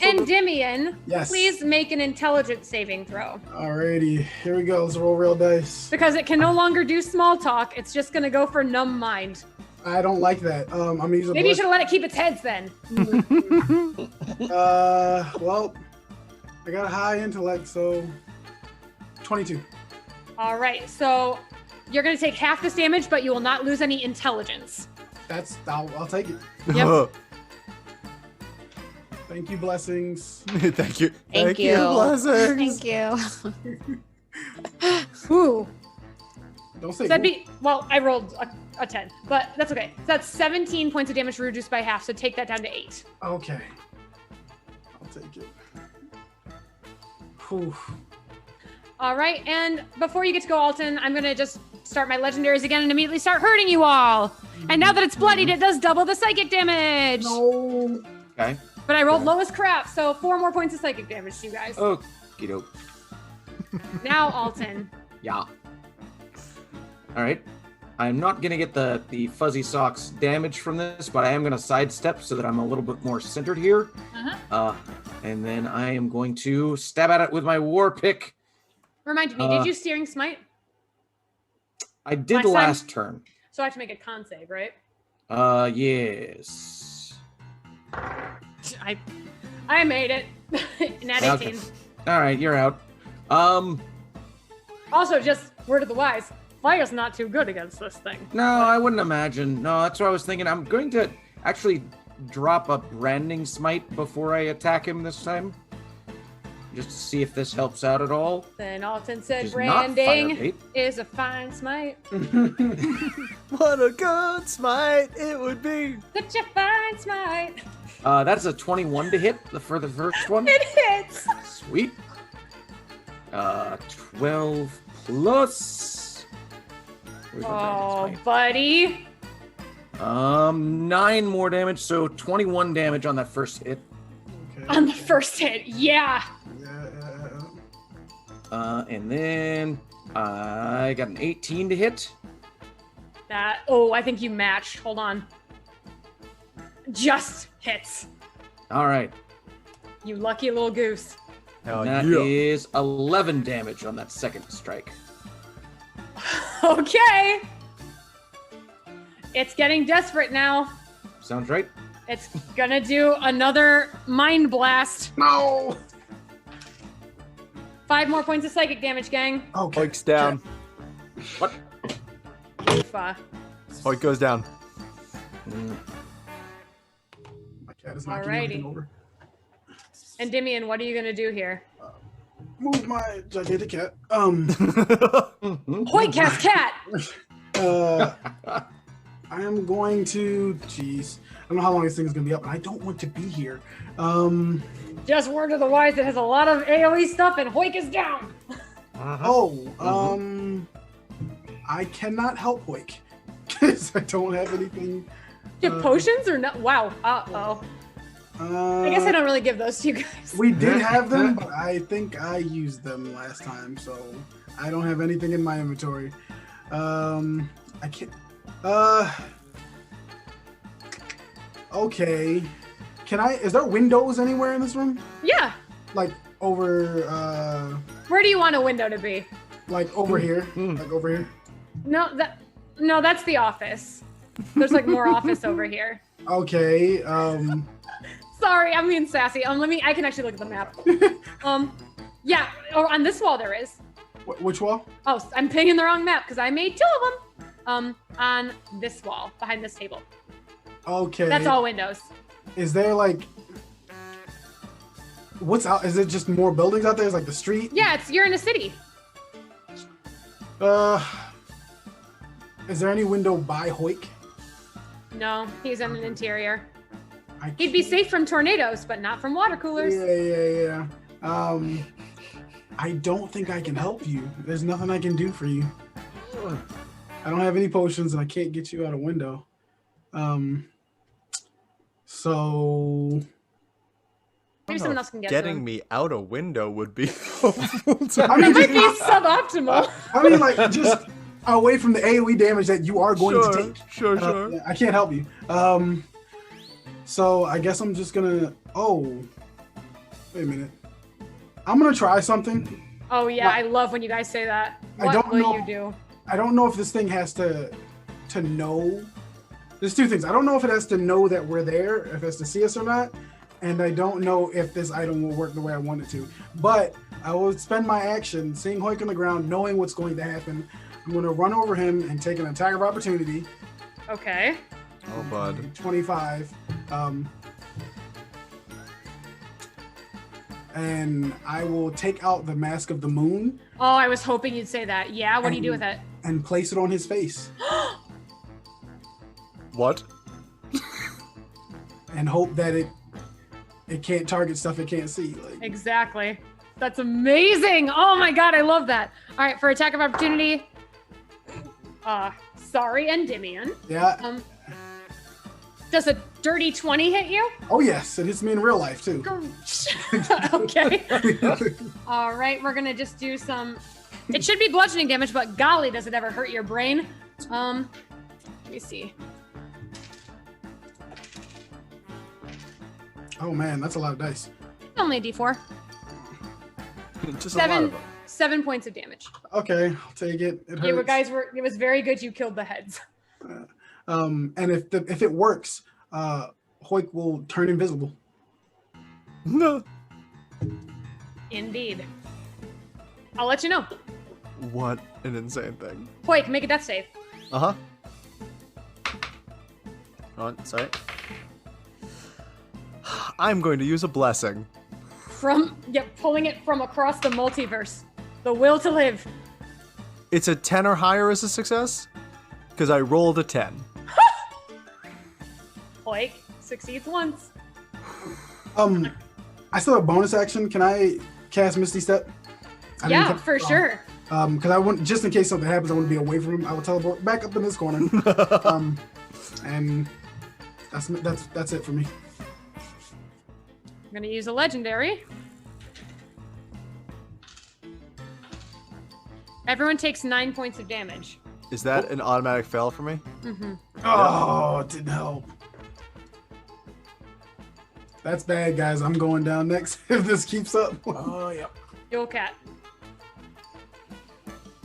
Endymion, Yes. please make an intelligence saving throw. Alrighty, here we go. Let's roll real dice. Because it can no longer do small talk, it's just gonna go for numb mind. I don't like that. I'm gonna use a. Maybe you should have let it keep its heads then. Well, I got a high intellect, so 22. All right, so you're gonna take half this damage, but you will not lose any intelligence. I'll take it. Yep. Thank you, blessings. Thank you. Thank you. Blessings. Thank you. Ooh. Don't say. So that'd be, well, I rolled a 10, but that's okay. So that's 17 points of damage reduced by half, so take that down to 8. Okay. I'll take it. Whew. All right, and before you get to go, Alton, I'm gonna just start my legendaries again and immediately start hurting you all. And now that it's bloodied, it does double the psychic damage. No. Okay. But I rolled low as crap, so 4 more points of psychic damage to you guys. Okie doke. Now, Alton. Yeah. All right. I'm not gonna get the fuzzy socks damage from this, but I am gonna sidestep so that I'm a little bit more centered here. And then I am going to stab at it with my war pick. Remind me, did you Searing Smite? I did Last last turn. So I have to make a con save, right? Yes. I made it. Nat 18. Okay. All right, you're out. Also, just word of the wise, fire's not too good against this thing. No, I wouldn't imagine. No, that's what I was thinking. I'm going to actually drop a branding smite before I attack him this time. Just to see if this helps out at all. Then Alton said Which is not fire branding bait. is a fine smite. What a good smite it would be. Such a fine smite. That's a 21 to hit for the first one. It hits. Sweet. 12 plus. Where's my Oh, branding buddy. smite? 9 more damage, so 21 damage on that first hit. Okay. On the first hit, yeah. And then I got an 18 to hit. I think you matched. Hold on. Just hits. All right. You lucky little goose. Hell And that yeah. is 11 damage on that second strike. Okay. It's getting desperate now. Sounds right? It's gonna do another mind blast. No. 5 more points of psychic damage, gang. Okay. Hoik's down. What? Oofa. Hoik goes down. My cat is knocking Alrighty. everything over. Endymion, what are you gonna do here? Move my gigantic cat. Hoik has cat! I am going to. Jeez, I don't know how long this thing is gonna be up, and I don't want to be here. Just word to the wise, it has a lot of AoE stuff, and Hoik is down! I cannot help Hoik because I don't have anything. Do you have potions or no? Wow. Uh-oh. I guess I don't really give those to you guys. We did have them, but I think I used them last time, so I don't have anything in my inventory. I can't. Okay. Can I? Is there windows anywhere in this room? Yeah. Like over, Where do you want a window to be? like over here, like over here. No, that's the office. There's like more office over here. Okay. Sorry, I'm being sassy. I can actually look at the map. Yeah, or on this wall there is. Which wall? Oh, I'm pinging the wrong map because I made 2 of them. On this wall, behind this table. Okay. That's all windows. Is there like? What's out? Is it just more buildings out there? Is like the street? Yeah, you're in a city. Is there any window by Hoik? No, he's in an interior. I He'd be can't- safe from tornadoes, but not from water coolers. Yeah. I don't think I can help you. There's nothing I can do for you. I don't have any potions, and I can't get you out a window. So Maybe someone else can get Getting to him. me out a window would be helpful to I mean, That might be just, suboptimal. I mean, like just away from the AOE damage that you are going to take. Sure. Yeah, I can't help you. So I guess I'm just gonna. Oh, wait a minute. I'm gonna try something. Oh yeah, I love when you guys say that. I What don't will know. you do? I don't know if this thing has to know. There's 2 things. I don't know if it has to know that we're there, if it has to see us or not, and I don't know if this item will work the way I want it to. But I will spend my action seeing Hoik on the ground, knowing what's going to happen. I'm going to run over him and take an attack of opportunity. Okay. Oh, bud. 25. And I will take out the Mask of the Moon Oh, I was hoping you'd say that. Yeah, what do you do with it? and place it on his face What? and hope that it can't target stuff it can't see. Like, Exactly. That's amazing. Oh my god, I love that. All right, for attack of opportunity. Sorry, Endymion. yeah. Does a dirty 20 hit you? Oh yes, it hits me in real life too. Okay. All right, we're gonna just do some. It should be bludgeoning damage, but golly, does it ever hurt your brain? Let me see. Oh man, that's a lot of dice. Only a D4. Just a lot of them. 7 points of damage. Okay, I'll take it. It hurts. You guys were. It was very good. You killed the heads. And if it works, Hoik will turn invisible. No. Indeed. I'll let you know. What an insane thing. Hoik, make a death save. Uh-huh. Oh, sorry. I'm going to use a blessing. Pulling it from across the multiverse. The will to live. It's a 10 or higher as a success? Because I rolled a 10. Hoik succeeds once. I still have bonus action. Can I cast Misty Step? Yeah, for sure. Because I want, just in case something happens, I want to be away from him. I will teleport back up in this corner. And that's it for me. I'm gonna use a legendary. Everyone takes 9 points of damage. Is that an automatic fail for me? Mm-hmm. Oh, it didn't help. That's bad, guys. I'm going down next if this keeps up. Oh, yeah. Yule Cat.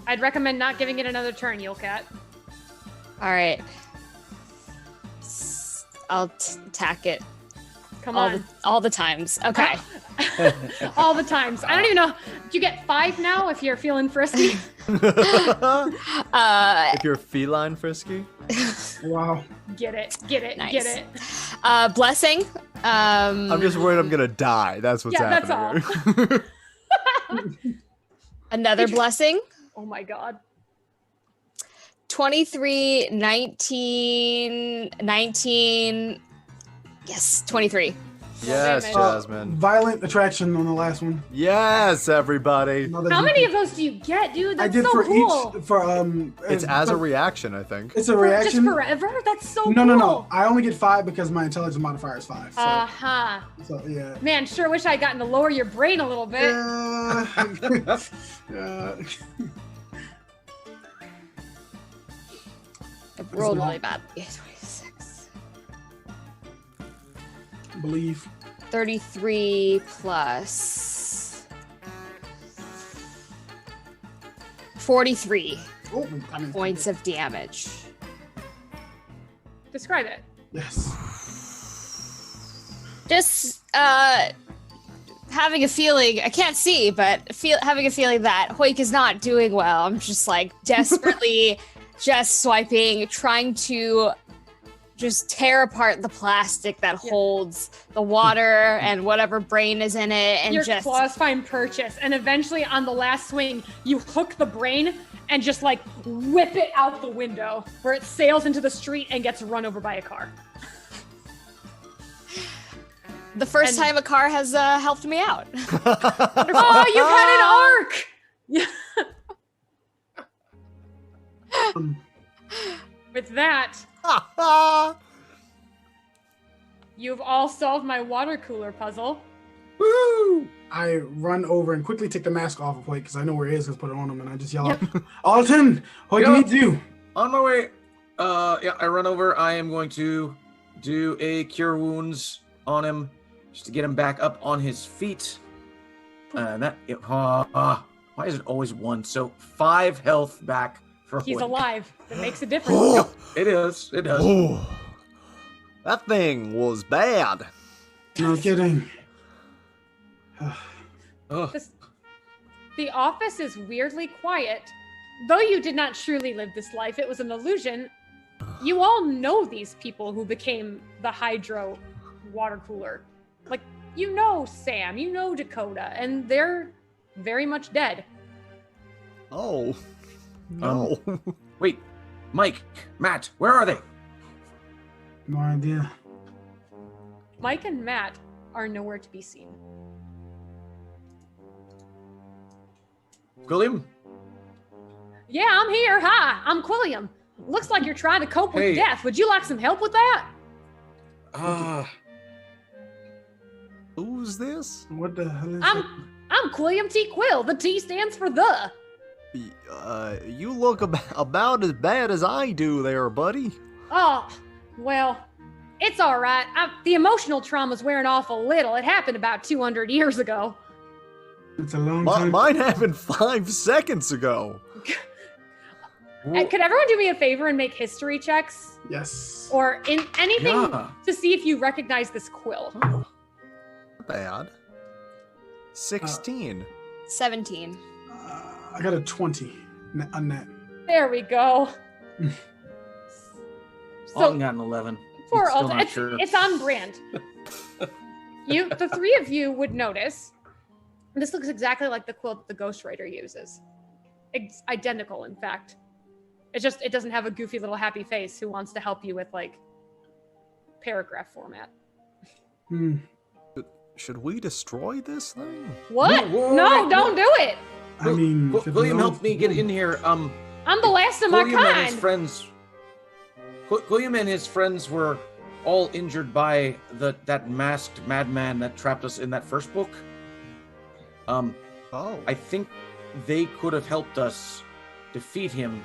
I'd recommend not giving it another turn, Yule Cat. All right. I'll attack it. Come on. All the times. Okay. All the times. I don't even know. Do you get 5 now if you're feeling frisky? If you're feline frisky? Wow. Get it. Nice. Get it. Blessing. I'm just worried I'm going to die. That's what's happening. That's all. Another blessing. Oh my god. 23, 19. Yes, 23. Yes, damage. Jasmine. Violent attraction on the last one. Yes, everybody. Another How D- many of those do you get, dude? That's I did so for cool. each for It's as a reaction, I think. It's a Just reaction. forever? That's so No, cool. no. I only get 5 because my intelligence modifier is 5. So, Uh-huh. so yeah. Man, sure wish I'd gotten to lower your brain a little bit. I rolled really bad. Yeah, 26. Believe. 33 plus 43 Oh, I mean, points of damage. Describe it. Yes. Just having a feeling, I can't see, but having a feeling that Hoik is not doing well. I'm just like desperately just swiping, trying to just tear apart the plastic that holds the water and whatever brain is in it, and Your just claws find purchase, and eventually on the last swing, you hook the brain and just like whip it out the window where it sails into the street and gets run over by a car. the first time a car has helped me out. Oh, you had an arc! With that, you've all solved my water cooler puzzle. Woo! I run over and quickly take the mask off of Hoyt because I know where he is. Because put it on him and I just yell out, "Alton, Hoyt Yep. needs you." On my way. Yeah, I run over. I am going to do a cure wounds on him just to get him back up on his feet. Why is it always 1? So 5 health back for He's Hoyt. alive. That makes a difference. It is. It does. Oh, that thing was bad. No kidding. Ugh. The office is weirdly quiet. Though you did not truly live this life, it was an illusion. You all know these people who became the Hydro water cooler. Like, you know Sam, you know Dakota, and they're very much dead. Oh, no. Wait, Mike, Matt, where are they? No idea. Mike and Matt are nowhere to be seen. Quilliam? Yeah, I'm here. Hi, I'm Quilliam. Looks like you're trying to cope with Hey. death. Would you like some help with that? Who's this? What the hell is I'm Quilliam T. Quill. The T stands for the. You look about as bad as I do there, buddy. Oh, well, it's all right. The emotional trauma's wearing off a little. It happened about 200 years ago. It's a long time. Mine happened 5 seconds ago. Could everyone do me a favor and make history checks? Yes. Or in anything Yeah. to see if you recognize this quill? Not bad. 16. 17. I got a 20 on that. There we go. Alton got an 11. Poor He's still Alton. not sure. It's on brand. The three of you would notice this looks exactly like the quilt the ghostwriter uses. It's identical, in fact. It doesn't have a goofy little happy face who wants to help you with like paragraph format. Should we destroy this thing? What? No, Don't do it. I mean, Quilliam helped me get in here. I'm the last of my Quilliam and his kind. friends. Quilliam and his friends were all injured by that masked madman that trapped us in that first book. Oh. I think they could have helped us defeat him,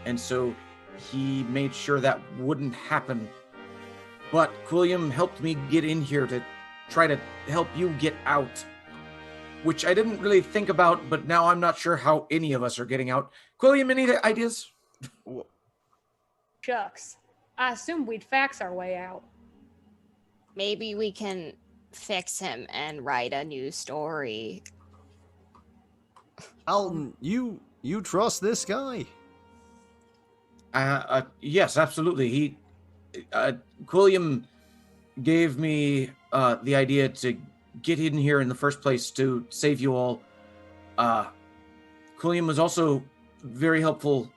and so he made sure that wouldn't happen. But Quilliam helped me get in here to try to help you get out, which I didn't really think about, but now I'm not sure how any of us are getting out. Quilliam, any ideas? Shucks. I assumed we'd fax our way out. Maybe we can fix him and write a new story. Alton, you trust this guy? Yes, absolutely. Quilliam gave me the idea to get in here in the first place to save you all. Quilliam was also very helpful.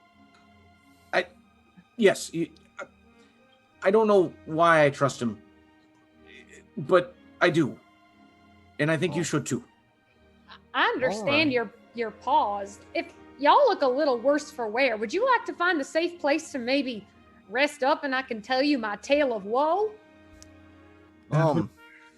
I don't know why I trust him, but I do, and I think you should too. I understand your pause. If y'all look a little worse for wear, would you like to find a safe place to maybe rest up and I can tell you my tale of woe?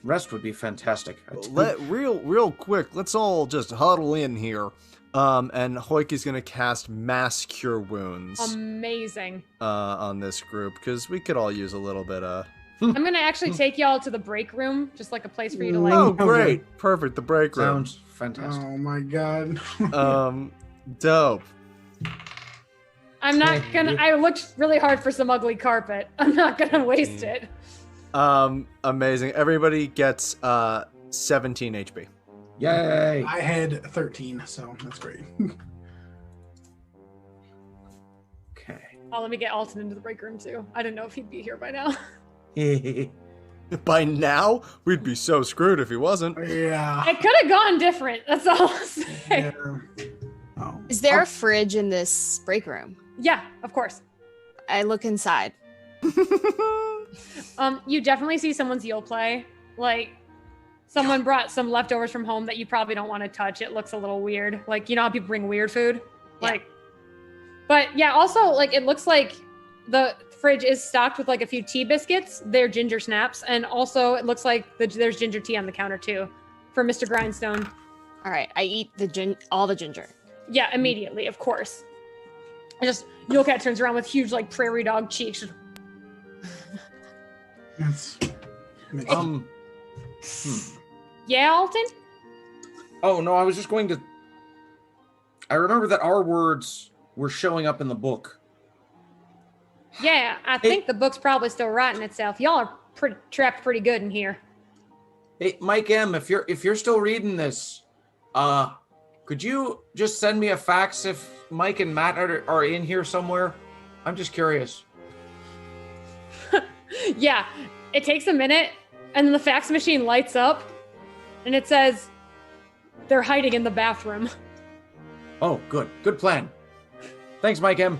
Rest would be fantastic. Real quick, let's all just huddle in here. And Hoik is gonna cast Mass Cure Wounds. Amazing. On this group, because we could all use a little bit of... I'm gonna actually take y'all to the break room, just like a place for you to like... Oh, great. Perfect, the break room. Sounds fantastic. Oh my god. Dope. I'm not gonna... I looked really hard for some ugly carpet. I'm not gonna waste it. Amazing. Everybody gets 17 HP. Yay! I had 13, so that's great. Okay. Oh, let me get Alton into the break room too. I didn't know if he'd be here by now. By now, we'd be so screwed if he wasn't. Yeah. It could have gone different. That's all I'll say. Yeah. Oh. Is there a fridge in this break room? Yeah, of course. I look inside. You definitely see someone's Yule play. Like, someone brought some leftovers from home that you probably don't want to touch. It looks a little weird. Like, you know how people bring weird food? Yeah. Like, but yeah, also, like, it looks like the fridge is stocked with, like, a few tea biscuits. They're ginger snaps. And also, it looks like there's ginger tea on the counter, too, for Mr. Grindstone. All right, I eat all the ginger. Yeah, immediately, of course. Yule Cat turns around with huge, like, prairie dog cheeks. That's... Yeah, Alton? Oh, no, I was just going to... I remember that our words were showing up in the book. Yeah, I think the book's probably still writing itself. Y'all are trapped pretty good in here. Hey, Mike M., if you're still reading this, could you just send me a fax if Mike and Matt are in here somewhere? I'm just curious. Yeah, it takes a minute, and then the fax machine lights up, and it says, they're hiding in the bathroom. Oh, good. Good plan. Thanks, Mike M.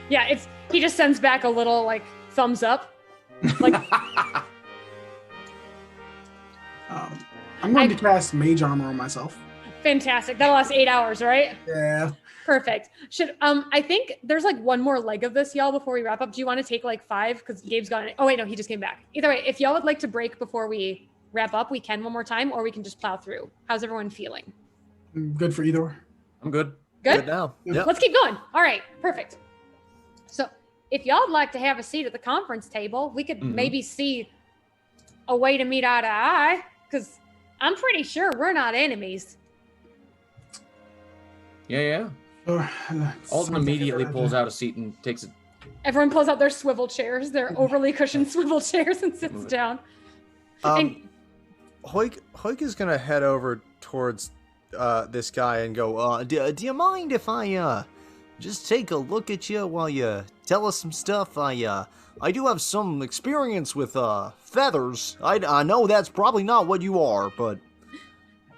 Yeah, he just sends back a little, like, thumbs up. Like, I'm going to cast Mage Armor on myself. fantastic. That'll last 8 hours, right? Yeah. Perfect. I think there's like one more leg of this, y'all, before we wrap up. Do you want to take like 5? Because Gabe's gone. Oh, wait, no, he just came back. Either way, if y'all would like to break before we wrap up, we can one more time, or we can just plow through. How's everyone feeling? Good for either. I'm good. Good? now. Yep. Let's keep going. All right, perfect. So if y'all would like to have a seat at the conference table, we could maybe see a way to meet eye to eye, because I'm pretty sure we're not enemies. Yeah. Alton immediately pulls out a seat and takes it. Everyone pulls out their swivel chairs, their overly cushioned swivel chairs, and sits down. Hoik is gonna head over towards this guy and go, do you mind if I just take a look at you while you tell us some stuff. I do have some experience with feathers. I know that's probably not what you are, but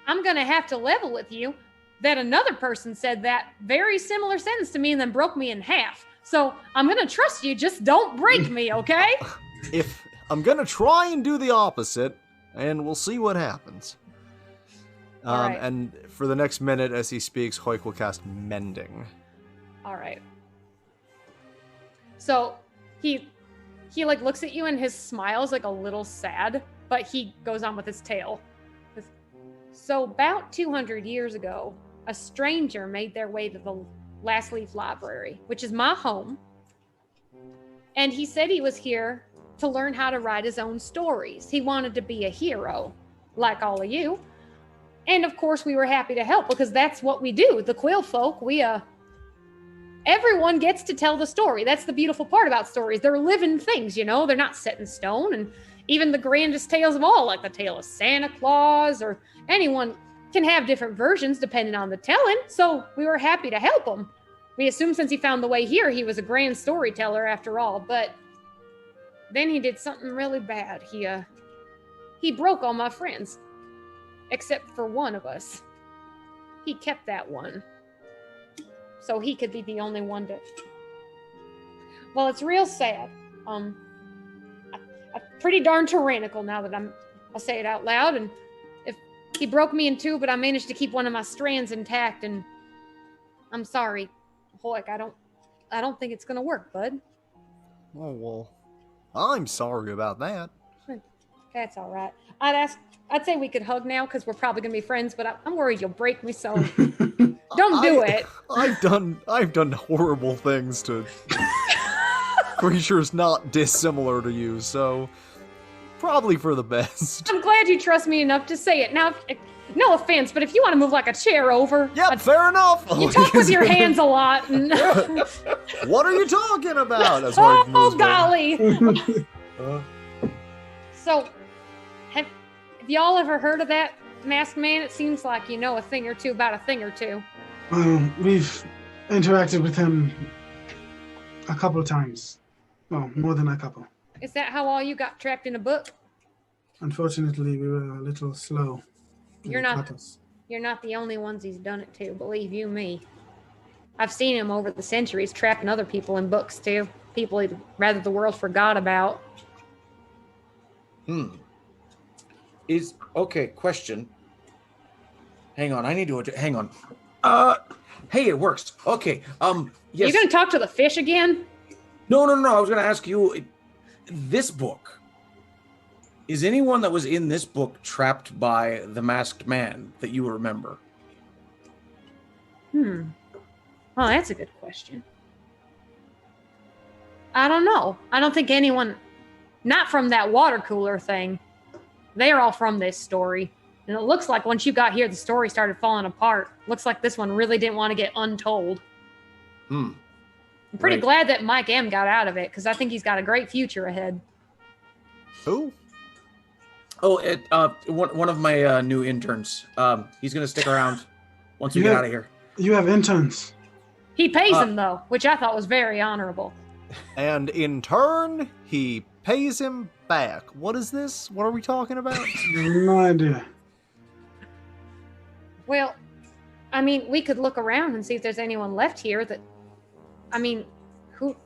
I'm gonna have to level with you that another person said that very similar sentence to me and then broke me in half. So I'm gonna trust you, just don't break me, okay? if I'm gonna try and do the opposite, and we'll see what happens. All right. And for the next minute as he speaks, Hoik will cast Mending. All right. So he like looks at you and his smile is like a little sad, but he goes on with his tale. So about 200 years ago, a stranger made their way to the Lastleaf Library, which is my home. And he said he was here to learn how to write his own stories. He wanted to be a hero, like all of you. And of course, we were happy to help because that's what we do. The Quill folk, everyone gets to tell the story. That's the beautiful part about stories. They're living things, you know? They're not set in stone. And even the grandest tales of all, like the tale of Santa Claus, or anyone can have different versions depending on the telling. So we were happy to help him. We assumed since he found the way here, he was a grand storyteller after all. But then he did something really bad. He broke all my friends, except for one of us. He kept that one, so he could be the only one to. Well, it's real sad. I'm pretty darn tyrannical now that I'll say it out loud. And if he broke me in two, but I managed to keep one of my strands intact. And I'm sorry, Hoik. I don't think it's gonna work, bud. Oh well, I'm sorry about that. That's all right. I'd say we could hug now because we're probably gonna be friends, but I'm worried you'll break me. So don't do it. I've done horrible things to creatures not dissimilar to you, so probably for the best. I'm glad you trust me enough to say it. Now, no offense, but if you want to move like a chair over, Yep, fair enough. You talk with your hands a lot. And what are you talking about? That's why oh golly! So, have y'all ever heard of that masked man? It seems like you know a thing or two about a thing or two. We've interacted with him a couple of times. Well, more than a couple. Is that how all you got trapped in a book? Unfortunately, we were a little slow. You're not the only ones he's done it to, believe you me. I've seen him over the centuries trapping other people in books too. People he'd rather the world forgot about. Question. Hang on, hang on. Hey, it works. Okay, yes. You gonna talk to the fish again? No, I was gonna ask you, this book, is anyone that was in this book trapped by the masked man that you remember? Oh, that's a good question. I don't know. I don't think anyone, not from that water cooler thing. They're all from this story. And it looks like once you got here, the story started falling apart. Looks like this one really didn't want to get untold. I'm pretty glad that Mike M got out of it, because I think he's got a great future ahead. Who? Oh, one of my new interns. He's going to stick around once we get out of here. You have interns. He pays him, though, which I thought was very honorable. And in turn, he pays him back. What is this? What are we talking about? No idea. Well, I mean, we could look around and see if there's anyone left here that... I mean, who?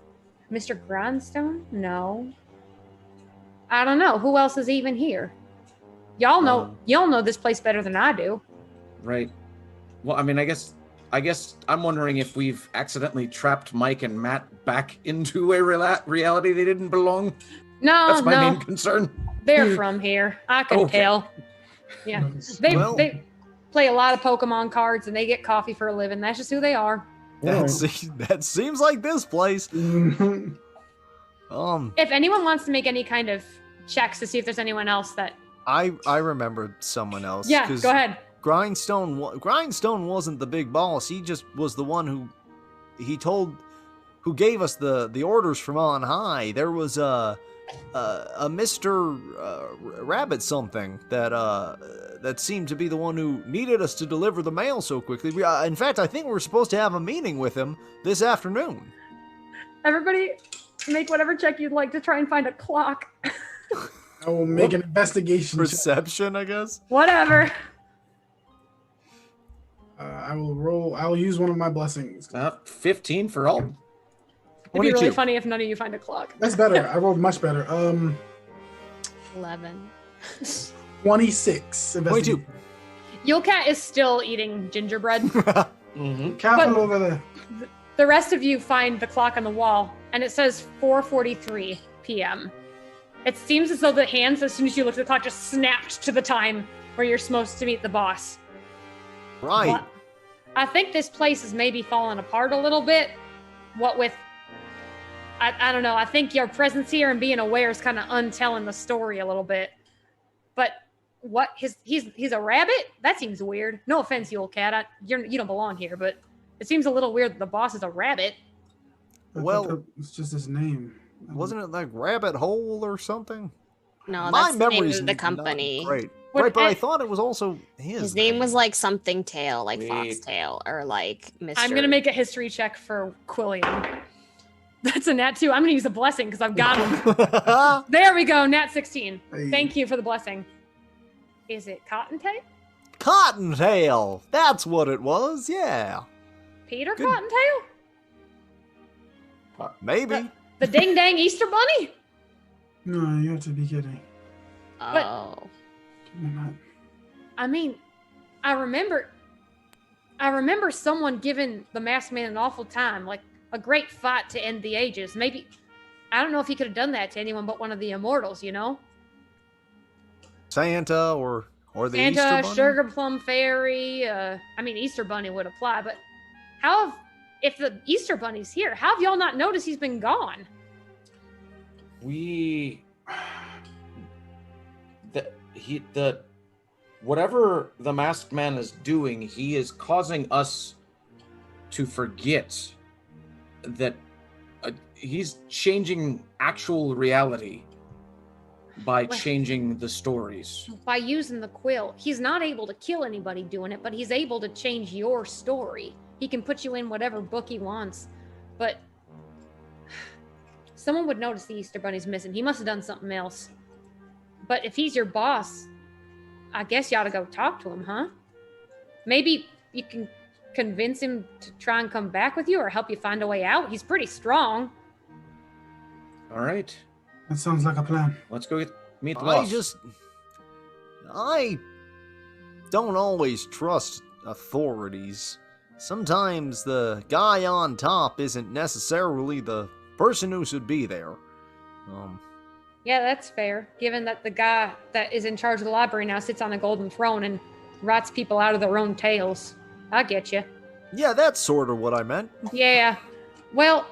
Mr. Grindstone? No. I don't know. Who else is even here? Y'all know this place better than I do. Right. Well, I mean, I guess I'm wondering if we've accidentally trapped Mike and Matt back into a reality they didn't belong. No, that's my main concern. They're from here. I can tell. Yeah, they play a lot of Pokemon cards and they get coffee for a living. That's just who they are. That seems like this place. If anyone wants to make any kind of checks to see if there's anyone else that I remembered someone else. Yeah, go ahead. Grindstone wasn't the big boss. He just was the one who gave us the orders from on high. There was a Mr. Rabbit something that seemed to be the one who needed us to deliver the mail so quickly. In fact, I think we're supposed to have a meeting with him this afternoon. Everybody, make whatever check you'd like to try and find a clock. I will make an investigation check. Perception, I guess. Whatever. I will use one of my blessings. 15 for all. It'd be really funny if none of you find a clock. That's better. I rolled much better. 11. 26. 22. Yule Cat is still eating gingerbread. Careful over there. The rest of you find the clock on the wall, and it says 4:43 p.m. It seems as though the hands, as soon as you look at the clock, just snapped to the time where you're supposed to meet the boss. Right. Well, I think this place is maybe falling apart a little bit. What with, I don't know. I think your presence here and being aware is kind of untelling the story a little bit. But what? He's a rabbit? That seems weird. No offense, Yule Cat. You don't belong here, but it seems a little weird that the boss is a rabbit. Well, it's just his name. Wasn't it like Rabbit Hole or something? No, My that's the name memory's of the not company. Great. Right, but I thought it was also His name was like something tail, like Foxtail, or like Mr. I'm going to make a history check for Quilliam. That's a nat 2. I'm going to use a blessing because I've got him. There we go, nat 16. Hey. Thank you for the blessing. Is it Cottontail? Cottontail. That's what it was, yeah. Peter Good. Cottontail? Maybe. The ding dang Easter bunny? No, you have to be kidding. Oh. You're not. I mean, I remember someone giving the masked man an awful time, like a great fight to end the ages. Maybe, I don't know if he could have done that to anyone but one of the immortals, you know? Santa or the Santa, Easter Bunny? Sugar Plum Fairy. I mean, Easter Bunny would apply, but if the Easter Bunny's here, how have y'all not noticed he's been gone? Whatever the masked man is doing, he is causing us to forget that he's changing actual reality by changing the stories. By using the quill. He's not able to kill anybody doing it, but he's able to change your story. He can put you in whatever book he wants. But someone would notice the Easter Bunny's missing. He must have done something else. But if he's your boss, I guess you ought to go talk to him, huh? Maybe you can convince him to try and come back with you or help you find a way out. He's pretty strong. All right. That sounds like a plan. Let's go meet the boss. I don't always trust authorities. Sometimes the guy on top isn't necessarily the person who should be there. Yeah, that's fair, given that the guy that is in charge of the library now sits on a golden throne and rots people out of their own tails. I get you. Yeah, that's sort of what I meant. Yeah. Well,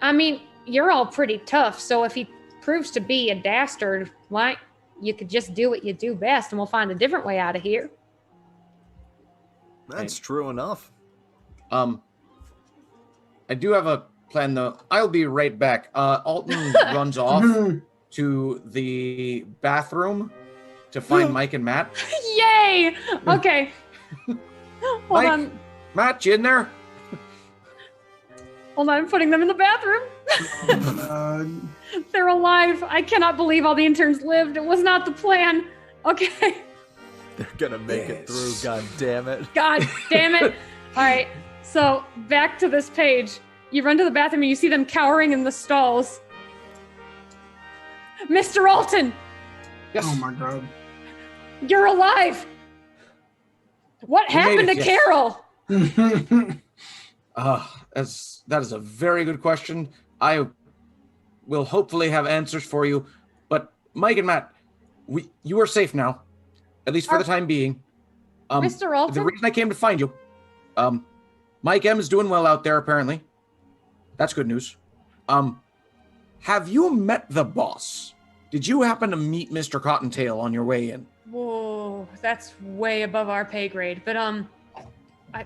I mean, you're all pretty tough, so if he proves to be a dastard, why, you could just do what you do best and we'll find a different way out of here. That's true enough. I do have a plan, though. I'll be right back. Alton runs off to the bathroom to find Mike and Matt. Yay! Okay. Hold on. Matt, you in there? Hold on, I'm putting them in the bathroom. They're alive. I cannot believe all the interns lived. It was not the plan. Okay. They're gonna make it through, god damn it. God damn it. All right, so back to this page. You run to the bathroom and you see them cowering in the stalls. Mr. Alton! Yes. Oh my god. You're alive! What happened to Carol? That is a very good question. I will hopefully have answers for you. But Mike and Matt, you are safe now, at least for the time being. Mr. Alton? The reason I came to find you, Mike M is doing well out there, apparently. That's good news. Have you met the boss? Did you happen to meet Mr. Cottontail on your way in? Whoa, that's way above our pay grade. But I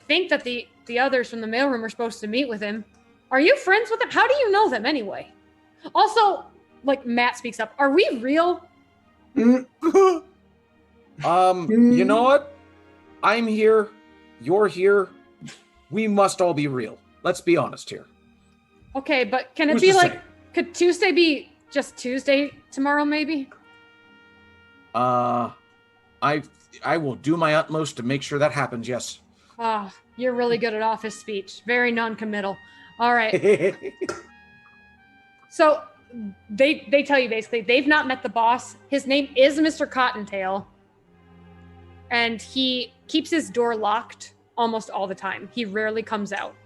think that the others from the mailroom are supposed to meet with him. Are you friends with them? How do you know them anyway? Also, like Matt speaks up. Are we real? You know what? I'm here. You're here. We must all be real. Let's be honest here. Okay, but can it Who's be to like, say? could Tuesday be just Tuesday tomorrow maybe? I will do my utmost to make sure that happens, yes. Ah, you're really good at office speech. Very non-committal. All right. So they tell you basically they've not met the boss. His name is Mr. Cottontail. And he keeps his door locked almost all the time. He rarely comes out.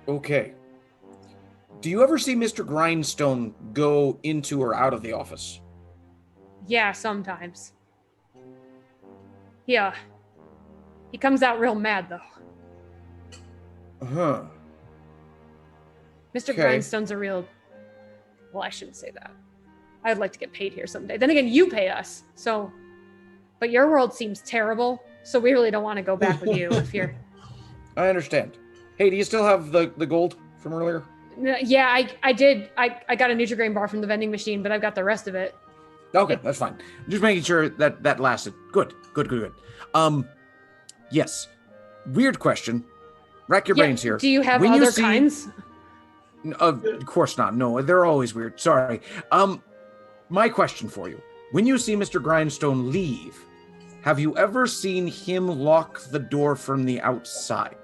Okay. Do you ever see Mr. Grindstone go into or out of the office? Yeah, sometimes. Yeah. He comes out real mad though. Huh. Mr. Okay. Grindstone's a real... Well, I shouldn't say that. I'd like to get paid here someday. Then again, you pay us, so... But your world seems terrible, so we really don't want to go back with you if you're... I understand. Hey, do you still have the gold from earlier? Yeah, I did. I got a Nutri-Grain bar from the vending machine, but I've got the rest of it. Okay, that's fine. Just making sure that lasted. Good. Yes. Weird question. Rack your brains here. Do you have When other you see- kinds? Of course not. No, they're always weird. Sorry. My question for you. When you see Mr. Grindstone leave, have you ever seen him lock the door from the outside?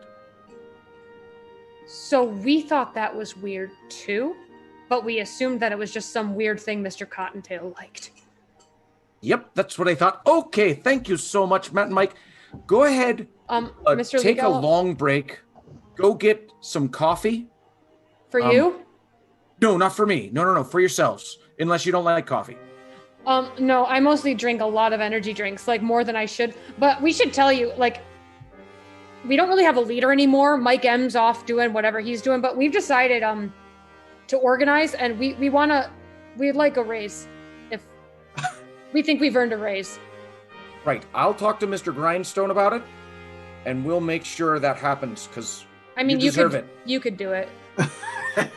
So we thought that was weird too, but we assumed that it was just some weird thing Mr. Cottontail liked. Yep, that's what I thought. Okay, thank you so much, Matt and Mike. Go ahead. Mr. Take a Legal, long break. Go get some coffee. for you? No, not for me. No, for yourselves. Unless you don't like coffee. No, I mostly drink a lot of energy drinks, like more than I should. But we should tell you, like, we don't really have a leader anymore. Mike M's off doing whatever he's doing, but we've decided to organize, and we'd like a raise. If we think we've earned a raise. Right. I'll talk to Mr. Grindstone about it, and we'll make sure that happens, because I mean, you deserve you could do it. it.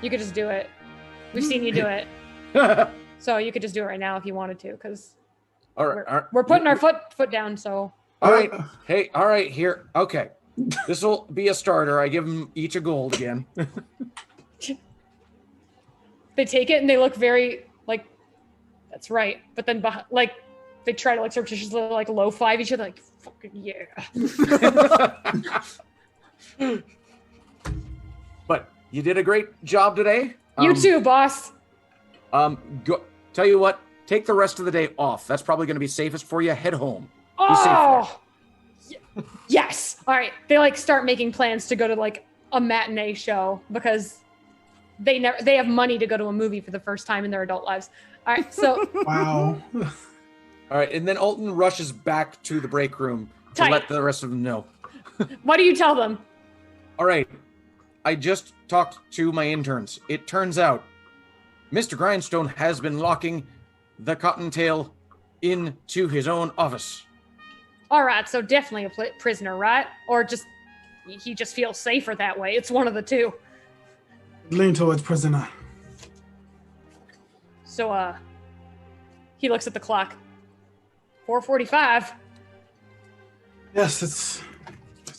You could just do it. We've seen you do it. So you could just do it right now if you wanted to, because we're putting our foot down, so. All right. Hey, all right, here. Okay. This will be a starter. I give them each a gold again. They take it and they look very, like, that's right. But then, like, they try to, like, surreptitiously, like, low five each other, like, fucking yeah. But you did a great job today. You too, boss. Go, tell you what, take the rest of the day off. That's probably going to be safest for you. Head home. Be safe there. Oh, yes. All right. They like start making plans to go to like a matinee show because they have money to go to a movie for the first time in their adult lives. All right. So Wow. All right, and then Alton rushes back to the break room to Tight. let the rest of them know. what do you tell them? All right, I just talked to my interns. It turns out Mr. Grindstone has been locking the Cottontail into his own office. All right. So definitely a prisoner, right? Or just he just feels safer that way. It's one of the two. Lean towards prisoner. So he looks at the clock. 4:45. Yes, it's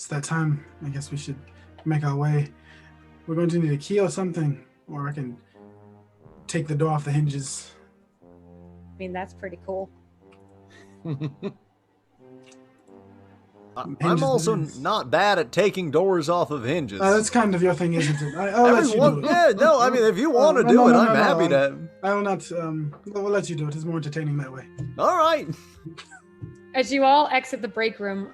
that time. I guess we should make our way. We're going to need a key or something, or I can take the door off the hinges. I mean, that's pretty cool. I'm also not bad at taking doors off of hinges. That's kind of your thing, isn't it? I'll let you do it. Yeah, no, I mean, if you want to do it, I'm happy to. I will not. We'll let you do it. It's more entertaining that way. All right. As you all exit the break room,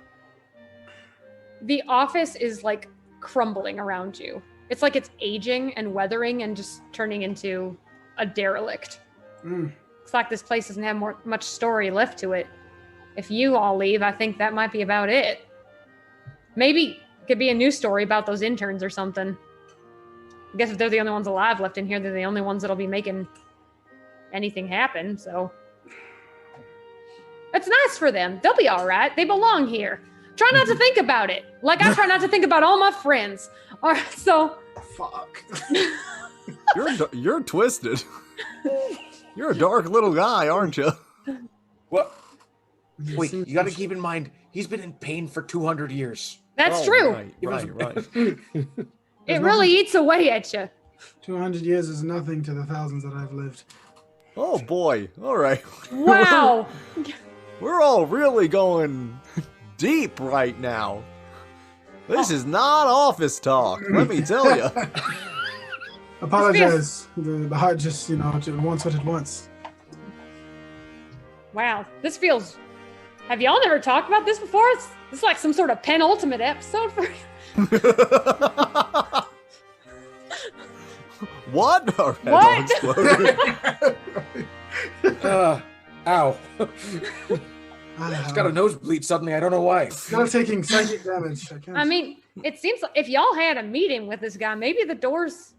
the office is like crumbling around you. It's like it's aging and weathering and just turning into a derelict. It's like this place doesn't have much story left to it. If you all leave, I think that might be about it. Maybe it could be a new story about those interns or something. I guess if they're the only ones alive left in here, they're the only ones that'll be making anything happen, so. It's nice for them. They'll be all right. They belong here. Try not to think about it. Like I try not to think about all my friends. All right, so. Fuck. You're twisted. You're a dark little guy, aren't you? What? Wait, you got to keep in mind, he's been in pain for 200 years. That's true. Right. It really eats away at you. 200 years is nothing to the thousands that I've lived. Oh boy. All right. Wow. We're all really going deep right now. This is not office talk, let me tell you. Apologize. The heart just, wants what it wants. Wow. This feels. Have y'all never talked about this before? This is like some sort of penultimate episode for you. What? Our head What? exploded. Ow. Just got a nosebleed suddenly. I don't know why. I'm taking psychic damage. I mean, it seems like if y'all had a meeting with this guy, maybe the door's.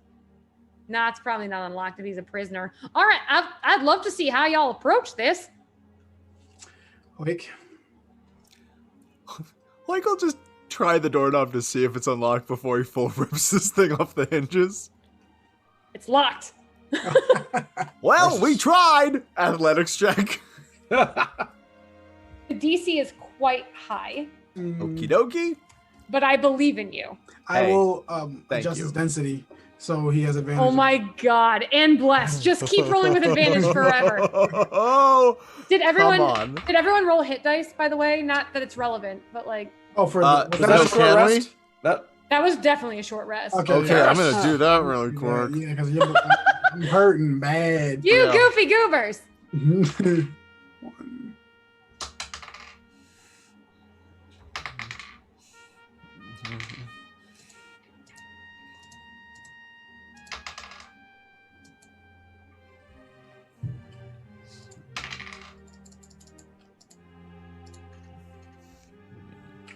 Nah, it's probably not unlocked if he's a prisoner. All right, I'd love to see how y'all approach this. Wake. Like, I'll just try the doorknob to see if it's unlocked before he full rips this thing off the hinges. It's locked. Well, we tried! Athletics check. The DC is quite high, Okie dokie. but I believe in you. I Hey, will thank adjust you. his density so he has advantage. Oh my god, and bless. Just keep rolling with advantage forever. Oh, Did everyone come on. did everyone roll hit dice, by the way? Not that it's relevant, but like Oh, for Was the, that a a short can rest? that was definitely a short rest. Okay, yeah. I'm gonna do that really quick. Yeah, because I'm hurting bad. You Yeah. goofy goobers. One.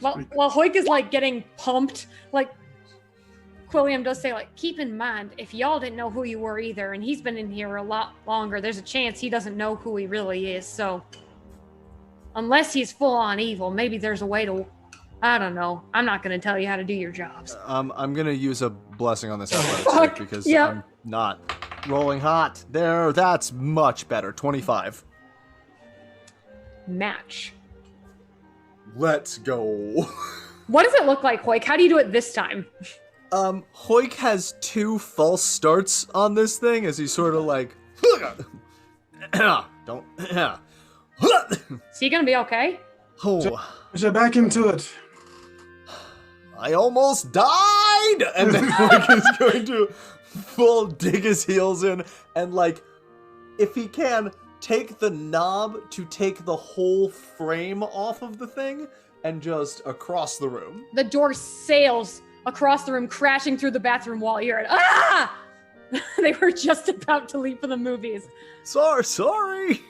While Hoik is like getting pumped, like Quilliam does say, like, keep in mind, if y'all didn't know who you were either, and he's been in here a lot longer, there's a chance he doesn't know who he really is. So unless he's full on evil, maybe there's a way to, I don't know. I'm not going to tell you how to do your jobs. I'm gonna use a blessing on this athletics Fuck, check because yeah. I'm not rolling hot. There, that's much better. 25. Match. Let's go. What does it look like, Hoik? How do you do it this time? Hoik has 2 false starts on this thing as he's sort of like, don't. Is he going to be okay? Oh, Get back into it. I almost died! And then Hoik is going to full dig his heels in and, like, if he can, take the knob to take the whole frame off of the thing and just across the room. The door sails across the room, crashing through the bathroom wall. You're ah! They were just about to leave for the movies. Sorry.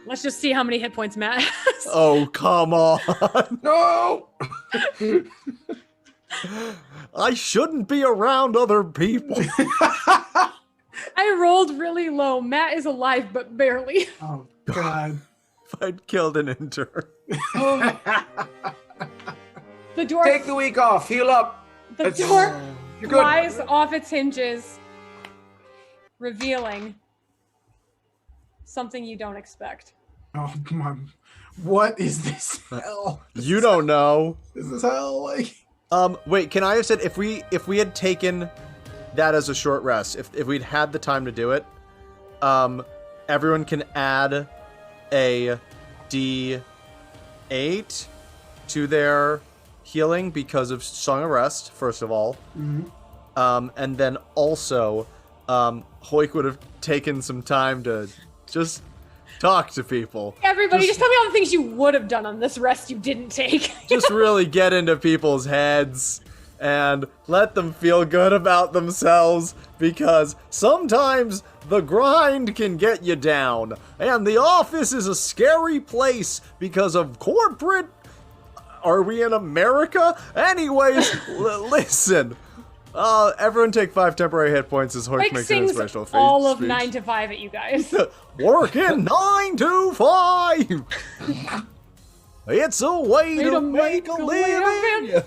Let's just see how many hit points Matt has. Oh, come on. No! I shouldn't be around other people. I rolled really low. Matt is alive, but barely. Oh, God. If I'd killed an intern. The door, Take the week off. Heal up. the It's- door You're good. flies off its hinges, revealing something you don't expect. Oh, come on. What is this hell? You don't know. Is this hell? Like, Wait, can I have said if we had taken that as a short rest, if we'd had the time to do it, everyone can add a D8 to their healing because of Song of Rest, first of all. mm-hmm. And then also, Hoik would have taken some time to just talk to people. Everybody, just tell me all the things you would have done on this rest you didn't take. Just really get into people's heads and let them feel good about themselves, because sometimes the grind can get you down, and the office is a scary place because of corporate. Are we in America? Anyways, listen. Everyone take 5 temporary hit points as Hoik Mike makes an sings inspirational speech. all of 9 to 5 at you guys. Working 9 to 5. It's a way to make a living!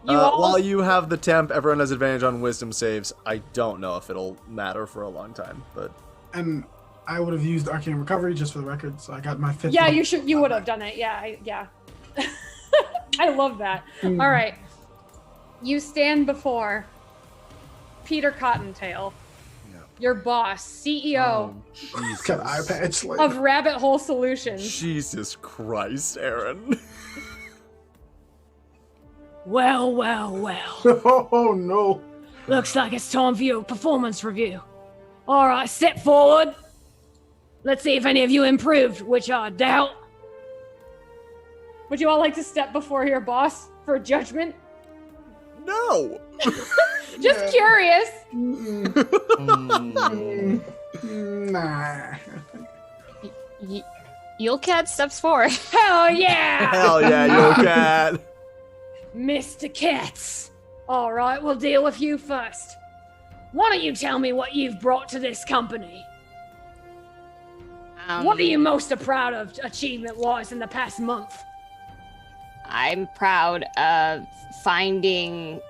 While you have the temp, everyone has advantage on wisdom saves. I don't know if it'll matter for a long time, but... And I would have used Arcane Recovery just for the record, so I got my 5th. Yeah, you would have done it. Yeah. I love that. All right. You stand before Peter Cottontail, your boss, CEO Got eye patch, like... of Rabbit Hole Solutions. Jesus Christ, Aaron. Well. Oh, no. Looks like it's time for your performance review. All right, step forward. Let's see if any of you improved, which I doubt. Would you all like to step before your boss for judgment? No! Just curious. Nah. Yulekat steps forward. Hell yeah! Hell yeah, Yulekat! Mr. Katz. All right, we'll deal with you first. Why don't you tell me what you've brought to this company? What are you most proud of achievement-wise in the past month? I'm proud of finding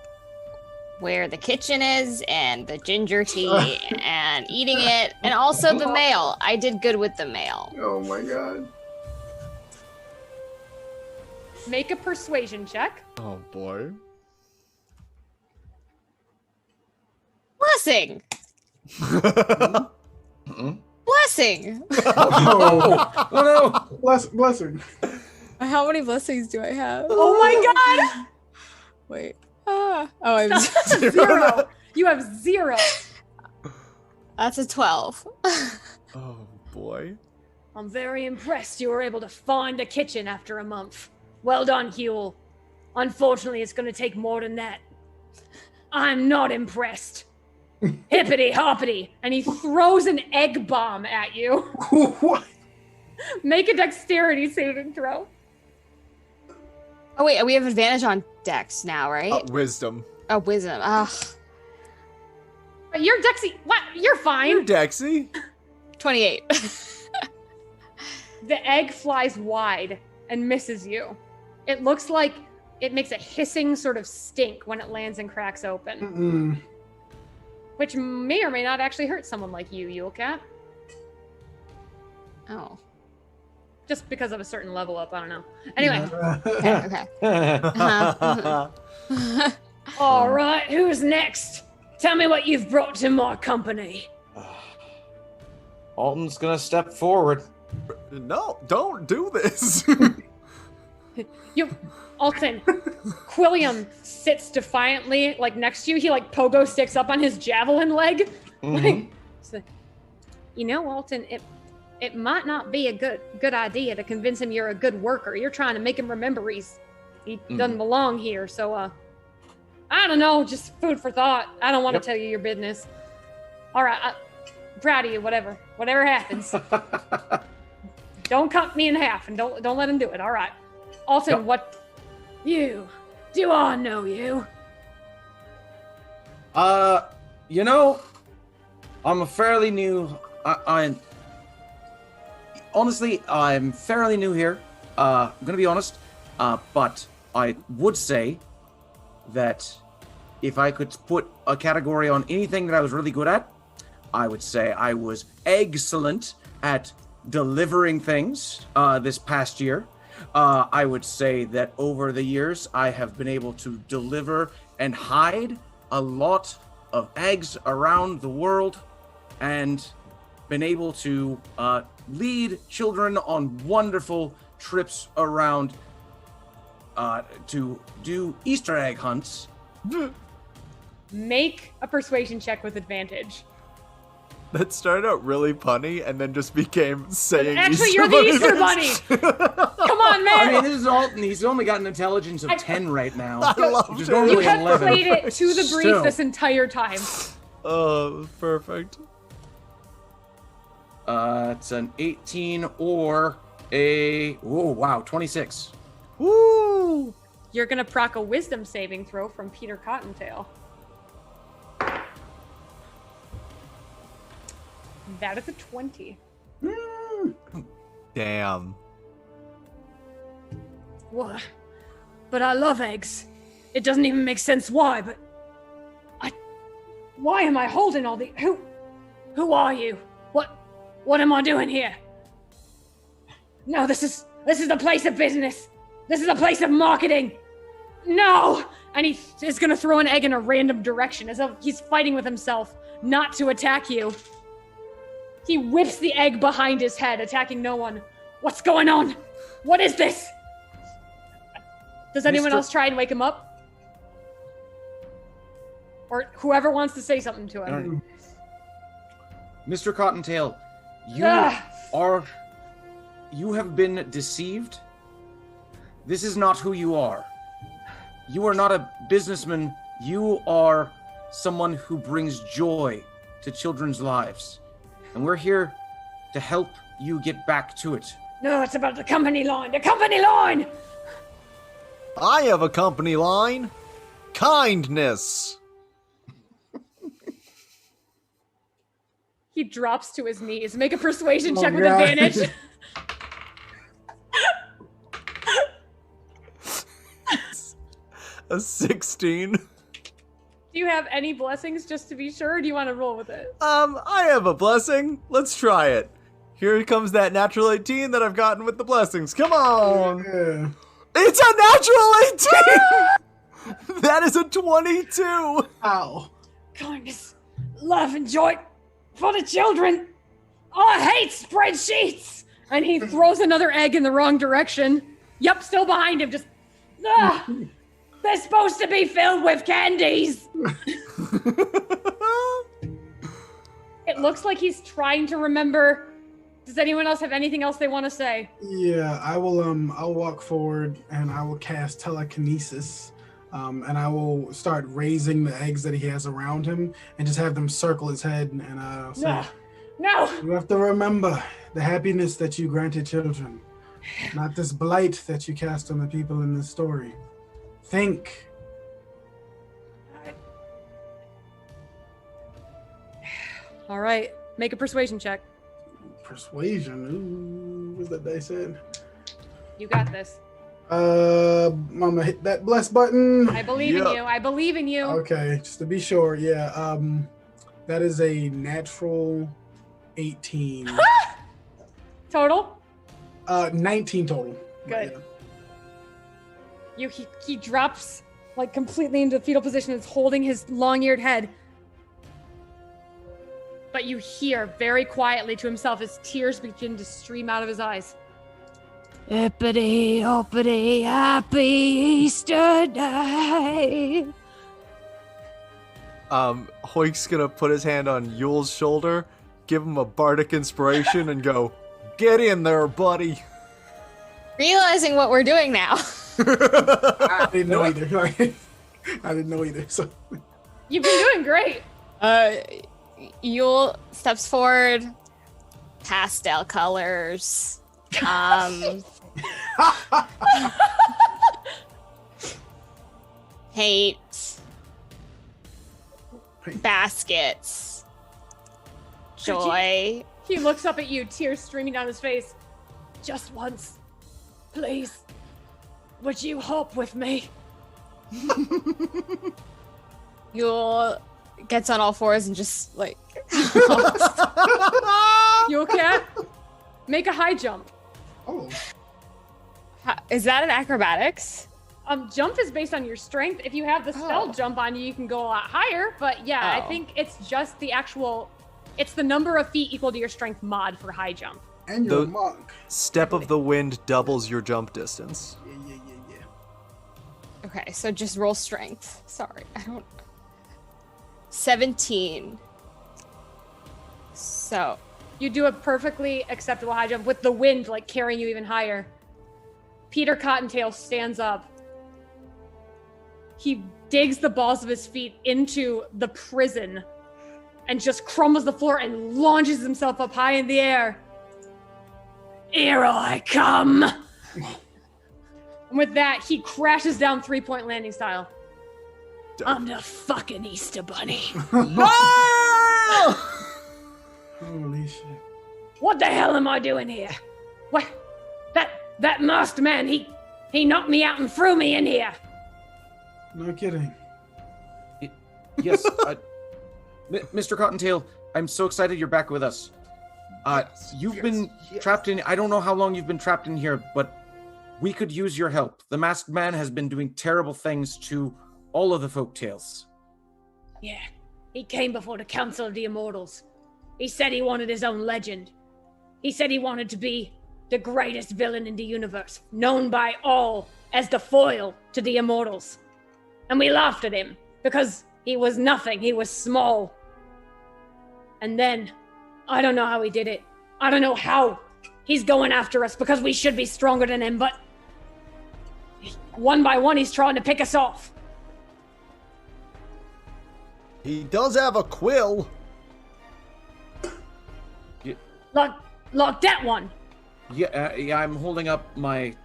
where the kitchen is and the ginger tea and eating it, and also the mail. I did good with the mail. Oh my god. Make a persuasion check. Oh boy. Blessing! Blessing! Oh no! Blessing. How many blessings do I have? Oh my god! Wait. Oh, I'm Zero. You have 0. That's a 12. Oh boy. I'm very impressed you were able to find a kitchen after a month. Well done, Huel. Unfortunately, it's going to take more than that. I'm not impressed. Hippity hoppity. And he throws an egg bomb at you. What? Make a dexterity saving throw. Oh wait, we have advantage on dex now, right? Wisdom. Oh, wisdom. Ugh. You're Dexy. What? You're fine. You're Dexy. 28. The egg flies wide and misses you. It looks like it makes a hissing sort of stink when it lands and cracks open. Which may or may not actually hurt someone like you, Yulekat. Oh. Just because of a certain level up, I don't know. Anyway. Okay. All right, who's next? Tell me what you've brought to my company. Alton's gonna step forward. No, don't do this. Alton, Quilliam sits defiantly, like, next to you. He, like, pogo sticks up on his javelin leg. Like, so, you know, Alton, it might not be a good idea to convince him you're a good worker. You're trying to make him remember he doesn't belong here. So, I don't know, just food for thought. I don't want to tell you your business. All right, I'm proud of you. Whatever happens, don't cut me in half, and don't let him do it. All right, Alton, what? You. Do I know you? You know, I'm a fairly new. Honestly, I'm fairly new here. I'm gonna be honest, but I would say that if I could put a category on anything that I was really good at, I would say I was excellent at delivering things this past year. I would say that over the years, I have been able to deliver and hide a lot of eggs around the world and been able to lead children on wonderful trips around to do Easter egg hunts. Make a persuasion check with advantage. That started out really punny and then just became saying Actually, Easter you're the Easter bunnies. bunny. Come on, man. I mean, this is Alton. He's only got an intelligence of 10 right now. I love which is it. You normally have 11. played it to the brief Still. this entire time. Oh, perfect. It's an 18 or a 26. Woo! You're gonna proc a wisdom saving throw from Peter Cottontail. That is a 20. Damn. What? But I love eggs. It doesn't even make sense why, but why am I holding all the who are you? What am I doing here? No, this is the place of business. This is a place of marketing. No! And he is gonna throw an egg in a random direction as if he's fighting with himself not to attack you. He whips the egg behind his head, attacking no one. What's going on? What is this? Does anyone else try and wake him up? Or whoever wants to say something to him. Mr. Cottontail, you have been deceived. This is not who you are. You are not a businessman. You are someone who brings joy to children's lives. And we're here to help you get back to it. No, it's about the company line. The company line! I have a company line. Kindness. He drops to his knees. Make a persuasion Oh, check with God. advantage. A 16. Do you have any blessings just to be sure, or do you want to roll with it? I have a blessing. Let's try it. Here comes that natural 18 that I've gotten with the blessings. Come on. Yeah. It's a natural 18! That is a 22. Ow. Kindness, love, and joy for the children. Oh, I hate spreadsheets. And he throws another egg in the wrong direction. Yep, still behind him. Just They're supposed to be filled with candies. it looks like he's trying to remember. Does anyone else have anything else they want to say? Yeah, I will. I'll walk forward and I will cast telekinesis, and I will start raising the eggs that he has around him, and just have them circle his head and say, No. "You have to remember the happiness that you granted children, not this blight that you cast on the people in this story. Think." All right, make a persuasion check. Persuasion. Ooh, what's that dice said? You got this. I'm gonna hit that bless button. I believe in you. I believe in you. Okay, just to be sure, yeah. That is a natural 18. Total? 19 total. Good. He drops like completely into the fetal position and is holding his long-eared head. But you hear very quietly to himself as tears begin to stream out of his eyes. Hippity hoppity happy Easter day. Hoik's gonna put his hand on Yule's shoulder, give him a bardic inspiration, and go, "Get in there, buddy." Realizing what we're doing now. I didn't know either. I didn't know either. So You've been doing great. Yule steps forward, pastel colors, paint, baskets, joy. He looks up at you, tears streaming down his face. Just once, please. Would you hop with me? Yule gets on all fours and just like You okay? Make a high jump. oh, Is that an acrobatics? Jump is based on your strength. If you have the spell jump on you, you can go a lot higher. But yeah, I think it's just the actual. It's the number of feet equal to your strength mod for high jump. and you're a The- monk. Step of the wind doubles your jump distance. Yeah. Okay, so just roll strength. Sorry, I don't. 17. So You do a perfectly acceptable high jump with the wind like carrying you even higher. Peter Cottontail stands up. He digs the balls of his feet into the prison and just crumbles the floor and launches himself up high in the air. Here I come. And with that, he crashes down 3-point landing style. I'm the fucking Easter Bunny. Holy shit. What the hell am I doing here? What? That masked man, he knocked me out and threw me in here. No kidding. Yes, Mr. Cottontail, I'm so excited you're back with us. You've been trapped in, I don't know how long you've been trapped in here, but we could use your help. The masked man has been doing terrible things to all of the folktales. Yeah, he came before the Council of the Immortals. He said he wanted his own legend. He said he wanted to be the greatest villain in the universe, known by all as the foil to the Immortals. And we laughed at him, because he was nothing, he was small. And then, I don't know how he did it. I don't know how he's going after us, because we should be stronger than him, but one by one he's trying to pick us off. He does have a quill. Like that one. Yeah, I'm holding up my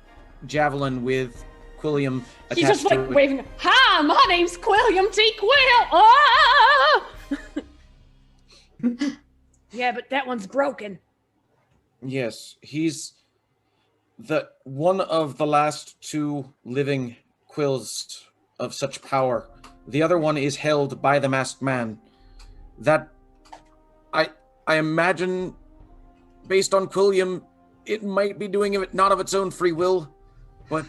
javelin with Quilliam attached He's just to like it. waving, "Hi, my name's Quilliam T. Quill!" Ah! Yeah, but that one's broken. Yes, he's one of the last two living quills of such power. The other one is held by the masked man. That I imagine, based on Quilliam, it might be doing it not of its own free will, but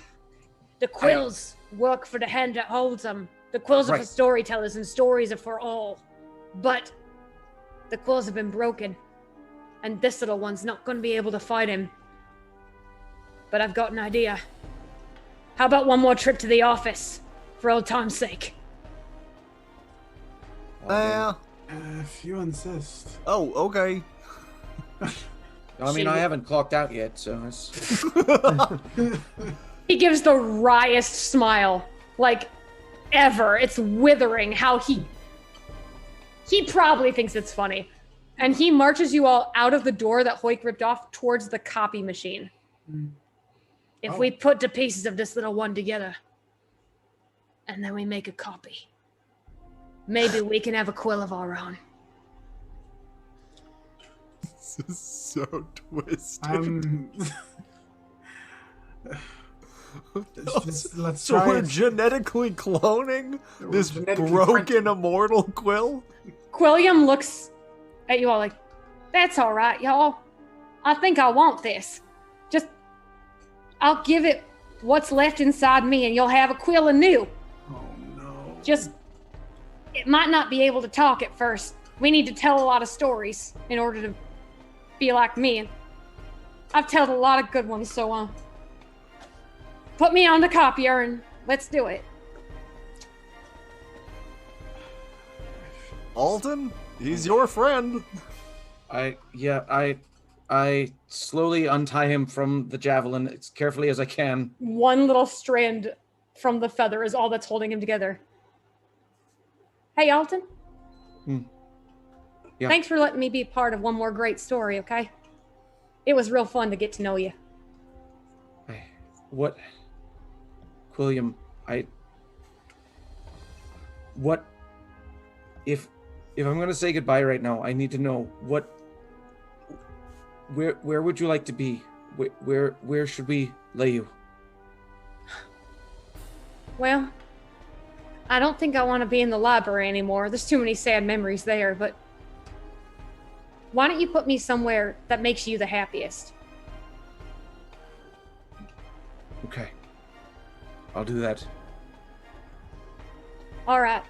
The quills work for the hand that holds them. The quills are for Right. storytellers, and stories are for all. But the quills have been broken, and this little one's not going to be able to fight him. But I've got an idea. How about one more trip to the office, for old time's sake? If you insist. Oh, okay. I mean, I haven't clocked out yet, so it's... He gives the wryest smile, like, ever. It's withering how he probably thinks it's funny. And he marches you all out of the door that Hoik ripped off towards the copy machine. If we put the pieces of this little one together, and then we make a copy, maybe we can have a quill of our own. This is so twisted. Let's So try we're it. genetically cloning this genetically broken printing. immortal quill? Quilliam looks at you all like, "That's all right, y'all. I think I want this. Just, I'll give it what's left inside me and you'll have a quill anew. Oh no. Just, it might not be able to talk at first. We need to tell a lot of stories in order to be like me. And I've told a lot of good ones, so put me on the copier and let's do it." Alton, he's your friend. I slowly untie him from the javelin as carefully as I can. One little strand from the feather is all that's holding him together. Hey, Alton. Yeah. Thanks for letting me be part of one more great story, okay? It was real fun to get to know you. What, Quilliam? What? If I'm gonna say goodbye right now, I need to know what. Where would you like to be? Where should we lay you? Well, I don't think I want to be in the library anymore. There's too many sad memories there, but why don't you put me somewhere that makes you the happiest? Okay. I'll do that. All right.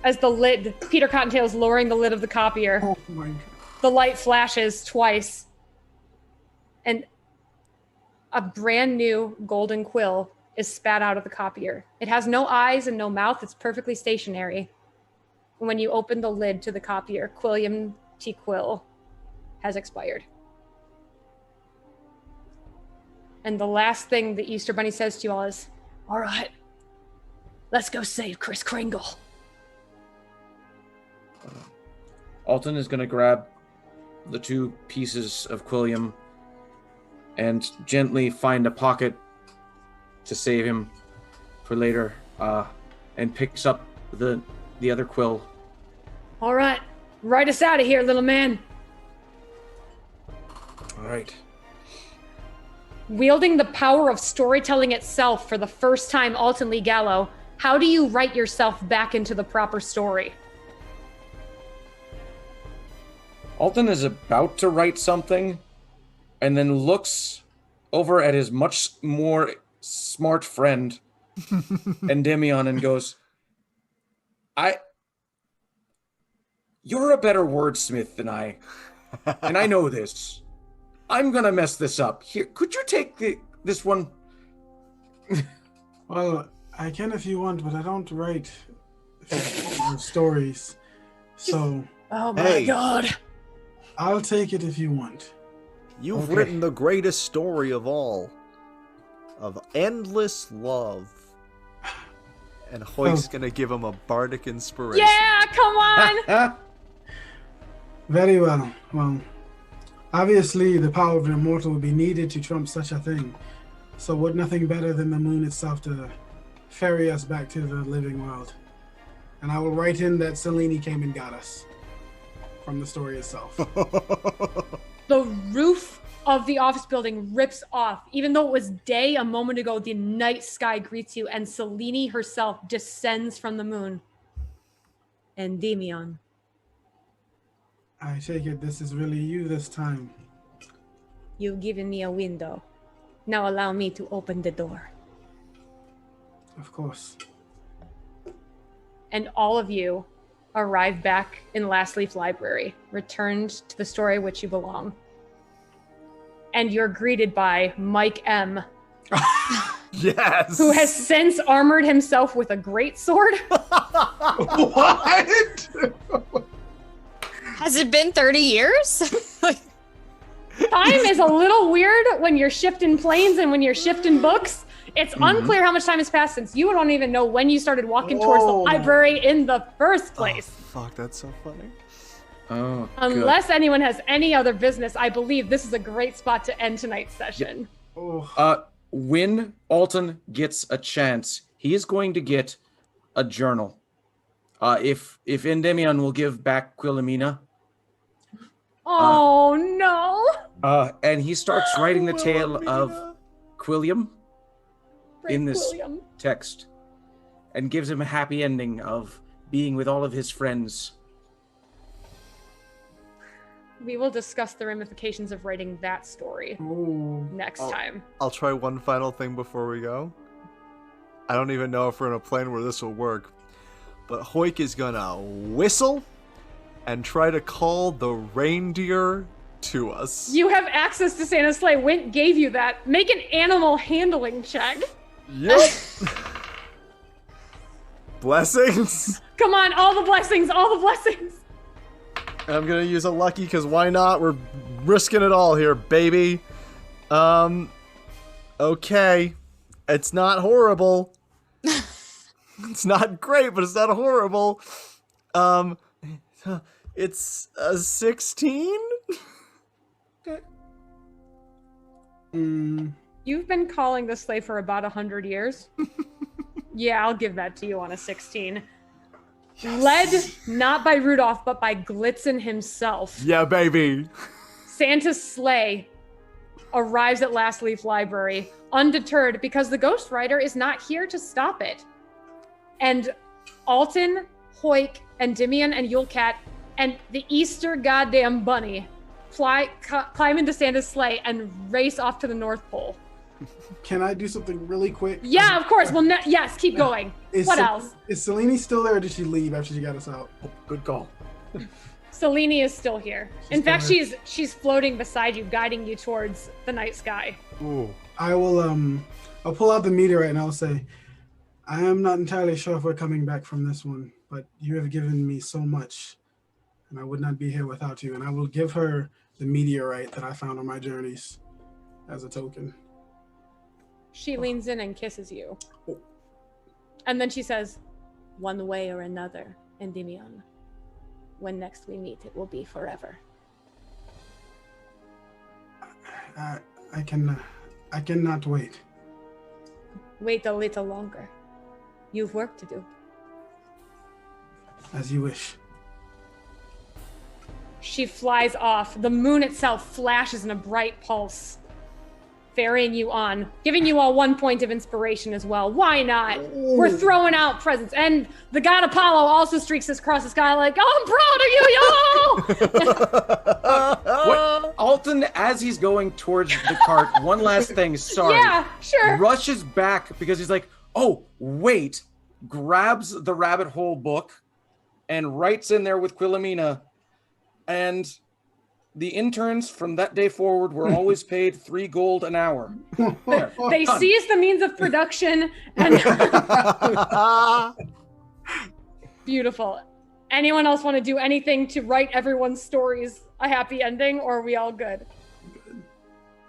As the lid, Peter Cottontail's lowering the lid of the copier. Oh my god. The light flashes twice, and a brand new golden quill is spat out of the copier. It has no eyes and no mouth. It's perfectly stationary. And when you open the lid to the copier, Quilliam T. Quill has expired. And the last thing the Easter Bunny says to you all is, All right, let's go save Kris Kringle. Alton is gonna grab the two pieces of Quilliam and gently find a pocket to save him for later, and picks up the other quill. All right, write us out of here, little man. All right. Wielding the power of storytelling itself for the first time, Alton Lee Gallo, how do you write yourself back into the proper story? Alton is about to write something and then looks over at his much more smart friend, Endymion, and goes, You're a better wordsmith than I, and I know this. I'm gonna mess this up. Here, could you take this one? Well, I can if you want, but I don't write stories. So Oh my Hey. god. I'll take it if you want. You've Okay. written the greatest story of all, of endless love. And Hoyk's gonna give him a bardic inspiration. Yeah, come on! Very well. Well, obviously the power of an immortal would be needed to trump such a thing. So would nothing better than the moon itself to ferry us back to the living world. And I will write in that Selene came and got us from the story itself. The roof of the office building rips off. Even though it was day a moment ago, the night sky greets you, and Selene herself descends from the moon. Endymion. I take it this is really you this time. You've given me a window. Now allow me to open the door. Of course. And all of you arrive back in Lastleaf Library, returned to the story which you belong. And you're greeted by Mike M., Yes! who has since armored himself with a greatsword. What? Has it been 30 years? Time is a little weird when you're shifting planes and when you're shifting books. It's unclear how much time has passed since you don't even know when you started walking towards the Whoa. library in the first Oh, place. fuck, that's so funny. Oh, Unless anyone has any other business, I believe this is a great spot to end tonight's session. Oh, when Alton gets a chance, he is going to get a journal. If Endymion will give back Quilliam, Oh no! and he starts writing the tale of Quilliam in Great this Quilliam. text, and gives him a happy ending of being with all of his friends. We will discuss the ramifications of writing that story oh. next Oh. time. I'll try one final thing before we go. I don't even know if we're in a plane where this will work, but Hoyk is gonna whistle and try to call the reindeer to us. You have access to Santa's sleigh. Wint gave you that. Make an animal handling check. Yep. Blessings. Come on, all the blessings, all the blessings. I'm gonna use a lucky because why not? We're risking it all here, baby. Okay. It's not horrible. It's not great, but it's not horrible. It's a 16? You've been calling the sleigh for about 100 years. Yeah, I'll give that to you on a 16. Yes. Led not by Rudolph, but by Glitzen himself. Yeah, baby. Santa's sleigh arrives at Lastleaf Library, undeterred because the ghostwriter is not here to stop it. And Alton, Hoyk, Endymion, and Yulecat, and the Easter goddamn bunny climb into Santa's sleigh and race off to the North Pole. Can I do something really quick? Yeah, of course. Well, yes, keep going. What else? Is Selene still there, or did she leave after she got us out? Good call. Selene is still here. In fact, she's floating beside you, guiding you towards the night sky. Ooh. I will I'll pull out the meteorite and I'll say, I am not entirely sure if we're coming back from this one, but you have given me so much, and I would not be here without you. And I will give her the meteorite that I found on my journeys as a token. She leans in and kisses you. And then she says, one way or another, Endymion. When next we meet, it will be forever. I cannot wait. Wait a little longer. You've work to do. As you wish. She flies off. The moon itself flashes in a bright pulse. ferrying you on, giving you all 1 point of inspiration as well. Why not? We're throwing out presents. And the god Apollo also streaks across the sky like, oh, I'm proud of you, y'all! What? Alton, as he's going towards the cart, one last thing, sorry. Yeah, sure. Rushes back because he's like, oh, wait. Grabs the rabbit hole book and writes in there with Quilliam, and the interns from that day forward were always paid 3 gold an hour. There, They done. seized the means of production and beautiful. Anyone else want to do anything to write everyone's stories a happy ending, or are we all good?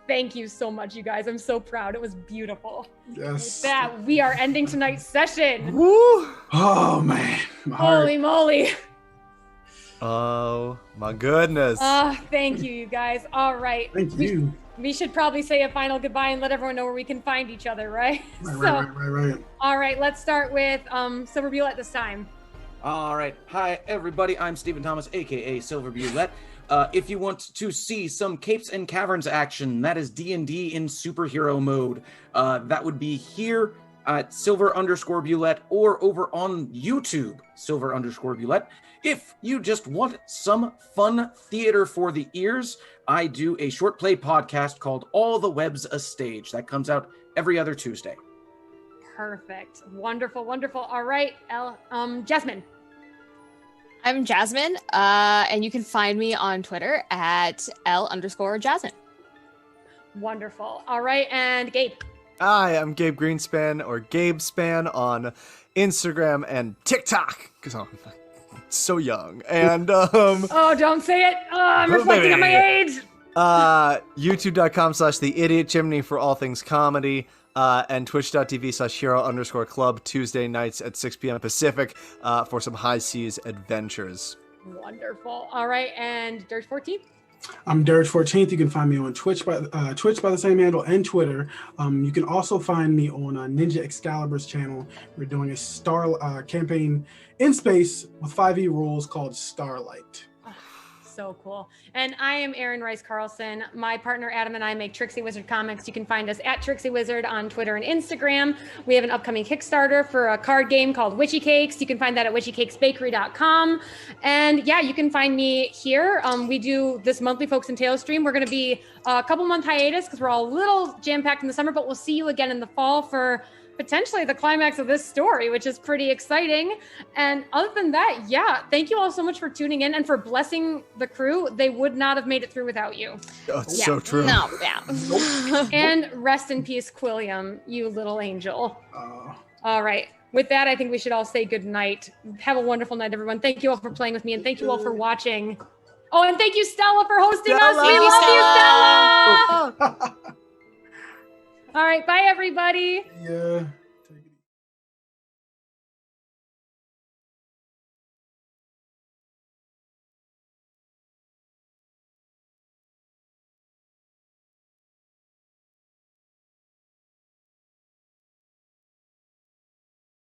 Thank you so much, you guys. I'm so proud. It was beautiful. Yes. With that, we are ending tonight's session. Woo! Oh man. My heart. Holy moly. Oh my goodness. Thank you, you guys. All right. Thank you. We should probably say a final goodbye and let everyone know where we can find each other, right? Right. All right, let's start with Silver Bullet this time. All right. Hi, everybody. I'm Stephen Thomas, a.k.a. Silver Bullet. If you want to see some Capes and Caverns action, that is D&D in superhero mode. That would be here at Silver_Bullet or over on YouTube, Silver_Bullet. If you just want some fun theater for the ears, I do a short play podcast called All the Web's a Stage. That comes out every other Tuesday. Perfect. Wonderful, wonderful. All right, Jasmine. I'm Jasmine, and you can find me on Twitter at L_Jasmine. Wonderful. All right, and Gabe. Hi, I'm Gabe Greenspan, or GabeSpan on Instagram and TikTok, because I'm so young. And Oh, don't say it. Oh, I'm reflecting on my age. YouTube.com/TheIdiotChimney for all things comedy. And twitch.tv/hero_club Tuesday nights at 6 p.m. Pacific for some high seas adventures. Wonderful. All right, and Dirge 14. I'm Dirge 14th. You can find me on Twitch by the same handle and Twitter. You can also find me on Ninja Excalibur's channel. We're doing a star campaign in space with 5e rules called Starlight. So cool. And I am Erin Rice Carlson. My partner Adam and I make Trixie Wizard comics. You can find us at Trixie Wizard on Twitter and Instagram. We have an upcoming Kickstarter for a card game called Witchy Cakes. You can find that at witchycakesbakery.com. And yeah, you can find me here. We do this monthly Folks and Tales stream. We're going to be a couple month hiatus because we're all a little jam-packed in the summer, but we'll see you again in the fall for potentially the climax of this story, which is pretty exciting. And other than that, yeah, thank you all so much for tuning in and for blessing the crew. They would not have made it through without you. Oh, it's so true. No, yeah. And rest in peace, Quilliam, you little angel. All right. With that, I think we should all say good night. Have a wonderful night, everyone. Thank you all for playing with me, and thank you all for watching. Oh, and thank you, Stella, for hosting us. We love you, Stella. All right. Bye, everybody. Yeah.